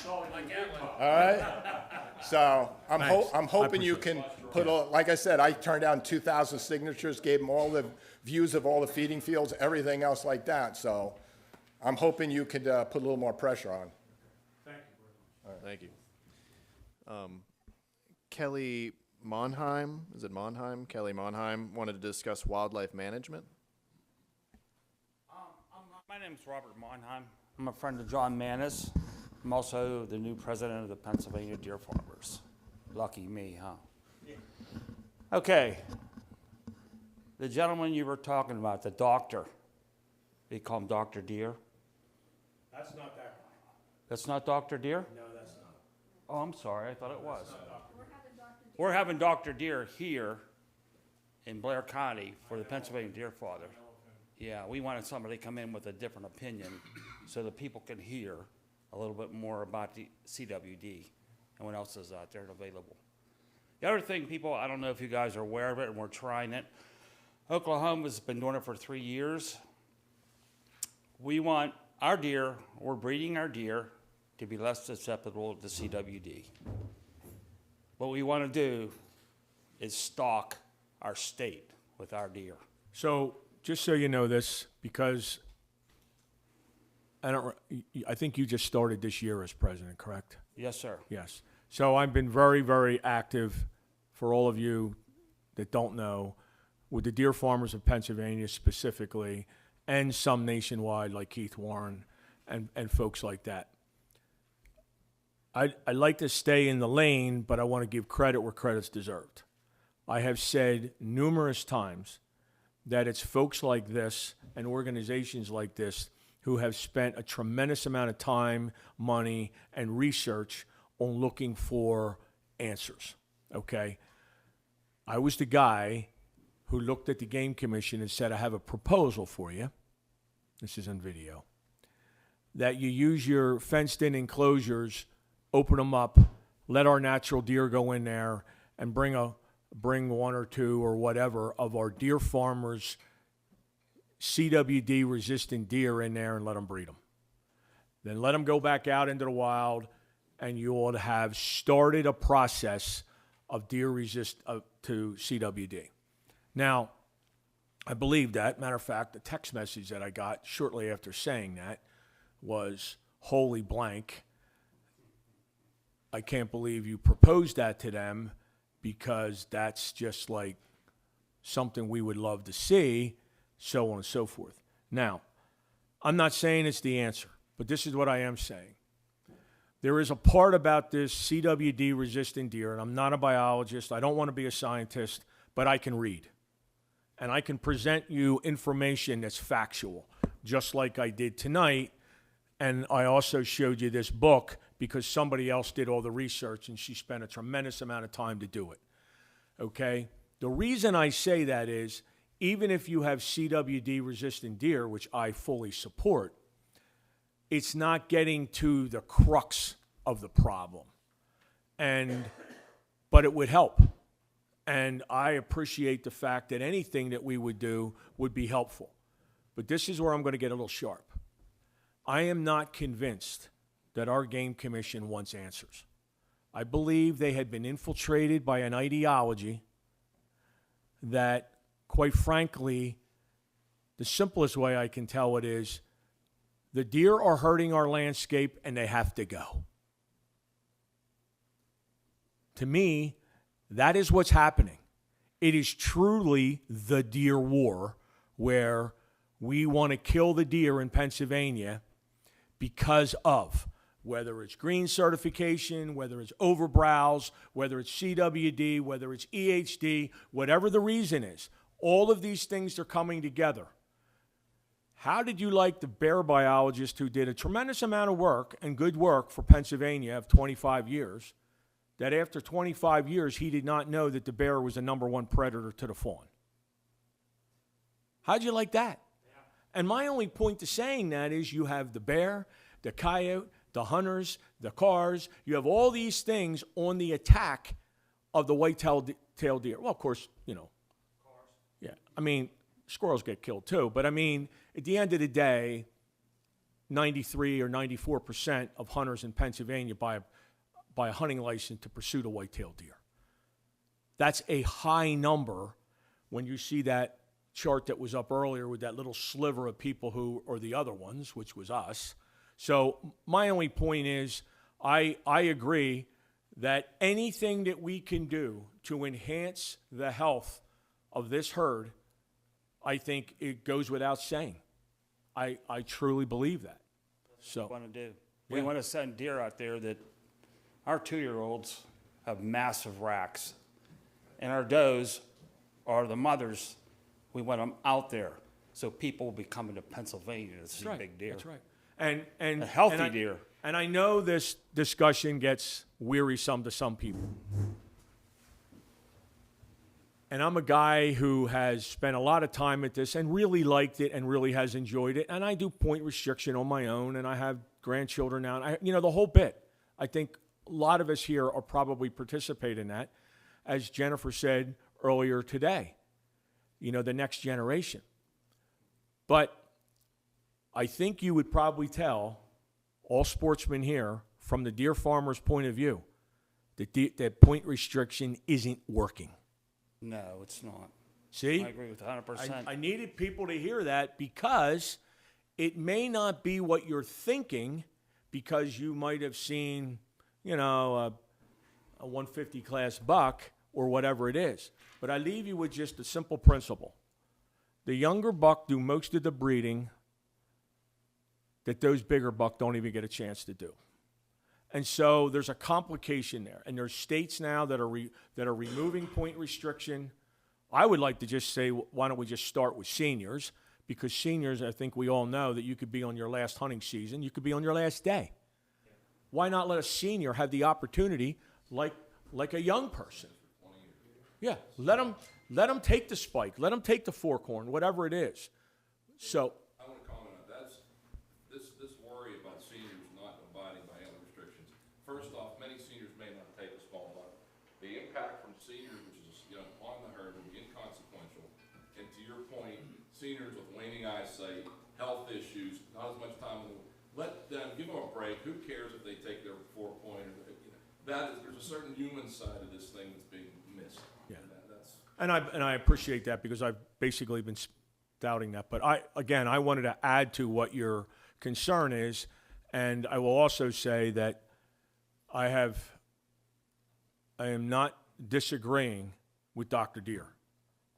All right. So I'm hoping you can put like I said, I turned down 2,000 signatures, gave them all the views of all the feeding fields, everything else like that. So I'm hoping you could put a little more pressure on. Thank you very much. Thank you. Kelly Monheim, is it Monheim? Kelly Monheim wanted to discuss wildlife management. My name is Robert Monheim. I'm a friend of John Manis. I'm also the new president of the Pennsylvania Deer Farmers. Lucky me, huh? Yeah. Okay. The gentleman you were talking about, the doctor, they call him Dr. Deer. That's not that guy. That's not Dr. Deer? No, that's not. Oh, I'm sorry. I thought it was. We're having Dr. Deer here in Blair County for the Pennsylvania Deer Father. Yeah, we wanted somebody to come in with a different opinion so that people can hear a little bit more about the CWD and what else is out there available. The other thing, people, I don't know if you guys are aware of it, and we're trying it. Oklahoma's been doing it for 3 years. We want our deer, we're breeding our deer to be less susceptible to CWD. What we want to do is stock our state with our deer. So just so you know this, because I think you just started this year as president, correct? Yes, sir. Yes. So I've been very, very active for all of you that don't know with the deer farmers of Pennsylvania specifically, and some nationwide like Keith Warren and folks like that. I like to stay in the lane, but I want to give credit where credit's deserved. I have said numerous times that it's folks like this and organizations like this who have spent a tremendous amount of time, money, and research on looking for answers, okay? I was the guy who looked at the Game Commission and said, I have a proposal for you. This is on video. That you use your fenced-in enclosures, open them up, let our natural deer go in there, and bring one or two or whatever of our deer farmers' CWD-resistant deer in there and let them breed them. Then let them go back out into the wild, and you will have started a process of deer resist to CWD. Now, I believe that. Matter of fact, the text message that I got shortly after saying that was, holy blank, I can't believe you proposed that to them, because that's just like something we would love to see, so on and so forth. Now, I'm not saying it's the answer, but this is what I am saying. There is a part about this CWD-resistant deer, and I'm not a biologist, I don't want to be a scientist, but I can read. And I can present you information that's factual, just like I did tonight. And I also showed you this book because somebody else did all the research and she spent a tremendous amount of time to do it. Okay? The reason I say that is, even if you have CWD-resistant deer, which I fully support, it's not getting to the crux of the problem. But it would help. And I appreciate the fact that anything that we would do would be helpful. But this is where I'm going to get a little sharp. I am not convinced that our Game Commission wants answers. I believe they had been infiltrated by an ideology that, quite frankly, the simplest way I can tell it is, the deer are hurting our landscape and they have to go. To me, that is what's happening. It is truly the deer war, where we want to kill the deer in Pennsylvania because of whether it's green certification, whether it's overbrowse, whether it's CWD, whether it's EHD, whatever the reason is. All of these things are coming together. How did you like the bear biologist who did a tremendous amount of work and good work for Pennsylvania of 25 years, that after 25 years he did not know that the bear was the #1 predator to the fawn? How'd you like that? Yeah. And my only point to saying that is, you have the bear, the coyote, the hunters, the cars. You have all these things on the attack of the white-tailed deer. Well, of course, you know. Cars. Yeah. I mean, squirrels get killed too. But I mean, at the end of the day, 93 or 94% of hunters in Pennsylvania buy a hunting license to pursue the white-tailed deer. That's a high number when you see that chart that was up earlier with that little sliver of people who are the other ones, which was us. So my only point is, I agree that anything that we can do to enhance the health of this herd, I think it goes without saying. I truly believe that. So We want to do. We want to send deer out there that our 2-year-olds have massive racks, and our does are the mothers. We want them out there so people will be coming to Pennsylvania to see big deer. That's right. And a healthy deer. And I know this discussion gets wearisome to some people. And I'm a guy who has spent a lot of time at this and really liked it and really has enjoyed it. And I do point restriction on my own, and I have grandchildren now. And the whole bit. I think a lot of us here are probably participate in that, as Jennifer said earlier today. the next generation. But I think you would probably tell all sportsmen here from the deer farmer's point of view that point restriction isn't working. No, it's not. See? I agree with 100%. I needed people to hear that because it may not be what you're thinking, because you might have seen, a 150 class buck or whatever it is. But I leave you with just a simple principle. The younger buck do most of the breeding that those bigger buck don't even get a chance to do. And so there's a complication there. And there's states now that are removing point restriction. I would like to just say, why don't we just start with seniors? Because seniors, I think we all know that you could be on your last hunting season. You could be on your last day. Why not let a senior have the opportunity like a young person? Yeah, let them take the spike. Let them take the forkhorn, whatever it is. So I want to comment on that. This worry about seniors not abiding by antler restrictions. First off, many seniors may not take a small buck. The impact from seniors, which is on the herd, will be inconsequential. And to your point, seniors with waning eyesight, health issues, not as much time. Let them, give them a break. Who cares if they take their 4-point? There's a certain human side of this thing that's being missed. Yeah. And And I appreciate that, because I've basically been doubting that. But I wanted to add to what your concern is, and I will also say that I am not disagreeing with Dr. Deere.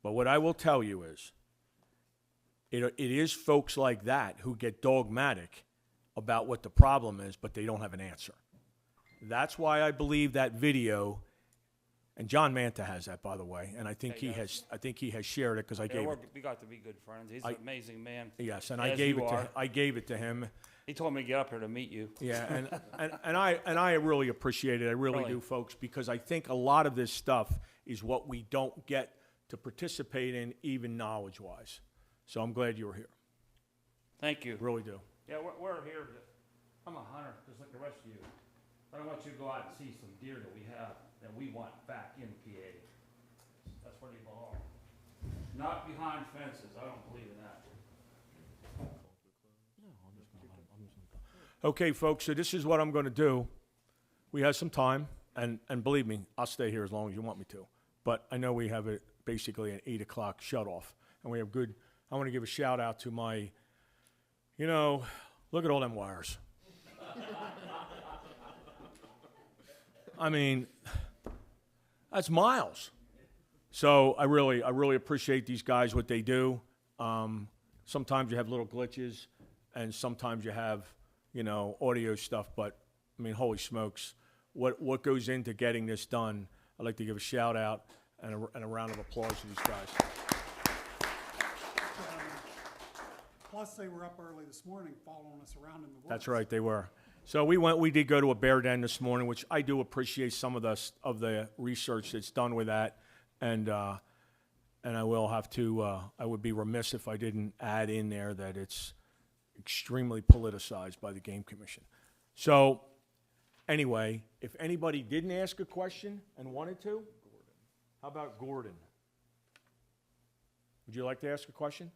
But what I will tell you is, it is folks like that who get dogmatic about what the problem is, but they don't have an answer. That's why I believe that video. And John Manta has that, by the way, and I think he has shared it, because I gave it. We got to be good friends. He's an amazing man. Yes, and I gave it to him. He told me to get up here to meet you. Yeah, and I really appreciate it. I really do, folks, because I think a lot of this stuff is what we don't get to participate in, even knowledge-wise. So I'm glad you were here. Thank you. Really do. Yeah, we're here. I'm a hunter, just like the rest of you. But I want you to go out and see some deer that we have that we want back in PA. That's where they belong. Not behind fences. I don't believe in that. Okay, folks, so this is what I'm going to do. We have some time, and believe me, I'll stay here as long as you want me to. But I know we have basically an 8 o'clock shut-off, and we have good. I want to give a shout-out to my, look at all them wires. I mean, that's miles. So I really appreciate these guys, what they do. Sometimes you have little glitches, and sometimes you have, audio stuff. But I mean, holy smokes, what goes into getting this done? I'd like to give a shout out and a round of applause to these guys. Plus, they were up early this morning following us around in the woods. That's right, they were. So we did go to a bear den this morning, which I do appreciate some of the research that's done with that, and I will have to. I would be remiss if I didn't add in there that it's extremely politicized by the Game Commission. So anyway, if anybody didn't ask a question and wanted to, how about Gordon? Would you like to ask a question?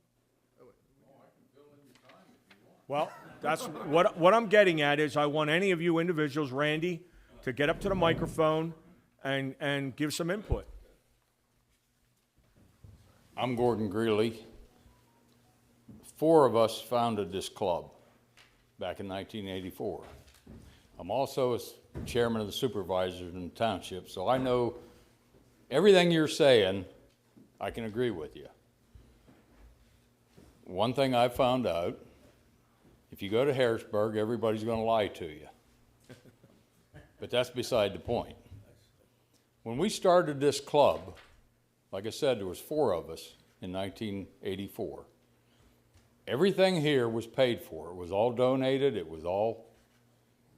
Well, that's what I'm getting at is I want any of you individuals, Randy, to get up to the microphone and give some input. I'm Gordon Greeley. 4 of us founded this club back in 1984. I'm also chairman of the supervisors in the township, so I know everything you're saying, I can agree with you. One thing I found out, if you go to Harrisburg, everybody's going to lie to you. But that's beside the point. When we started this club, like I said, there was 4 of us in 1984. Everything here was paid for. It was all donated. It was all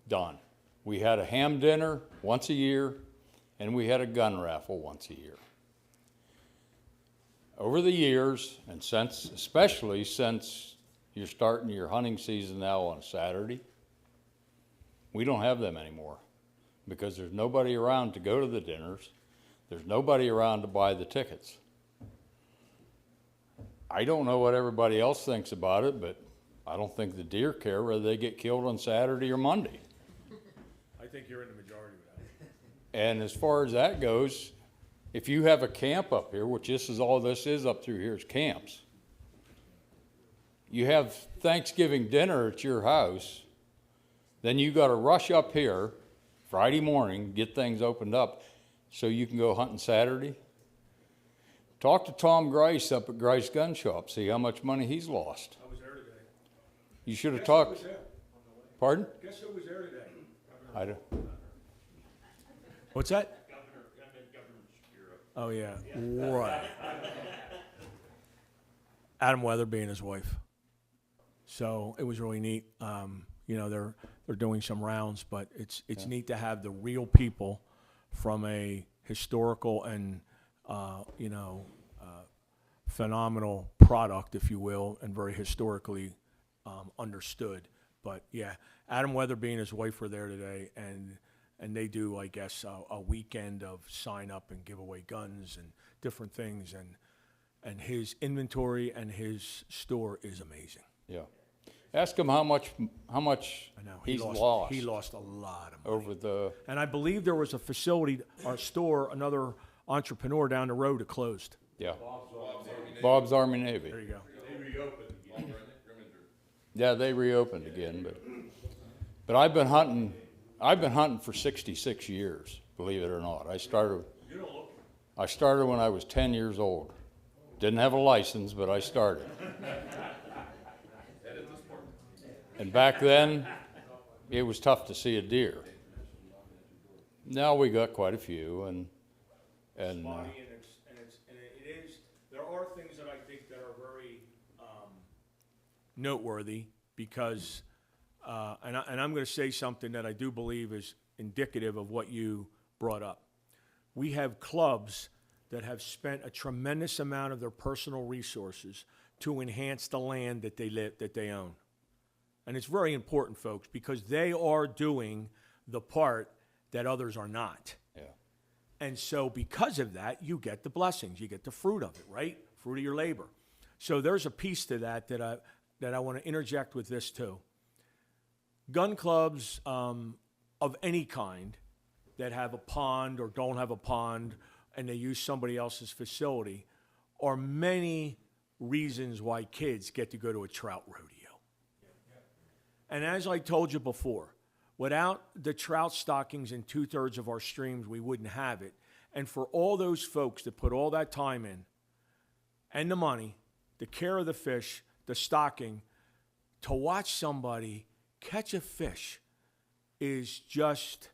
done. We had a ham dinner once a year, and we had a gun raffle once a year. Over the years, and especially since you're starting your hunting season now on a Saturday, we don't have them anymore because there's nobody around to go to the dinners. There's nobody around to buy the tickets. I don't know what everybody else thinks about it, but I don't think the deer care whether they get killed on Saturday or Monday. I think you're in the majority with that. And as far as that goes, if you have a camp up here, which this is all this is up through here is camps, you have Thanksgiving dinner at your house, then you got to rush up here Friday morning, get things opened up so you can go hunting Saturday. Talk to Tom Grice up at Grice Gun Shop, see how much money he's lost. I was there today. You should have Guess who was talked. there? Pardon? Guess who was there today? I don't. What's that? Oh, yeah. Right. Adam Weatherby and his wife. So it was really neat. You know, they're doing some rounds, but it's neat to have the real people from a historical and phenomenal product, if you will, and very historically understood. But yeah, Adam Weatherby and his wife were there today, and they do, I guess, a weekend of sign up and give away guns and different things, and his inventory and his store is amazing. Yeah. Ask him how much I know he's lost. He lost a lot of money. Over the. And I believe there was a facility or store, another entrepreneur down the road that closed. Yeah. Bob's Army Navy. There you go. They reopened again. Yeah, they reopened again, but I've been hunting for 66 years, believe it or not. I started when I was 10 years old. Didn't have a license, but I started. And back then, it was tough to see a deer. Now we got quite a few, and Spotty, and it is. There are things that I think that are very noteworthy because, and I'm going to say something that I do believe is indicative of what you brought up. We have clubs that have spent a tremendous amount of their personal resources to enhance the land that they own. And it's very important, folks, because they are doing the part that others are not. yeah. And so because of that, you get the blessings. You get the fruit of it, right? Fruit of your labor. So there's a piece to that I want to interject with this too. Gun clubs of any kind that have a pond or don't have a pond and they use somebody else's facility are many reasons why kids get to go to a trout rodeo. And as I told you before, without the trout stockings in 2/3 of our streams, we wouldn't have it. And for all those folks that put all that time in and the money, the care of the fish, the stocking, to watch somebody catch a fish is just,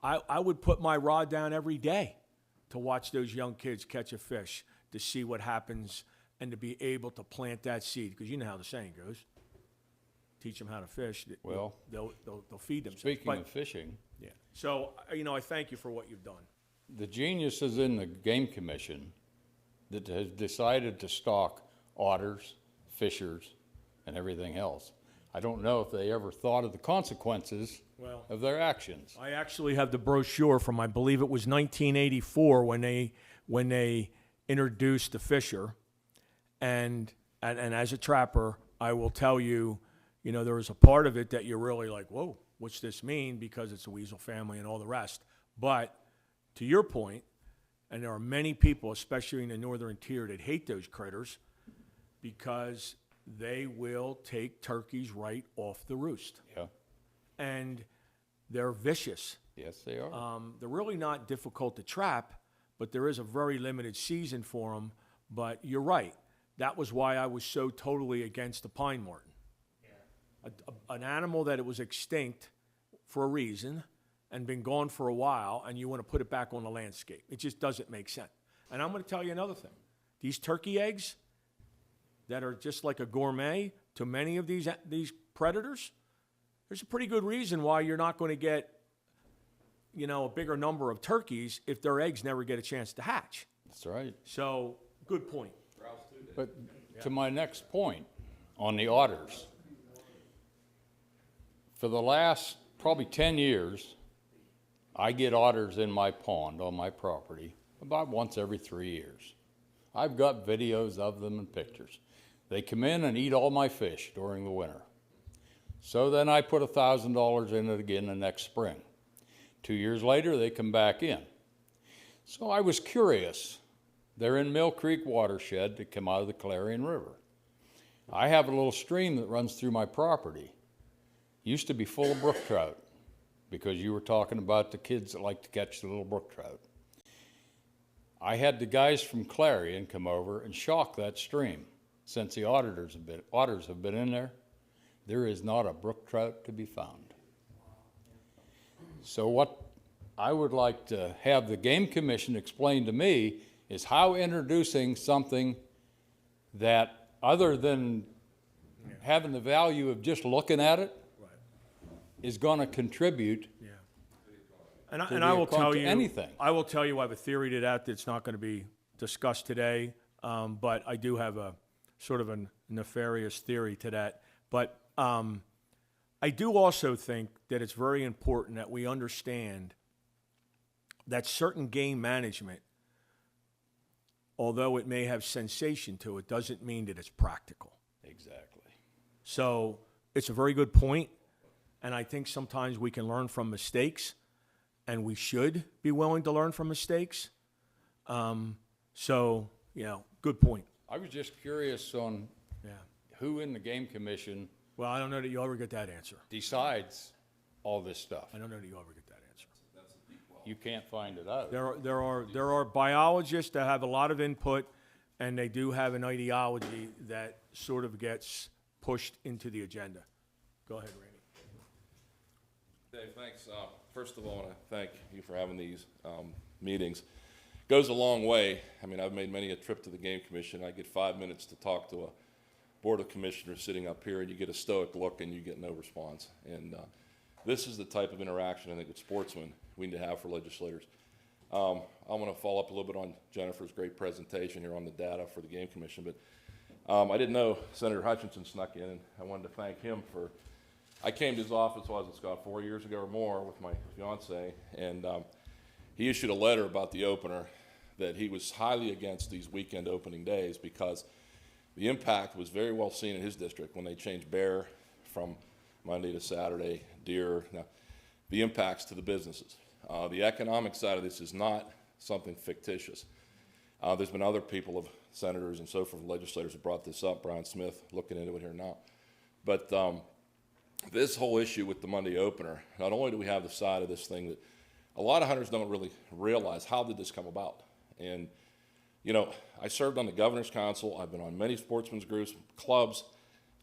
I would put my rod down every day to watch those young kids catch a fish, to see what happens and to be able to plant that seed. Because you know how the saying goes. Teach them how to fish. Well, they'll feed themselves. Speaking of fishing, yeah. So I thank you for what you've done. the genius is in the Game Commission that has decided to stock otters, fishers, and everything else. I don't know if they ever thought of the consequences of their actions. I actually have the brochure from, I believe it was 1984 when they introduced the fisher, and as a trapper, I will tell you, there was a part of it that you're really like, whoa, what's this mean? Because it's a weasel family and all the rest. But to your point, and there are many people, especially in the northern tier, that hate those critters because they will take turkeys right off the roost. Yeah. And they're vicious. Yes, they are. They're really not difficult to trap, but there is a very limited season for them. But you're right. That was why I was so totally against the pine marten. An animal that it was extinct for a reason and been gone for a while, and you want to put it back on the landscape. It just doesn't make sense. And I'm going to tell you another thing. These turkey eggs that are just like a gourmet to many of these predators, there's a pretty good reason why you're not going to get, a bigger number of turkeys if their eggs never get a chance to hatch. That's right. So, good point. But to my next point on the otters, for the last probably 10 years, I get otters in my pond on my property about once every 3 years. I've got videos of them and pictures. They come in and eat all my fish during the winter. So then I put $1,000 in it again the next spring. 2 years later, they come back in. So I was curious. They're in Mill Creek watershed that come out of the Clarion River. I have a little stream that runs through my property. Used to be full of brook trout because you were talking about the kids that like to catch the little brook trout. I had the guys from Clarion come over and shock that stream. Since the otters have been in there is not a brook trout to be found. So what I would like to have the Game Commission explain to me is how introducing something that, other than having the value of just looking at it, is going to contribute And to I will tell you, anything. I will tell you, I have a theory to that that's not going to be discussed today, but I do have a sort of a nefarious theory to that. But I do also think that it's very important that we understand that certain game management, although it may have sensation to it, doesn't mean that it's practical. Exactly. So it's a very good point, and I think sometimes we can learn from mistakes, and we should be willing to learn from mistakes. So, good point. I was just curious on who in the Game Commission Well, I don't know that you'll ever get that answer. decides all this stuff. I don't know that you'll ever get that answer. You can't find it out. There are biologists that have a lot of input, and they do have an ideology that sort of gets pushed into the agenda. Go ahead, Randy. Dave, thanks. First of all, I want to thank you for having these meetings. Goes a long way. I mean, I've made many a trip to the Game Commission. I get 5 minutes to talk to a Board of Commissioners sitting up here, and you get a stoic look, and you get no response. And this is the type of interaction I think with sportsmen we need to have for legislators. I want to follow up a little bit on Jennifer's great presentation here on the data for the Game Commission, but I didn't know Senator Hutchinson snuck in, and I wanted to thank him for. I came to his office, Scott, 4 years ago or more with my fiance, and he issued a letter about the opener that he was highly against these weekend opening days because the impact was very well seen in his district when they changed bear from Monday to Saturday, deer. Now, the impacts to the businesses. The economic side of this is not something fictitious. There's been other people, senators and so forth, legislators have brought this up. Brian Smith looking into it here now. But this whole issue with the Monday opener, not only do we have the side of this thing that a lot of hunters don't really realize how did this come about. And, I served on the Governor's Council. I've been on many sportsmen's groups, clubs.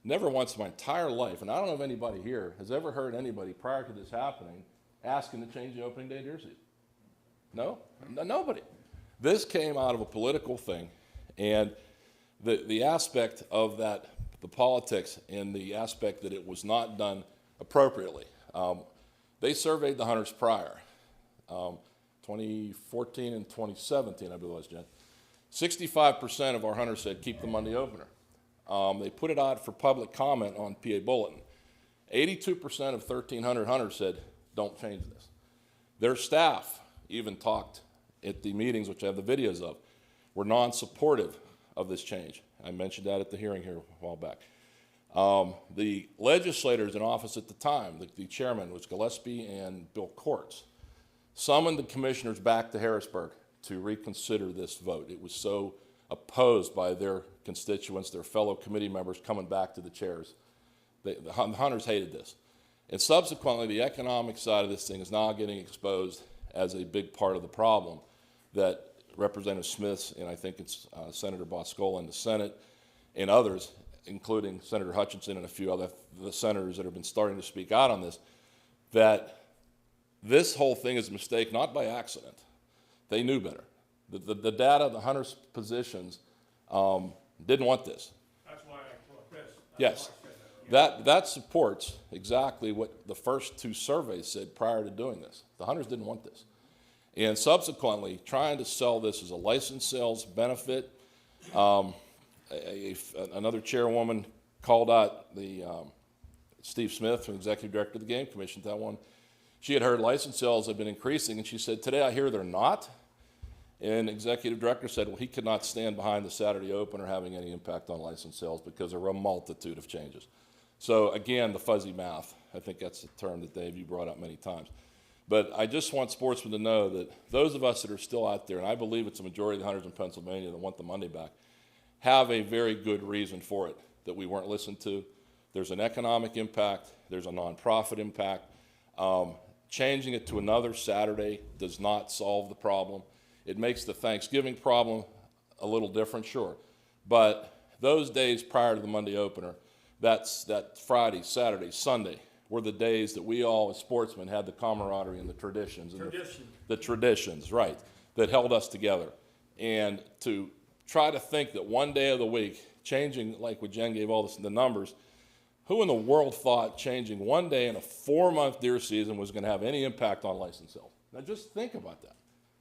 Never once in my entire life, and I don't know if anybody here has ever heard anybody prior to this happening asking to change the opening day deer season. No? Nobody. This came out of a political thing, and the aspect of that, the politics, and the aspect that it was not done appropriately. They surveyed the hunters prior, 2014 and 2017, I believe it was, Jen. 65% of our hunters said keep the Monday opener. They put it out for public comment on PA Bulletin. 82% of 1,300 hunters said don't change this. Their staff even talked at the meetings, which I have the videos of, were non-supportive of this change. I mentioned that at the hearing here a while back. The legislators in office at the time, the chairman was Gillespie and Bill Courts, summoned the commissioners back to Harrisburg to reconsider this vote. It was so opposed by their constituents, their fellow committee members coming back to the chairs. The hunters hated this. And subsequently, the economic side of this thing is now getting exposed as a big part of the problem that Representative Smith, and I think it's Senator Boscola in the Senate, and others, including Senator Hutchinson and a few other the senators that have been starting to speak out on this, that this whole thing is a mistake, not by accident. They knew better. The data, the hunters' positions didn't want this. That's why I thought this. Yes. That supports exactly what the first two surveys said prior to doing this. The hunters didn't want this. And subsequently, trying to sell this as a license sales benefit, another chairwoman called out the Steve Smith, executive director of the Game Commission, that one. She had heard license sales had been increasing, and she said, today I hear they're not. And executive director said, well, he could not stand behind the Saturday opener having any impact on license sales because there were a multitude of changes. So again, the fuzzy math, I think that's the term that Dave, you brought up many times. But I just want sportsmen to know that those of us that are still out there, and I believe it's a majority of the hunters in Pennsylvania that want the Monday back, have a very good reason for it, that we weren't listened to. There's an economic impact. There's a nonprofit impact. Changing it to another Saturday does not solve the problem. It makes the Thanksgiving problem a little different, sure. But those days prior to the Monday opener, that Friday, Saturday, Sunday, were the days that we all as sportsmen had the camaraderie and the traditions. And the traditions, right, that held us together. And to try to think that one day of the week, changing, like what Jen gave all this, the numbers, who in the world thought changing one day in a 4-month deer season was going to have any impact on license sales? Now just think about that.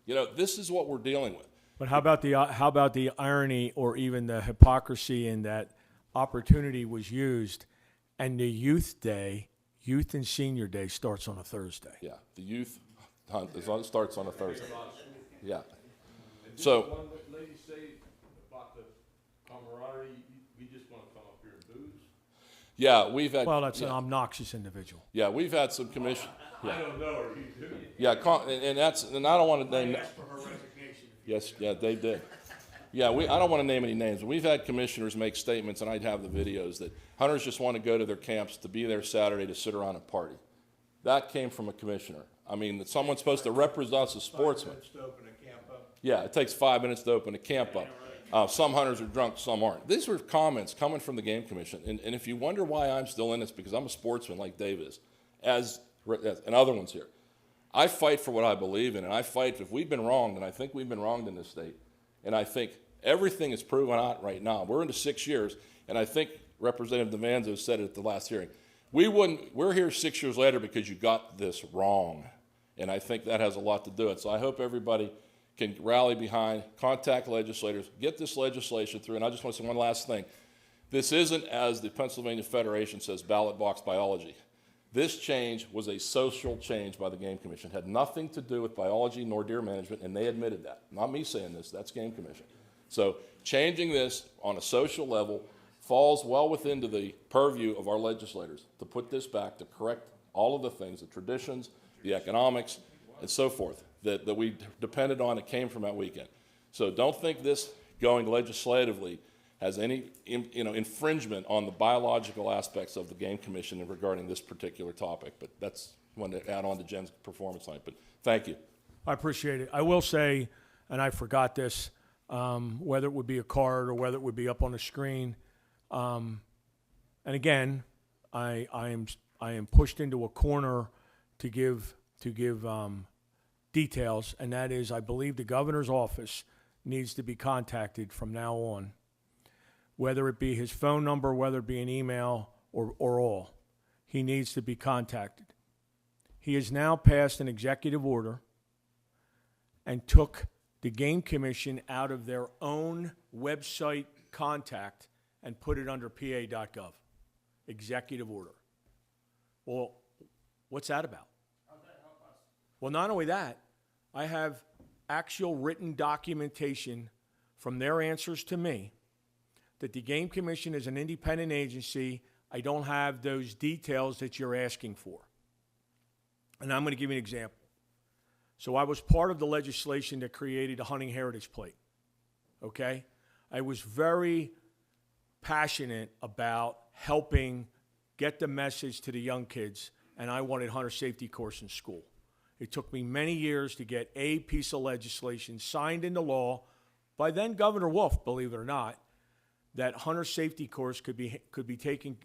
You know, this is what we're dealing with. But how about the irony or even the hypocrisy in that opportunity was used, and the youth and senior day starts on a Thursday. Yeah, the youth hunt starts on a Thursday. Yeah. So. One lady say about the camaraderie, you just want to come up here and booze? Yeah, we've had. Well, that's an obnoxious individual. Yeah, we've had some commission. Yeah. I don't know her, you do. Yeah, and I don't want to name. I asked for her resignation. Yes, yeah, they did. Yeah, I don't want to name any names, but we've had commissioners make statements, and I'd have the videos, that hunters just want to go to their camps to be there Saturday to sit around and party. That came from a commissioner. I mean, that someone's supposed to represent us as sportsmen. 5 minutes to open a camp up. Yeah, it takes 5 minutes to open a camp up. Some hunters are drunk, some aren't. These were comments coming from the Game Commission. And if you wonder why I'm still in this, because I'm a sportsman like Dave is, and other ones here. I fight for what I believe in, and I fight if we've been wronged, and I think we've been wronged in this state. And I think everything is proven out right now. We're into 6 years, and I think Representative DeVanzo said it at the last hearing. We're here 6 years later because you got this wrong. And I think that has a lot to do with it. So I hope everybody can rally behind, contact legislators, get this legislation through. And I just want to say one last thing. This isn't, as the Pennsylvania Federation says, ballot box biology. This change was a social change by the Game Commission. It had nothing to do with biology nor deer management, and they admitted that. Not me saying this, that's Game Commission. So changing this on a social level falls well within the purview of our legislators to put this back, to correct all of the things, the traditions, the economics, and so forth, that we depended on that came from that weekend. So don't think this going legislatively has any infringement on the biological aspects of the Game Commission regarding this particular topic. But that's one to add on to Jen's performance night. But thank you. I appreciate it. I will say, and I forgot this, whether it would be a card or whether it would be up on the screen. And again, I am pushed into a corner to give details, and that is, I believe the governor's office needs to be contacted from now on, whether it be his phone number, whether it be an email, or all. He needs to be contacted. He has now passed an executive order and took the Game Commission out of their own website contact and put it under pa.gov. Executive order. Well, what's that about? How'd that help us? Well, not only that, I have actual written documentation from their answers to me that the Game Commission is an independent agency. I don't have those details that you're asking for. And I'm going to give you an example. So I was part of the legislation that created a hunting heritage plate, okay? I was very passionate about helping get the message to the young kids, and I wanted hunter safety course in school. It took me many years to get a piece of legislation signed into law by then Governor Wolf, believe it or not, that hunter safety course could be taken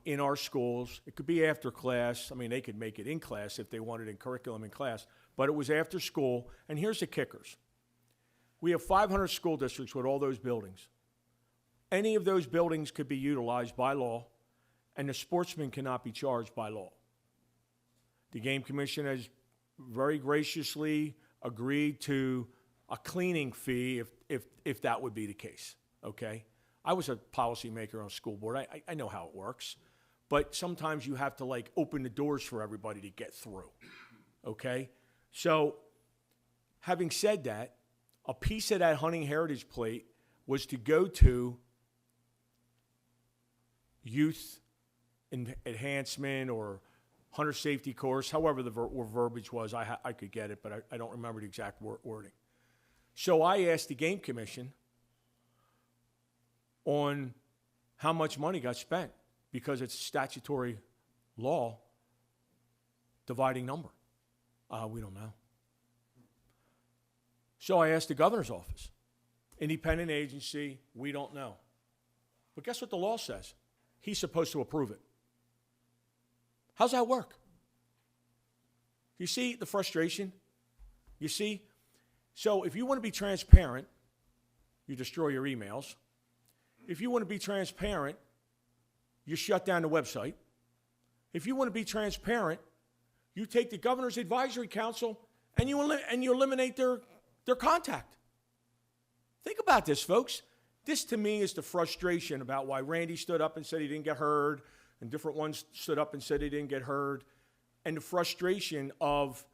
in our schools. It could be after class. I mean, they could make it in class if they wanted in curriculum in class, but it was after school. And here's the kickers. We have 500 school districts with all those buildings. Any of those buildings could be utilized by law, and the sportsman cannot be charged by law. The Game Commission has very graciously agreed to a cleaning fee if that would be the case, okay? I was a policymaker on a school board. I know how it works. But sometimes you have to, like, open the doors for everybody to get through, okay? So having said that, a piece of that hunting heritage plate was to go to youth enhancement or hunter safety course, however the verbiage was. I could get it, but I don't remember the exact wording. So I asked the Game Commission on how much money got spent, because it's statutory law dividing number. We don't know. So I asked the governor's office. Independent agency, we don't know. But guess what the law says? He's supposed to approve it. How's that work? You see the frustration? You see? So if you want to be transparent, you destroy your emails. If you want to be transparent, you shut down the website. If you want to be transparent, you take the governor's advisory council and you eliminate their contact. Think about this, folks. This, to me, is the frustration about why Randy stood up and said he didn't get heard, and different ones stood up and said they didn't get heard, and the frustration of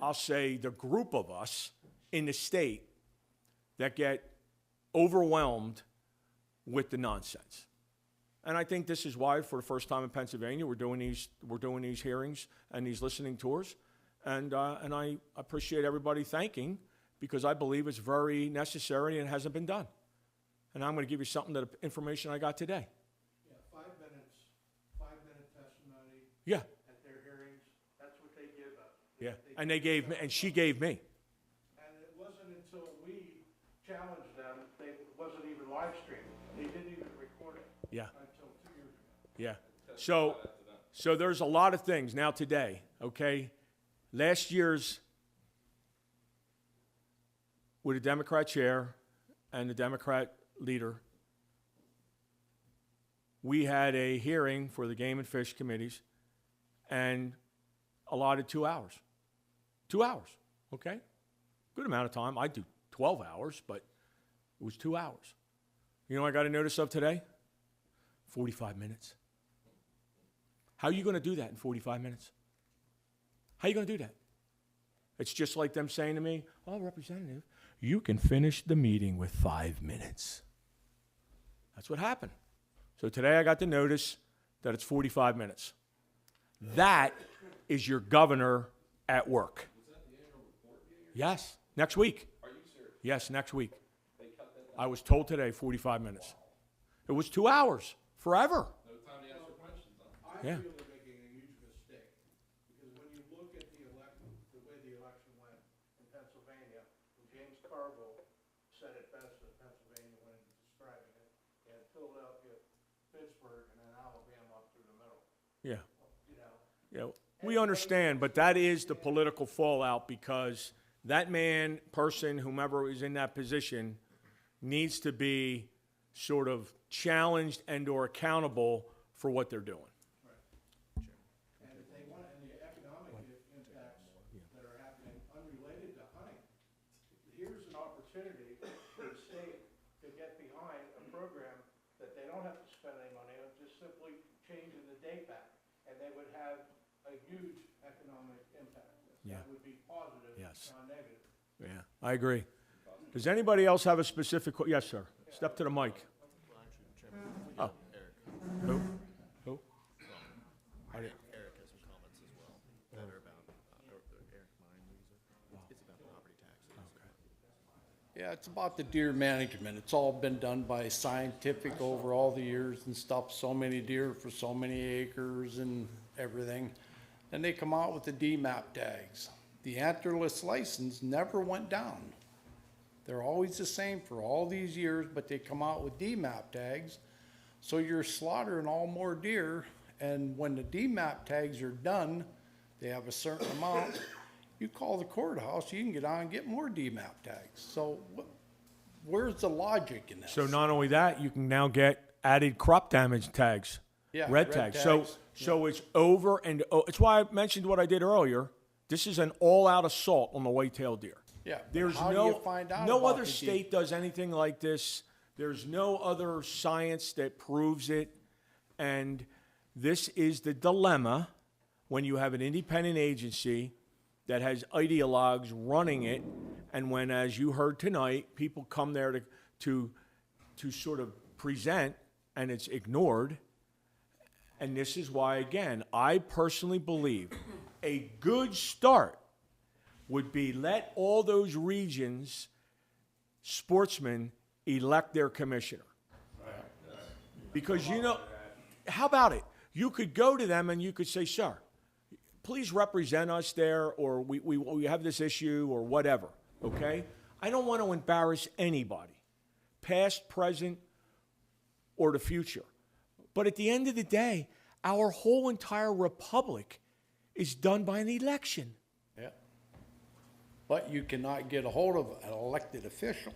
I'll say, the group of us in the state that get overwhelmed with the nonsense. And I think this is why, for the first time in Pennsylvania, we're doing these hearings and these listening tours. And I appreciate everybody thanking, because I believe it's very necessary and it hasn't been done. And I'm going to give you something, that information I got today. Yeah, 5 minutes, 5-minute testimony. Yeah. At their hearings, that's what they give us. Yeah. And they gave me, and she gave me. And it wasn't until we challenged them, it wasn't even live streamed. They didn't even record it. Yeah. Until 2 years ago. Yeah. So there's a lot of things now today, okay? Last year's, with the Democrat chair and the Democrat leader, we had a hearing for the Game and Fish committees and allotted 2 hours. 2 hours, okay? Good amount of time. I do 12 hours, but it was 2 hours. You know what I got a notice of today? 45 minutes. How are you going to do that in 45 minutes? How are you going to do that? It's just like them saying to me, "Oh, Representative, you can finish the meeting with 5 minutes." That's what happened. So today I got the notice that it's 45 minutes. That is your governor at work. Was that the annual report meeting? Yes, next week. Are you serious? Yes, next week. They cut that down? I was told today 45 minutes. It was 2 hours, forever. No time to answer questions, huh? Yeah. I feel they're making a huge mistake, because when you look at the election, the way the election went in Pennsylvania, and James Carville said it best in Pennsylvania when describing it, you had Philadelphia, Pittsburgh, and then Alabama up through the middle. Yeah. You know, Yeah, we understand, but that is the political fallout, because that person, whomever is in that position, needs to be sort of challenged and or accountable for what they're doing. and if they want, and the economic impacts that are happening unrelated to hunting, here's an opportunity for the state to get behind a program that they don't have to spend any money on, just simply changing the date back, and they would have a huge economic impact. Yeah. That would be positive, Yes. not negative. Yeah, I agree. Does anybody else have a specific, yes, sir. Step to the mic. Oh. Who? Who? I didn't- Eric has some comments as well that are about, Eric, mine user. It's about property taxes. Yeah, it's about the deer management. It's all been done by scientific over all the years and stuff, so many deer for so many acres and everything. Then they come out with the DMAP tags. The antlerless license never went down. They're always the same for all these years, but they come out with DMAP tags. So you're slaughtering all more deer, and when the DMAP tags are done, they have a certain amount. You call the courthouse, you can get on and get more DMAP tags. So where's the logic in this? So not only that, you can now get added crop damage tags. Yeah, red red tags. tags. So it's over and it's why I mentioned what I did earlier. This is an all-out assault on the white-tailed deer. Yeah, but There's how do no you find out no about other the state does anything like this. There's no other science that proves it, and this is the dilemma when you have an independent agency that has ideologues running it, and when, as you heard tonight, people come there to sort of present, and it's ignored. And this is why, again, I personally believe a good start would be let all those regions' sportsmen elect their commissioner. Because, you know, how about it? You could go to them and you could say, sir, please represent us there, or we have this issue, or whatever, okay? I don't want to embarrass anybody, past, present, or the future. But at the end of the day, our whole entire republic is done by an election. Yeah. But you cannot get a hold of an elected official.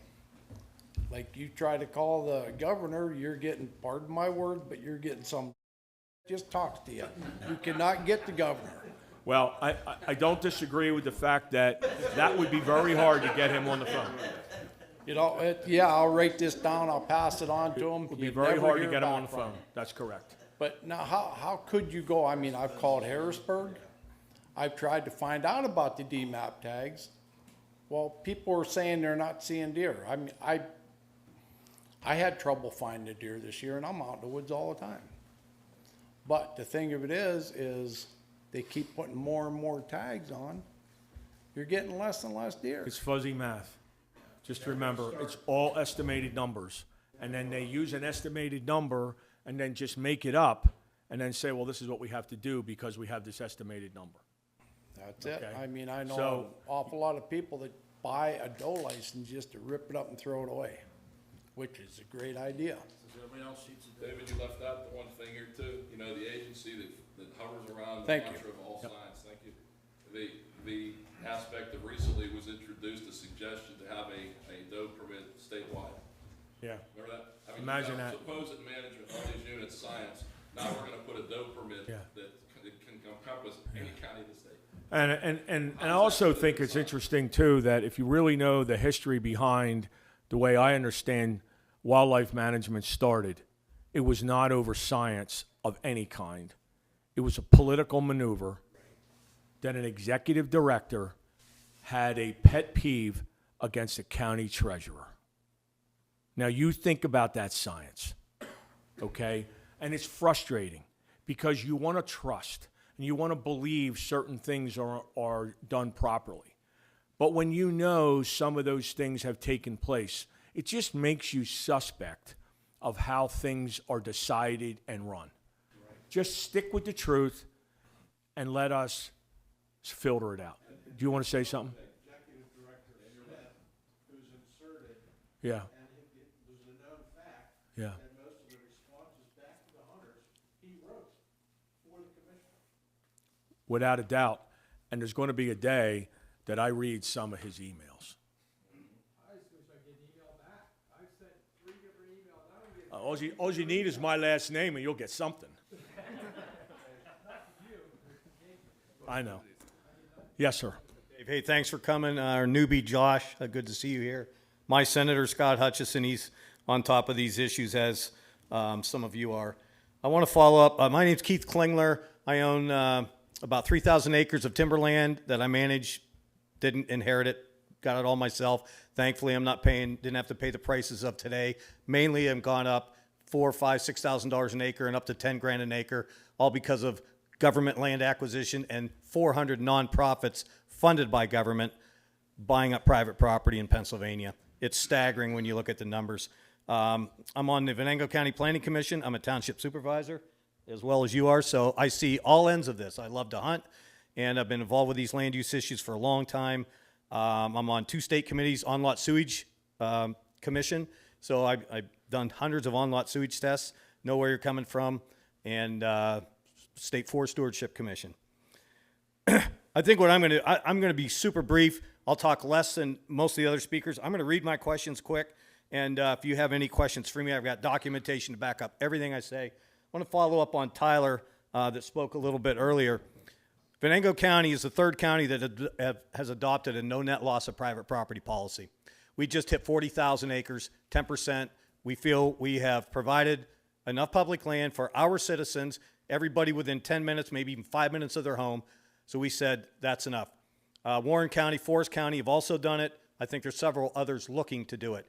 Like, you try to call the governor, you're getting, pardon my word, but you're getting some just talks to you. You cannot get the governor. Well, I don't disagree with the fact that that would be very hard to get him on the phone. You know, yeah, I'll write this down, I'll pass it on to him. It would be very hard to get him on the phone. That's correct. But now, how could you go? I mean, I've called Harrisburg. I've tried to find out about the DMAP tags. Well, people are saying they're not seeing deer. I mean, I had trouble finding a deer this year, and I'm out in the woods all the time. But the thing of it is they keep putting more and more tags on. You're getting less and less deer. It's fuzzy math. Just remember, it's all estimated numbers. And then they use an estimated number and then just make it up and then say, well, this is what we have to do because we have this estimated number. That's it. Okay. I mean, I know an awful lot of people that buy a doe license just to rip it up and throw it away, which is a great idea. David, you left out the one thing here too, you know, the agency that hovers around the Thank you. mantra of all science, thank you. The aspect of recently was introduced a suggestion to have a doe permit statewide. Yeah. Remember that? I mean, Imagine that. Supposed management, all these units, science, now we're gonna put a doe permit Yeah. that can encompass any county in the state. And I also think it's interesting, too, that if you really know the history behind the way I understand wildlife management started, it was not over science of any kind. It was a political maneuver that an executive director had a pet peeve against a county treasurer. Now, you think about that science, okay? And it's frustrating because you want to trust and you want to believe certain things are done properly. But when you know some of those things have taken place, it just makes you suspect of how things are decided and run. Right. Just stick with the truth and let us filter it out. Do you want to say something? Executive Director Smith, who's inserted. Yeah. And it was a known fact. Yeah. That most of the responses back to the hunters, he wrote for the commissioner. Without a doubt. And there's going to be a day that I read some of his emails. All you need is my last name and you'll get something. I know. Yes, sir. Hey, thanks for coming. Our newbie, Josh, good to see you here. My Senator, Scott Hutchison, he's on top of these issues as some of you are. I want to follow up. My name's Keith Klingler. I own about 3,000 acres of timberland that I manage. Didn't inherit it. Got it all myself. Thankfully, I'm not paying, didn't have to pay the prices of today. Mainly, have gone up $4,000, $5,000, $6,000 an acre and up to 10 grand an acre, all because of government land acquisition and 400 nonprofits funded by government buying up private property in Pennsylvania. It's staggering when you look at the numbers. I'm on the Venango County Planning Commission. I'm a township supervisor, as well as you are, so I see all ends of this. I love to hunt, and I've been involved with these land use issues for a long time. I'm on 2 state committees, on-lot sewage commission, so I've done hundreds of on-lot sewage tests, know where you're coming from, and State Forest Stewardship Commission. I think what I'm going to be super brief. I'll talk less than most of the other speakers. I'm going to read my questions quick, and if you have any questions for me, I've got documentation to back up everything I say. I want to follow up on Tyler that spoke a little bit earlier. Venango County is the 3rd county that has adopted a no net loss of private property policy. We just hit 40,000 acres, 10%. We feel we have provided enough public land for our citizens, everybody within 10 minutes, maybe even 5 minutes of their home. So we said that's enough. Warren County, Forest County have also done it. I think there's several others looking to do it.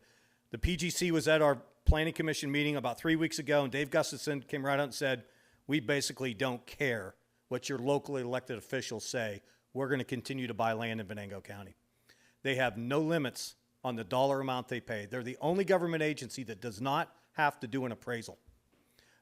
The PGC was at our Planning Commission meeting about 3 weeks ago, and Dave Gustafson came right out and said, we basically don't care what your locally elected officials say. We're going to continue to buy land in Venango County. They have no limits on the dollar amount they pay. They're the only government agency that does not have to do an appraisal.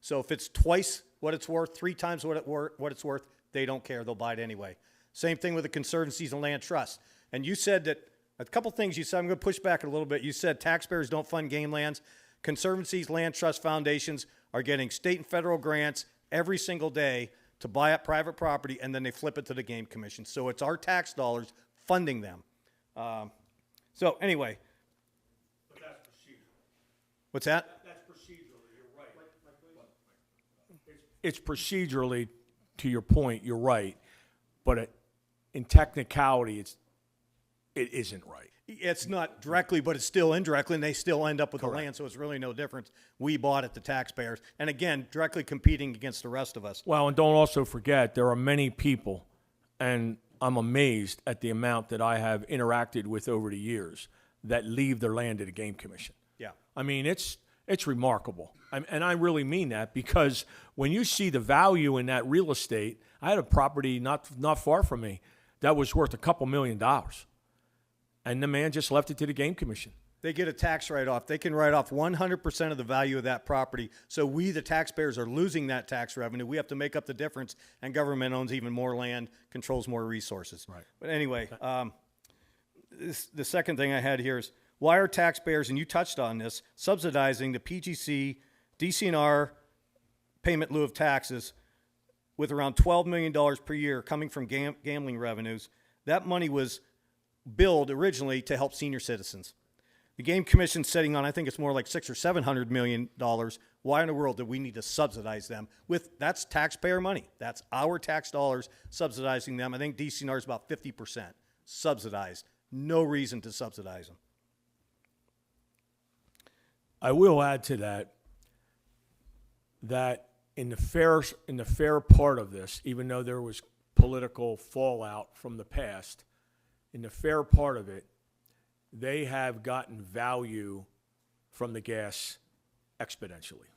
So if it's twice what it's worth, 3 times what it's worth, they don't care. They'll buy it anyway. Same thing with the conservancies and land trusts. And you said that a couple things you said, I'm going to push back a little bit. You said taxpayers don't fund game lands. Conservancies, land trust foundations are getting state and federal grants every single day to buy up private property, and then they flip it to the Game Commission. So it's our tax dollars funding them. So anyway. But that's procedural. What's that? That's procedurally, you're right. It's procedurally, to your point, you're right. But in technicality, it isn't right. It's not directly, but it's still indirectly, and they still end up with the land, so it's really no difference. We bought it, the taxpayers. And again, directly competing against the rest of us. Well, and don't also forget, there are many people, and I'm amazed at the amount that I have interacted with over the years that leave their land to the Game Commission. Yeah. I mean, it's remarkable. And I really mean that, because when you see the value in that real estate, I had a property not far from me that was worth $2 million. And the man just left it to the Game Commission. They get a tax write-off. They can write off 100% of the value of that property. So we, the taxpayers, are losing that tax revenue. We have to make up the difference, and government owns even more land, controls more resources. Right. But anyway, the second thing I had here is, why are taxpayers, and you touched on this, subsidizing the PGC, DCNR payment in lieu of taxes with around $12 million per year coming from gambling revenues? That money was billed originally to help senior citizens. The Game Commission setting on, I think it's more like $600 or $700 million. Why in the world do we need to subsidize them? That's taxpayer money. That's our tax dollars subsidizing them. I think DCNR is about 50% subsidized. No reason to subsidize them. I will add to that in the fair part of this, even though there was political fallout from the past, in the fair part of it, they have gotten value from the gas exponentially,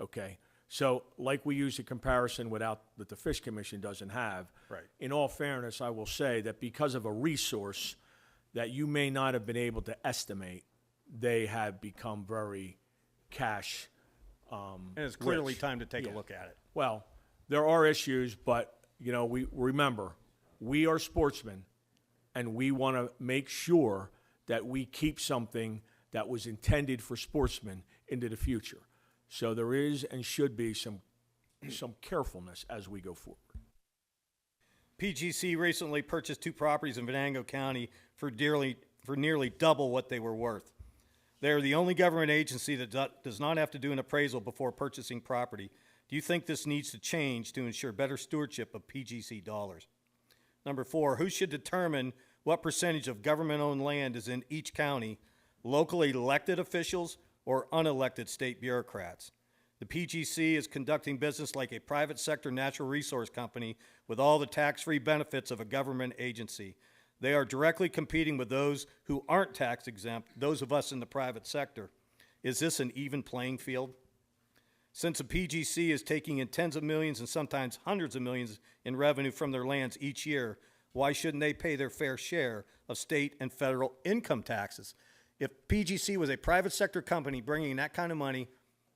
okay? So like we use a comparison that the Fish Commission doesn't have, right. In all fairness, I will say that because of a resource that you may not have been able to estimate, they have become very cash and it's clearly rich. time to take a look at it. Well, there are issues, but we remember, we are sportsmen, and we want to make sure that we keep something that was intended for sportsmen into the future. So there is and should be some carefulness as we go forward. PGC recently purchased 2 properties in Venango County for nearly double what they were worth. They are the only government agency that does not have to do an appraisal before purchasing property. Do you think this needs to change to ensure better stewardship of PGC dollars? Number 4, who should determine what percentage of government-owned land is in each county, locally elected officials or unelected state bureaucrats? The PGC is conducting business like a private sector natural resource company with all the tax-free benefits of a government agency. They are directly competing with those who aren't tax exempt, those of us in the private sector. Is this an even playing field? Since the PGC is taking in tens of millions and sometimes hundreds of millions in revenue from their lands each year, why shouldn't they pay their fair share of state and federal income taxes? If PGC was a private sector company bringing in that kind of money,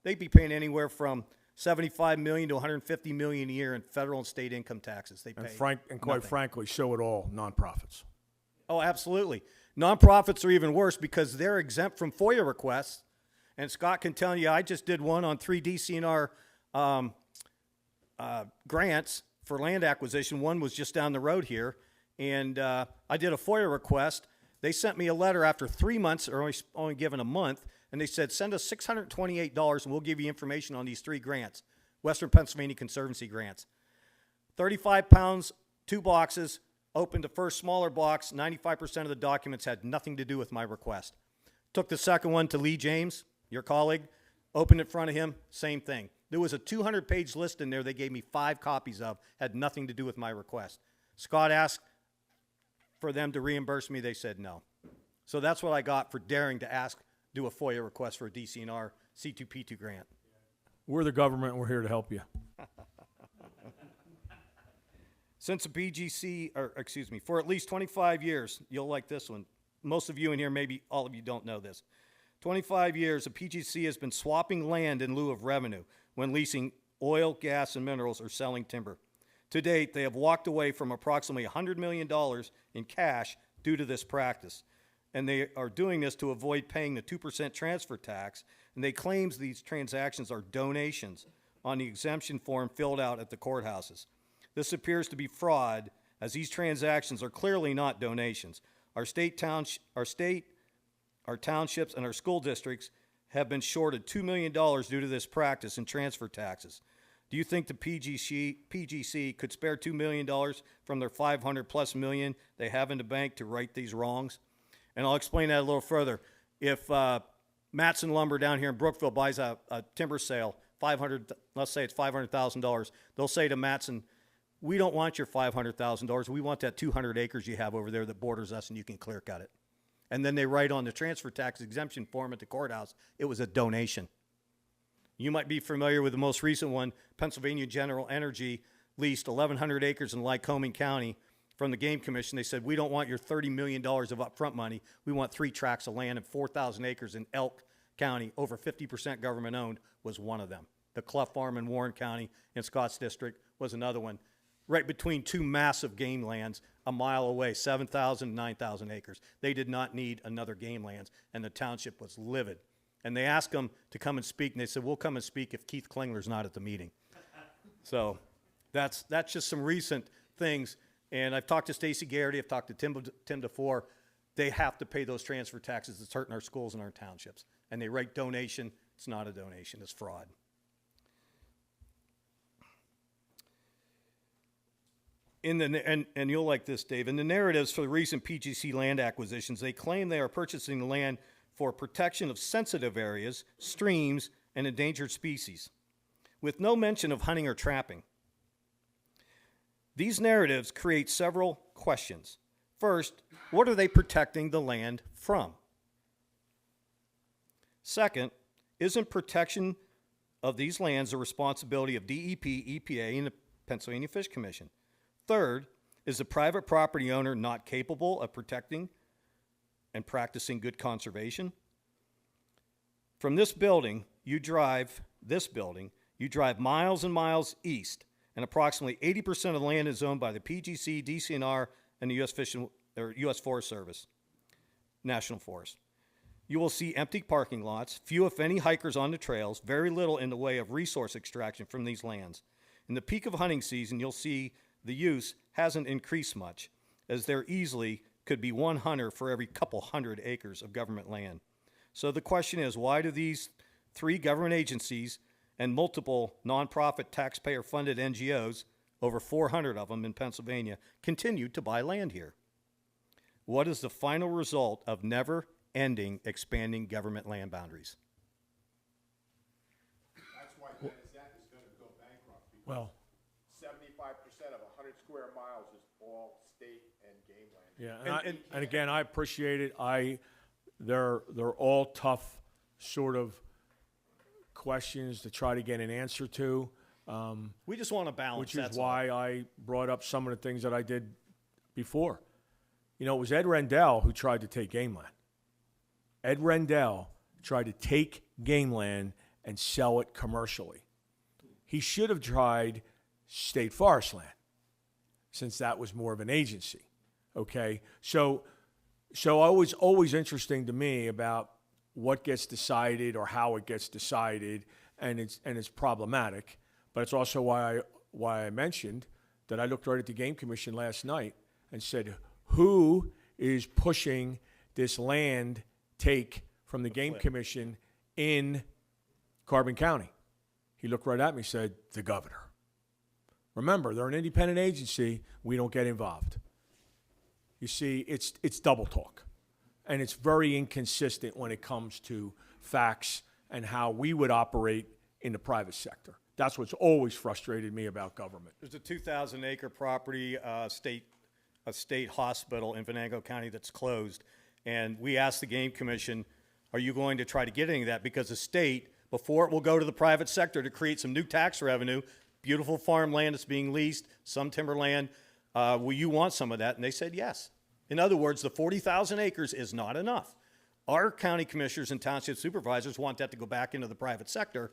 they'd be paying anywhere from $75 million to $150 million a year in federal and state income taxes. They pay And quite frankly, so would all nonprofits. Oh, absolutely. Nonprofits are even worse because they're exempt from FOIA requests. And Scott can tell you, I just did one on 3 DCNR grants for land acquisition. One was just down the road here. And I did a FOIA request. They sent me a letter after 3 months, or only given a month, and they said, send us $628 and we'll give you information on these 3 grants, Western Pennsylvania Conservancy grants. 35 pounds, 2 boxes, opened the first smaller box. 95% of the documents had nothing to do with my request. Took the second one to Lee James, your colleague, opened it in front of him, same thing. There was a 200-page list in there they gave me 5 copies of, had nothing to do with my request. Scott asked for them to reimburse me, they said no. So that's what I got for daring to do a FOIA request for a DCNR C2P2 grant. We're the government, and we're here to help you. Since the PGC, for at least 25 years, you'll like this one. Most of you in here, maybe all of you don't know this. 25 years, the PGC has been swapping land in lieu of revenue when leasing oil, gas, and minerals or selling timber. To date, they have walked away from approximately $100 million in cash due to this practice. And they are doing this to avoid paying the 2% transfer tax. And they claim these transactions are donations on the exemption form filled out at the courthouses. This appears to be fraud, as these transactions are clearly not donations. Our townships, and our school districts have been shorted $2 million due to this practice in transfer taxes. Do you think the PGC could spare $2 million from their $500+ million they have in the bank to right these wrongs? And I'll explain that a little further. If Matson Lumber down here in Brookville buys a timber sale, let's say it's $500,000, they'll say to Matson, we don't want your $500,000. We want that 200 acres you have over there that borders us and you can clear cut it. And then they write on the transfer tax exemption form at the courthouse, it was a donation. You might be familiar with the most recent one. Pennsylvania General Energy leased 1,100 acres in Lycoming County from the Game Commission. They said, we don't want your $30 million of upfront money. We want 3 tracts of land and 4,000 acres in Elk County, over 50% government owned, was one of them. The Clough Farm in Warren County in Scotts District was another one. Right between 2 massive game lands a mile away, 7,000, 9,000 acres. They did not need another game lands, and the township was livid. And they asked them to come and speak, and they said, we'll come and speak if Keith Klingler's not at the meeting. So that's just some recent things. And I've talked to Stacy Garrity, I've talked to Tim DeFore. They have to pay those transfer taxes. It's hurting our schools and our townships. And they write donation. It's not a donation. It's fraud. And you'll like this, Dave. In the narratives for the recent PGC land acquisitions, they claim they are purchasing the land for protection of sensitive areas, streams, and endangered species, with no mention of hunting or trapping. These narratives create several questions. First, what are they protecting the land from? Second, isn't protection of these lands the responsibility of DEP, EPA, and the Pennsylvania Fish Commission? Third, is the private property owner not capable of protecting and practicing good conservation? From this building, you drive miles and miles east, and approximately 80% of the land is owned by the PGC, DCNR, and the U.S. Forest Service, National Forest. You will see empty parking lots, few if any hikers on the trails, very little in the way of resource extraction from these lands. In the peak of hunting season, you'll see the use hasn't increased much, as there easily could be one hunter for every couple hundred acres of government land. So the question is, why do these 3 government agencies and multiple nonprofit taxpayer-funded NGOs, over 400 of them in Pennsylvania, continue to buy land here? What is the final result of never-ending expanding government land boundaries? That's why Benzett is going to go bankrupt. Because Well, 75% of 100 square miles is all state and game land. yeah, and again, I appreciate it. They're all tough sort of questions to try to get an answer to. We just want to balance. Which is that's why all. I brought up some of the things that I did before. You know, it was Ed Rendell who tried to take game land. Ed Rendell tried to take game land and sell it commercially. He should have tried state forest land, since that was more of an agency. Okay, so it was always interesting to me about what gets decided or how it gets decided, and it's problematic. But it's also why I mentioned that I looked right at the Game Commission last night and said, who is pushing this land take from the Game Commission in Carbon County? He looked right at me and said, the governor. Remember, they're an independent agency. We don't get involved. You see, it's double talk. And it's very inconsistent when it comes to facts and how we would operate in the private sector. That's what's always frustrated me about government. There's a 2,000-acre property, state a state hospital in Venango County that's closed. And we asked the Game Commission, are you going to try to get any of that? Because the state, before it will go to the private sector to create some new tax revenue, beautiful farmland that's being leased, some timberland, will you want some of that? And they said yes. In other words, the 40,000 acres is not enough. Our county commissioners and township supervisors want that to go back into the private sector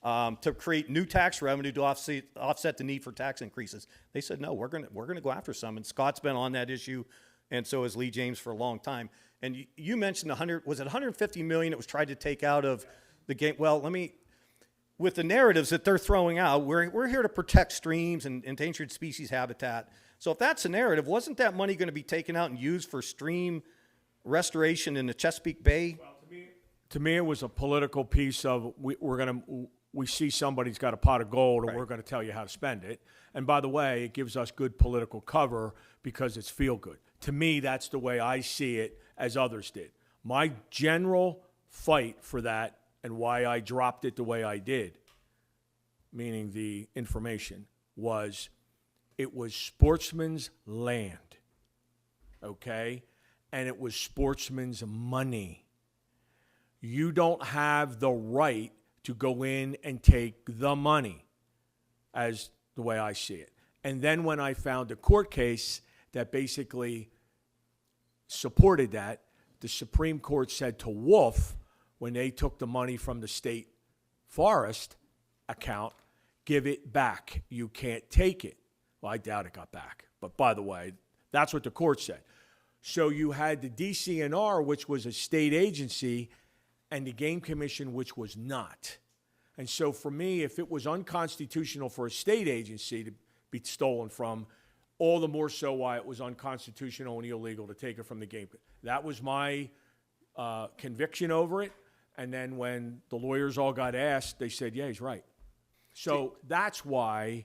to create new tax revenue to offset the need for tax increases. They said, no, we're gonna go after some. And Scott's been on that issue, and so has Lee James for a long time. And you mentioned was it 150 million that was tried to take out of the game? Well, with the narratives that they're throwing out, we're here to protect streams and endangered species habitat. So if that's a narrative, wasn't that money going to be taken out and used for stream restoration in the Chesapeake Bay? Well, to me, it was a political piece of we see somebody's got a pot of gold, and we're going to tell you how to spend it. And by the way, it gives us good political cover because it's feel good. To me, that's the way I see it, as others did. My general fight for that and why I dropped it the way I did, meaning the information, was it was sportsmen's land, okay? And it was sportsmen's money. You don't have the right to go in and take the money, as the way I see it. And then when I found a court case that basically supported that, the Supreme Court said to Wolf, when they took the money from the state forest account, give it back. You can't take it. Well, I doubt it got back. But by the way, that's what the court said. So you had the DCNR, which was a state agency, and the Game Commission, which was not. And so for me, if it was unconstitutional for a state agency to be stolen from, all the more so why it was unconstitutional and illegal to take it from the Game. That was my conviction over it. And then when the lawyers all got asked, they said, yeah, he's right. So that's why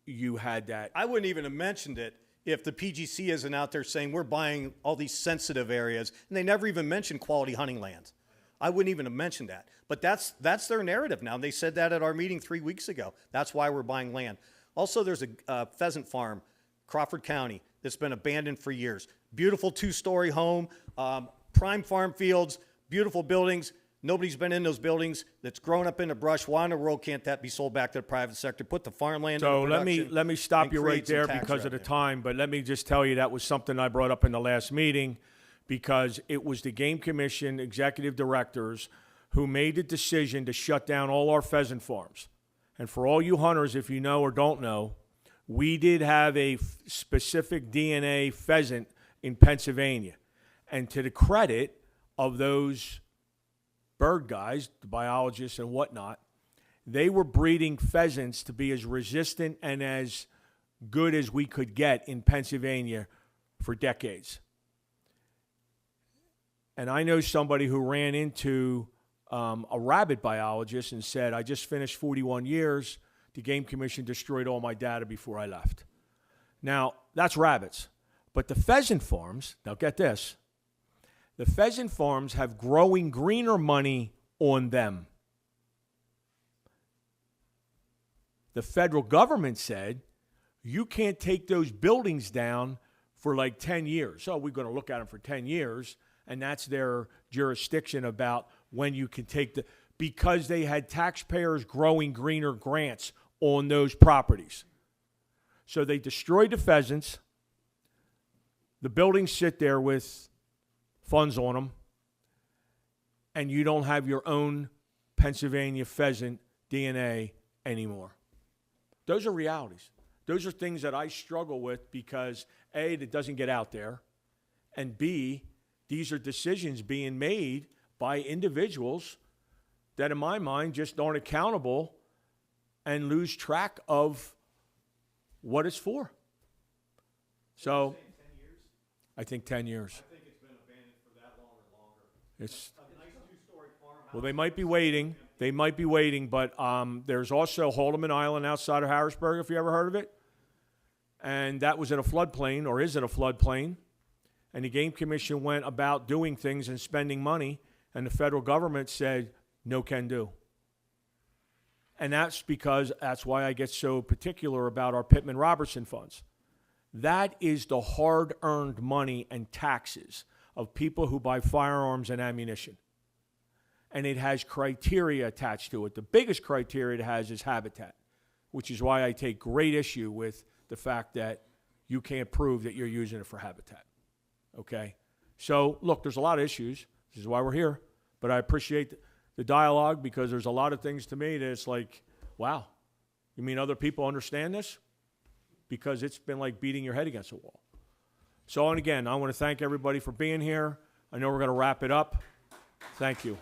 you had that. I wouldn't even have mentioned it if the PGC isn't out there saying we're buying all these sensitive areas, and they never even mentioned quality hunting lands. I wouldn't even have mentioned that. But that's their narrative now. They said that at our meeting 3 weeks ago. That's why we're buying land. Also, there's a pheasant farm, Crawford County, that's been abandoned for years. Beautiful two-story home, prime farm fields, beautiful buildings. Nobody's been in those buildings. That's grown up in the brush. Why in the world can't that be sold back to the private sector? Put the farmland so into production. let me stop you right create some there tax because of the revenue. time. But let me just tell you that was something I brought up in the last meeting, because it was the Game Commission executive directors who made the decision to shut down all our pheasant farms. And for all you hunters, if you know or don't know, we did have a specific DNA pheasant in Pennsylvania. And to the credit of those bird guys, the biologists and whatnot, they were breeding pheasants to be as resistant and as good as we could get in Pennsylvania for decades. And I know somebody who ran into a rabbit biologist and said, I just finished 41 years. The Game Commission destroyed all my data before I left. Now, that's rabbits. But the pheasant farms, now get this, the pheasant farms have growing greener money on them. The federal government said, you can't take those buildings down for like 10 years. So we're going to look at them for 10 years, and that's their jurisdiction about when you can take because they had taxpayers growing greener grants on those properties. So they destroyed the pheasants. The buildings sit there with funds on them, and you don't have your own Pennsylvania pheasant DNA anymore. Those are realities. Those are things that I struggle with because, A, that doesn't get out there, and B, these are decisions being made by individuals that, in my mind, just aren't accountable and lose track of what it's for. So, I think 10 years. I think it's been abandoned for that long or longer. It's A nice two-story farmhouse. well, they might be waiting. They might be waiting, but there's also Haldeman Island outside of Harrisburg, if you ever heard of it. And that was in a floodplain, or is in a floodplain. And the Game Commission went about doing things and spending money, and the federal government said, no can do. And that's why I get so particular about our Pittman-Robertson funds. That is the hard-earned money and taxes of people who buy firearms and ammunition. And it has criteria attached to it. The biggest criteria it has is habitat, which is why I take great issue with the fact that you can't prove that you're using it for habitat. Okay? So, look, there's a lot of issues. This is why we're here. But I appreciate the dialogue because there's a lot of things to me that it's like, wow, you mean other people understand this? Because it's been like beating your head against a wall. So, and again, I want to thank everybody for being here. I know we're going to wrap it up. Thank you.